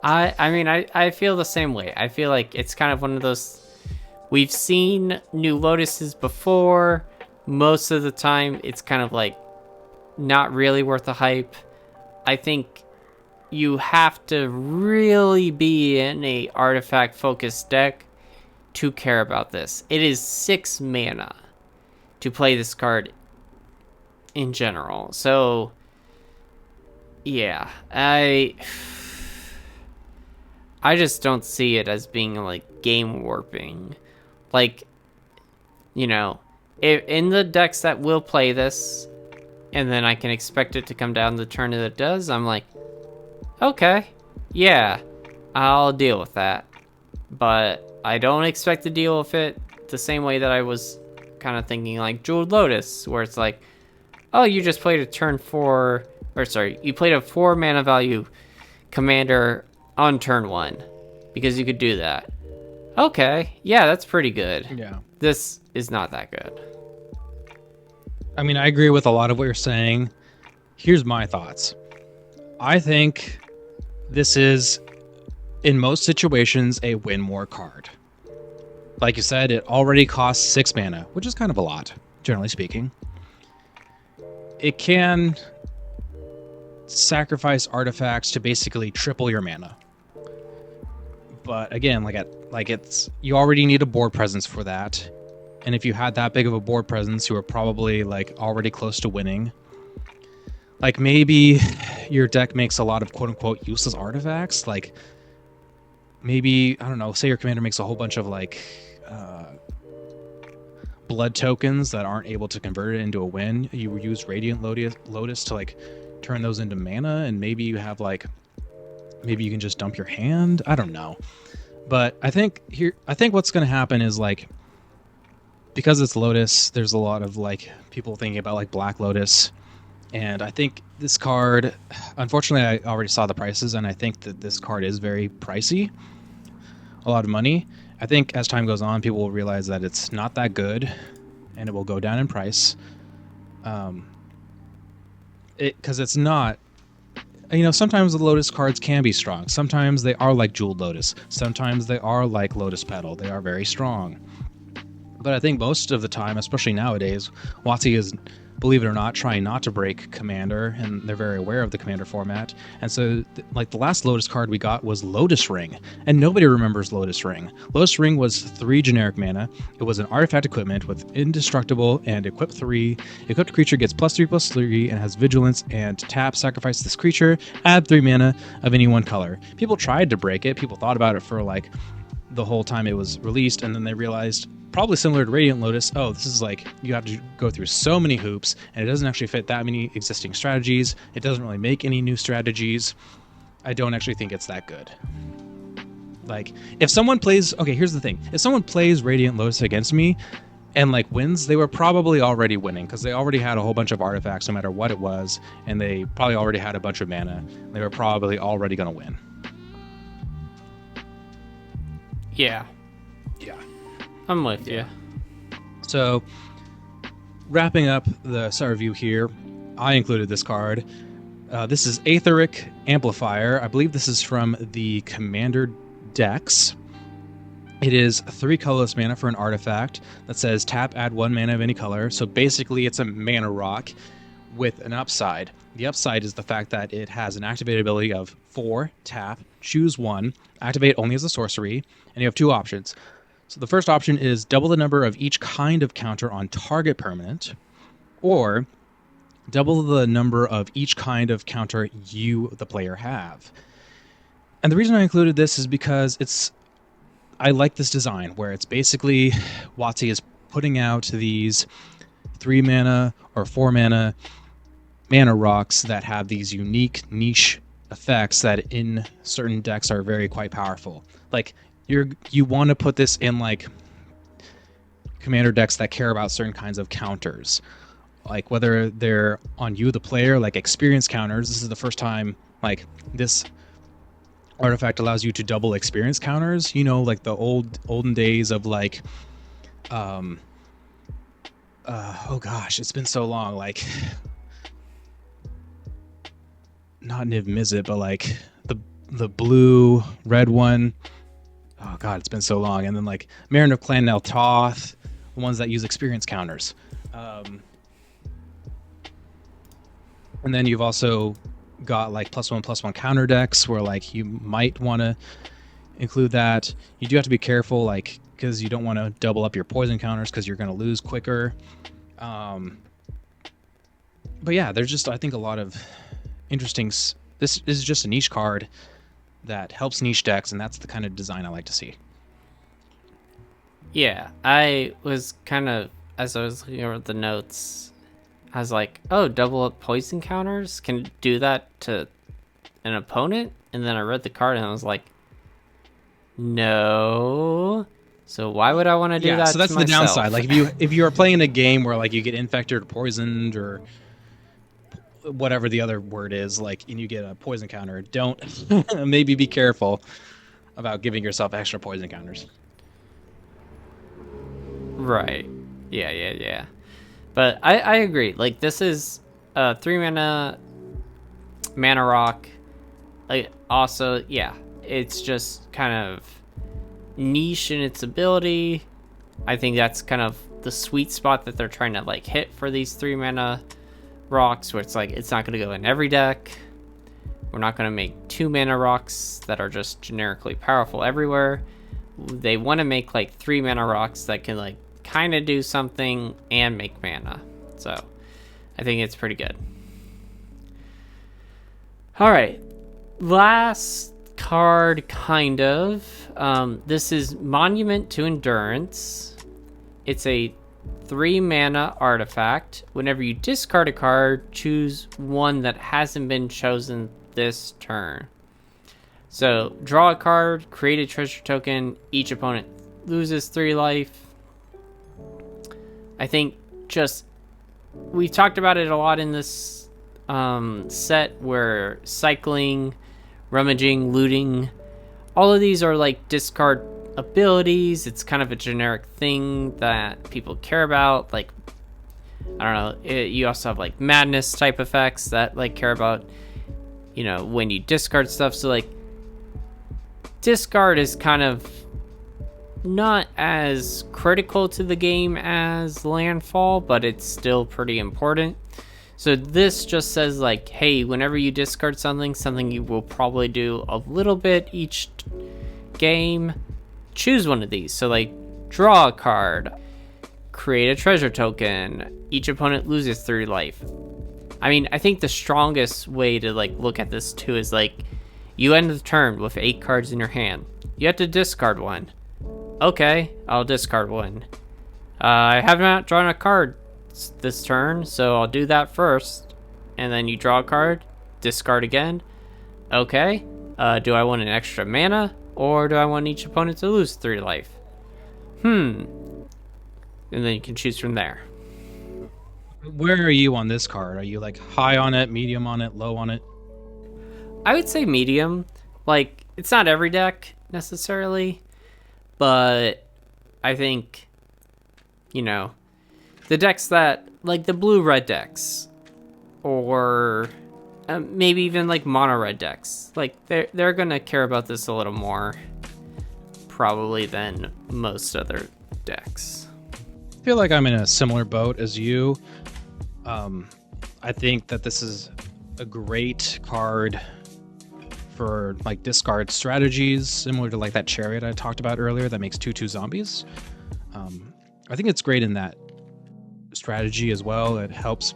I mean, I feel the same way. I feel like it's kind of one of those... We've seen New Lotuses before. Most of the time, it's kind of like not really worth the hype. I think you have to really be in a artifact-focused deck to care about this. It is 6 mana to play this card in general. So, yeah, I just don't see it as being like game warping. Like, you know, if in the decks that will play this, and then I can expect it to come down the turn that it does, I'm like, okay, yeah, I'll deal with that. But I don't expect to deal with it the same way that I was kind of thinking like Jeweled Lotus, where it's like, oh, you just played a turn 4, or sorry, you played a 4 mana value commander on turn 1, because you could do that. Okay, yeah, that's pretty good. Yeah. This is not that good. I mean, I agree with a lot of what you're saying. Here's my thoughts. I think this is, in most situations, a win more card. Like you said, it already costs 6 mana, which is kind of a lot, generally speaking. It can sacrifice artifacts to basically triple your mana. But again, you already need a board presence for that. And if you had that big of a board presence, you were probably like already close to winning. Like maybe your deck makes a lot of quote unquote useless artifacts. Like maybe, I don't know, say your commander makes a whole bunch of like blood tokens that aren't able to convert it into a win. You use Radiant Lotus to like turn those into mana, and maybe you have like, maybe you can just dump your hand. I don't know. But I think what's going to happen is like, because it's Lotus, there's a lot of like people thinking about like Black Lotus. And I think this card, unfortunately, I already saw the prices, and I think that this card is very pricey. A lot of money. I think as time goes on, people will realize that it's not that good, and it will go down in price. Because it's not, you know, sometimes the Lotus cards can be strong. Sometimes they are like Jeweled Lotus. Sometimes they are like Lotus Petal. They are very strong. But I think most of the time, especially nowadays, WotC is, believe it or not, trying not to break Commander, and they're very aware of the Commander format. And so, like, the last Lotus card we got was Lotus Ring, and nobody remembers Lotus Ring. Lotus Ring was 3 generic mana. It was an artifact equipment with Indestructible and Equip 3. Equipped creature gets +3/+3 and has Vigilance, and tap, sacrifice this creature, add 3 mana of any one color. People tried to break it. People thought about it for, like, the whole time it was released, and then they realized, probably similar to Radiant Lotus, oh, this is like, you have to go through so many hoops, and it doesn't actually fit that many existing strategies. It doesn't really make any new strategies. I don't actually think it's that good. Like, if someone plays, okay, here's the thing. If someone plays Radiant Lotus against me and like wins, they were probably already winning, because they already had a whole bunch of artifacts no matter what it was, and they probably already had a bunch of mana. They were probably already going to win. Yeah. Yeah. I'm with you. So, wrapping up the set review here, I included this card. This is Aetheric Amplifier. I believe this is from the Commander decks. It is 3 colorless mana for an artifact that says tap, add 1 mana of any color. So basically it's a mana rock with an upside. The upside is the fact that it has an activated ability of 4, tap, choose 1, activate only as a sorcery, and you have 2 options. So the first option is double the number of each kind of counter on target permanent, or double the number of each kind of counter you, the player, have. And the reason I included this is because I like this design, where it's basically WotC is putting out these 3 mana or 4 mana rocks that have these unique niche effects that in certain decks are quite powerful. Like, you want to put this in, like, commander decks that care about certain kinds of counters, like whether they're on you, the player, like experience counters. This is the first time like this artifact allows you to double experience counters. You know, like the olden days of like, oh gosh, it's been so long. Like, not Niv Mizzet, but like the blue red one. Oh god, it's been so long. And then like Marin of Clan Nel Toth, the ones that use experience counters. And then you've also got like +1/+1 counter decks where like you might want to include that. You do have to be careful, like, because you don't want to double up your poison counters because you're going to lose quicker. But yeah, there's just, I think, a lot of interesting. This is just a niche card that helps niche decks, and that's the kind of design I like to see. Yeah, I was kind of, as I was looking over the notes, I was like, oh, double up poison counters? Can it do that to an opponent? And then I read the card and I was like, no. So why would I want to do that? So that's to the myself? downside. Like if you are playing a game where like you get infected or poisoned or whatever the other word is, like, and you get a poison counter, don't maybe be careful about giving yourself extra poison counters. Right. Yeah. But I agree. Like, this is a 3-mana mana rock. Like, also, yeah, it's just kind of niche in its ability. I think that's kind of the sweet spot that they're trying to like hit for these 3-mana rocks, where it's like it's not going to go in every deck. We're not going to make 2-mana rocks that are just generically powerful everywhere. They want to make like 3-mana rocks that can like kind of do something and make mana. So I think it's pretty good. All right, last card, kind of. This is Monument to Endurance. It's a 3-mana artifact. Whenever you discard a card, choose one that hasn't been chosen this turn. So draw a card, create a treasure token. Each opponent loses 3 life. I think just we've talked about it a lot in this set, where cycling, rummaging, looting, all of these are like discard abilities. It's kind of a generic thing that people care about. Like, I don't know, you also have like madness type effects that like care about, you know, when you discard stuff. So like discard is kind of not as critical to the game as landfall, but it's still pretty important. So this just says like, hey, whenever you discard something you will probably do a little bit each game, choose one of these. So like, draw a card, create a treasure token, each opponent loses 3 life. I mean, I think the strongest way to like look at this too is like, you end the turn with 8 cards in your hand. You have to discard one. Okay, I'll discard one. I have not drawn a card this turn, so I'll do that first. And then you draw a card, discard again. Okay, do I want an extra mana, or do I want each opponent to lose 3 life? And then you can choose from there. Where are you on this card? Are you like high on it, medium on it, low on it? I would say medium. Like, it's not every deck necessarily, but I think, you know, the decks that, like the blue-red decks, or maybe even like mono-red decks, like they're gonna care about this a little more probably than most other decks. I feel like I'm in a similar boat as you. I think that this is a great card for like discard strategies, similar to like that Chariot I talked about earlier that makes 2/2 zombies. I think it's great in that strategy as well. It helps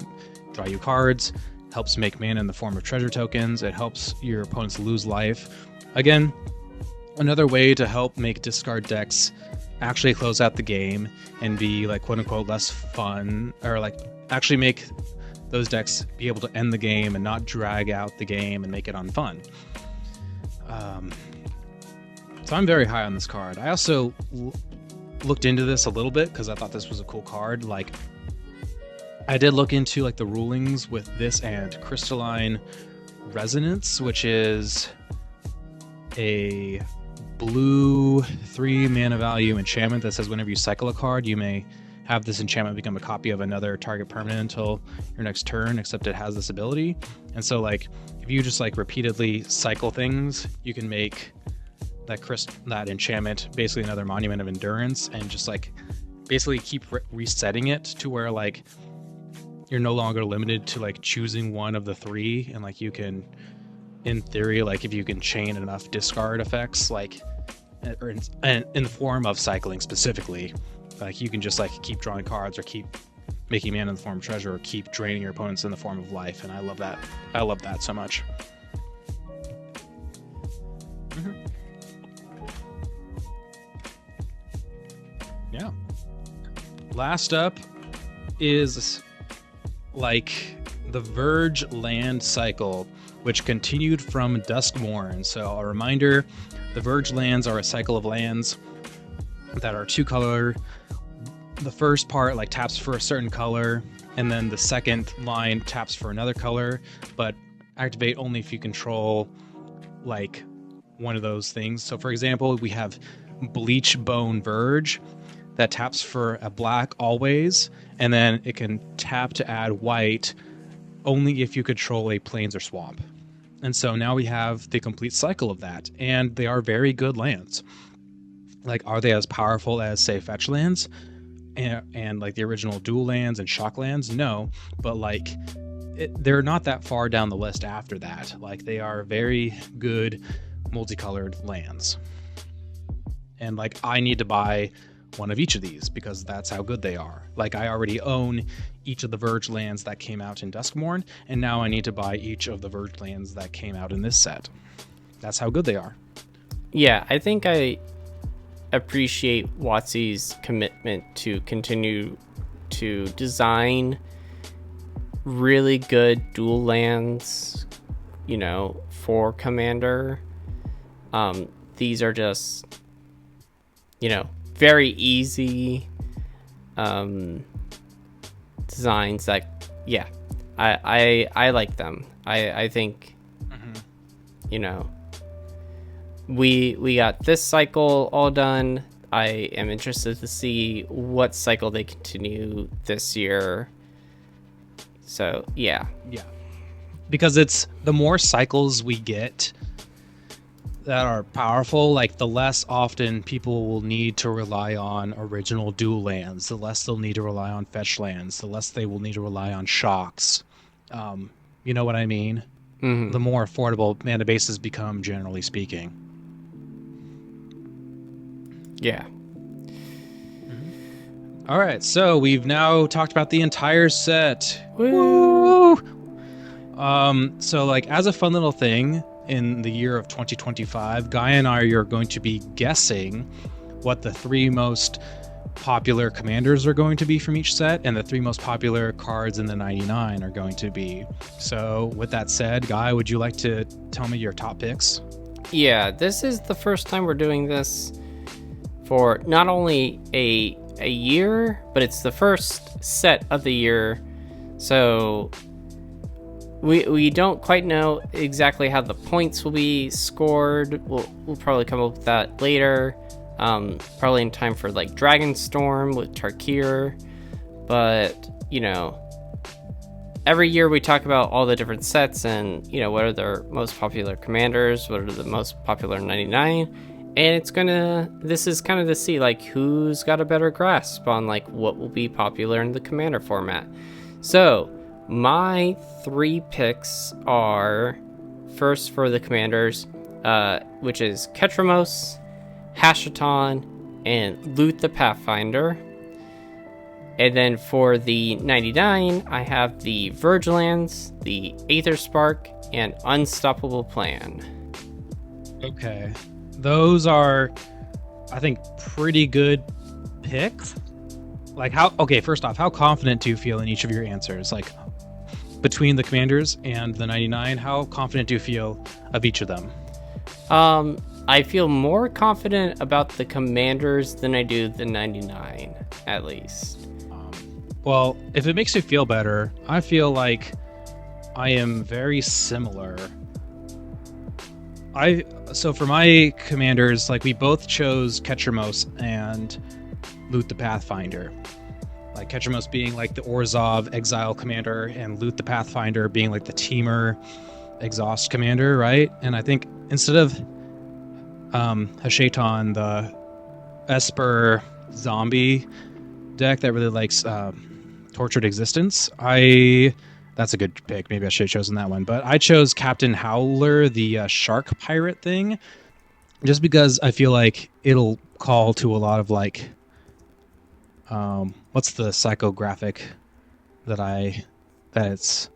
draw you cards, helps make mana in the form of treasure tokens, it helps your opponents lose life. Again, another way to help make discard decks actually close out the game and be like quote unquote less fun, or like actually make those decks be able to end the game and not drag out the game and make it unfun. So I'm very high on this card. I also looked into this a little bit because I thought this was a cool card. Like, I did look into like the rulings with this and Crystalline Resonance, which is a blue 3 mana value enchantment that says whenever you cycle a card, you may have this enchantment become a copy of another target permanent until your next turn, except it has this ability. And so like if you just like repeatedly cycle things, you can make that enchantment basically another Monument of Endurance, and just like basically keep resetting it to where like you're no longer limited to like choosing one of the 3, and like you can, in theory, like if you can chain enough discard effects, like or in the form of cycling specifically, like you can just like keep drawing cards or keep making mana in the form of treasure or keep draining your opponents in the form of life. And I love that. I love that so much. Yeah. Last up is like the Verge land cycle, which continued from Duskmourn. So a reminder, the Verge lands are a cycle of lands that are 2 color. The first part like taps for a certain color, and then the second line taps for another color, but activate only if you control like one of those things. So for example, we have Bleach Bone Verge that taps for a black always, and then it can tap to add white only if you control a plains or swamp. And so now we have the complete cycle of that, and they are very good lands. Like, are they as powerful as, say, fetch lands and like the original dual lands and shock lands? No, but like they're not that far down the list after that. Like, they are very good multicolored lands, and like I need to buy one of each of these because that's how good they are. Like, I already own each of the Verge lands that came out in Duskmourn, and now I need to buy each of the Verge lands that came out in this set. That's how good they are. Yeah, I think I appreciate WotC's commitment to continue to design really good dual lands, you know, for Commander. These are just, you know, very easy designs that, yeah, I like them. I think, you know, we got this cycle all done. I am interested to see what cycle they continue this year. So yeah, because it's the more cycles we get that are powerful, like the less often people will need to rely on original dual lands, the less they'll need to rely on fetch lands, the less they will need to rely on shocks. You know what I mean? Mm-hmm. The more affordable mana bases become, generally speaking. Yeah. Mm-hmm. All right, so we've now talked about the entire set. Woo! So like as a fun little thing, in the year of 2025, Guy and I are going to be guessing what the 3 most popular commanders are going to be from each set, and the 3 most popular cards in the 99 are going to be. So with that said, Guy, would you like to tell me your top picks? Yeah, this is the first time we're doing this for not only a year, but it's the first set of the year. So we don't quite know exactly how the points will be scored. We'll probably come up with that later. Probably in time for like Dragonstorm with Tarkir. But, you know, every year we talk about all the different sets and, you know, what are their most popular commanders, what are the most popular 99. And this is kind of to see like who's got a better grasp on like what will be popular in the commander format. So my 3 picks are, first for the commanders, which is Ketramos, Hashaton, and Loot the Pathfinder. And then for the 99, I have the Verge lands, the Aetherspark, and Unstoppable Plan. Okay. Those are, I think, pretty good picks. Like first off, how confident do you feel in each of your answers? Like, between the commanders and the 99, how confident do you feel of each of them? I feel more confident about the commanders than I do the 99, at least. Well, if it makes you feel better, I feel like I am very similar. So for my commanders, like we both chose Ketchermos and Loot the Pathfinder. Like Ketchermos being like the Orzhov exile commander and Loot the Pathfinder being like the Teamer exhaust commander, right? And I think instead of Hashaitan, the Esper zombie deck that really likes Tortured Existence, that's a good pick. Maybe I should have chosen that one. But I chose Captain Howler, the shark pirate thing, just because I feel like it'll call to a lot of like, what's the psychographic that it's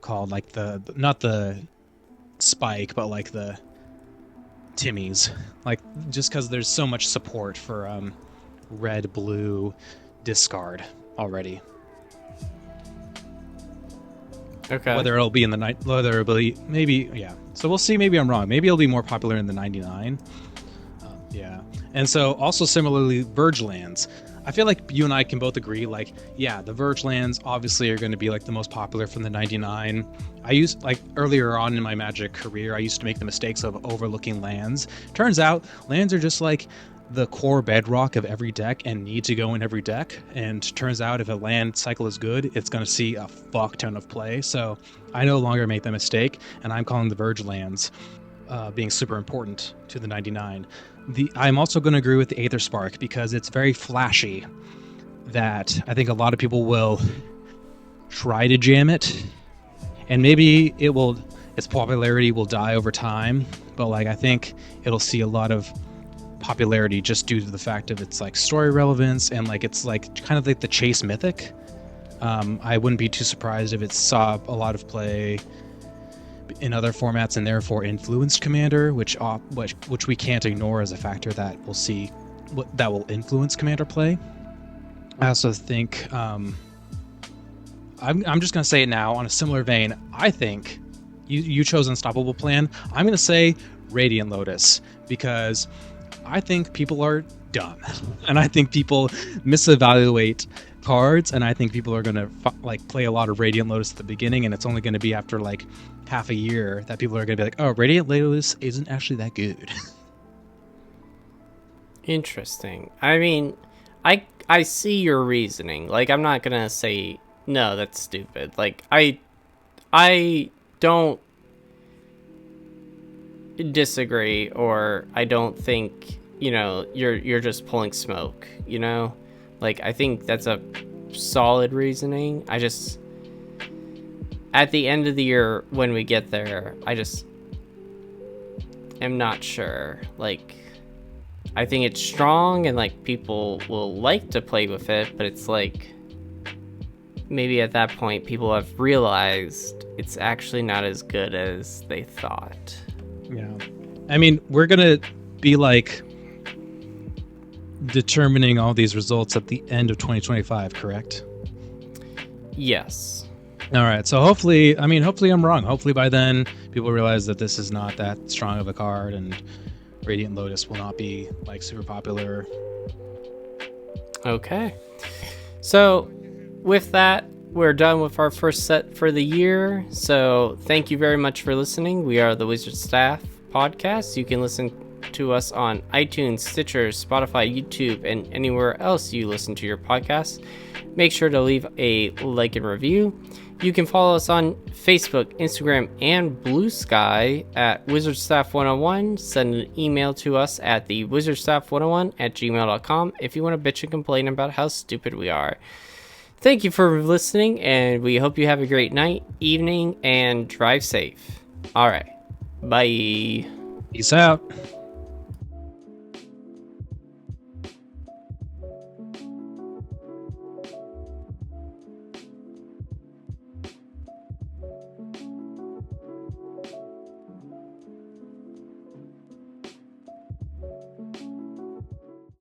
called? Like not the spike, but like the Timmies. Like just because there's so much support for red, blue, discard already. Okay. Whether it'll be in the night, whether it'll be maybe, yeah. So we'll see. Maybe I'm wrong. Maybe it'll be more popular in the 99. Yeah. And so also similarly, Verge lands. I feel like you and I can both agree, like, yeah, the Verge lands obviously are going to be like the most popular from the 99. I used, like, earlier on in my Magic career, I used to make the mistakes of overlooking lands. Turns out lands are just like the core bedrock of every deck and need to go in every deck. And turns out if a land cycle is good, it's going to see a fuck ton of play. So I no longer make that mistake, and I'm calling the Verge lands being super important to the 99. I'm also going to agree with the Aether Spark because it's very flashy, that I think a lot of people will try to jam it, and maybe its popularity will die over time, but like I think it'll see a lot of popularity just due to the fact of its like story relevance and like it's like kind of like the chase mythic. I wouldn't be too surprised if it saw a lot of play in other formats and therefore influenced Commander, which we can't ignore as a factor that we'll see that will influence Commander play. I also think I'm just going to say it now on a similar vein. I think you chose Unstoppable Plan. I'm going to say Radiant Lotus because I think people are dumb, and I think people misevaluate cards, and I think people are going to like play a lot of Radiant Lotus at the beginning, and it's only going to be after like half a year that people are going to be like, oh, Radiant Lotus isn't actually that good. Interesting. I mean, I see your reasoning. Like, I'm not going to say, no, that's stupid. Like, I don't disagree, or I don't think, you're just pulling smoke, Like, I think that's a solid reasoning. I just, at the end of the year when we get there, I just am not sure. Like, I think it's strong and like people will like to play with it, but it's like maybe at that point people have realized it's actually not as good as they thought. Yeah. I mean, we're going to be like determining all these results at the end of 2025, correct? Yes. All right. So hopefully I'm wrong. Hopefully by then people realize that this is not that strong of a card and Radiant Lotus will not be like super popular. Okay. So with that, we're done with our first set for the year. So thank you very much for listening. We are the Wizard Staff Podcast. You can listen to us on iTunes, Stitcher, Spotify, YouTube, and anywhere else you listen to your podcasts. Make sure to leave a like and review. You can follow us on Facebook, Instagram, and Blue Sky at WizardStaff101. Send an email to us at the WizardStaff101@gmail.com if you want to bitch and complain about how stupid we are. Thank you for listening, and we hope you have a great night, evening, and drive safe. All right. Bye. Peace out.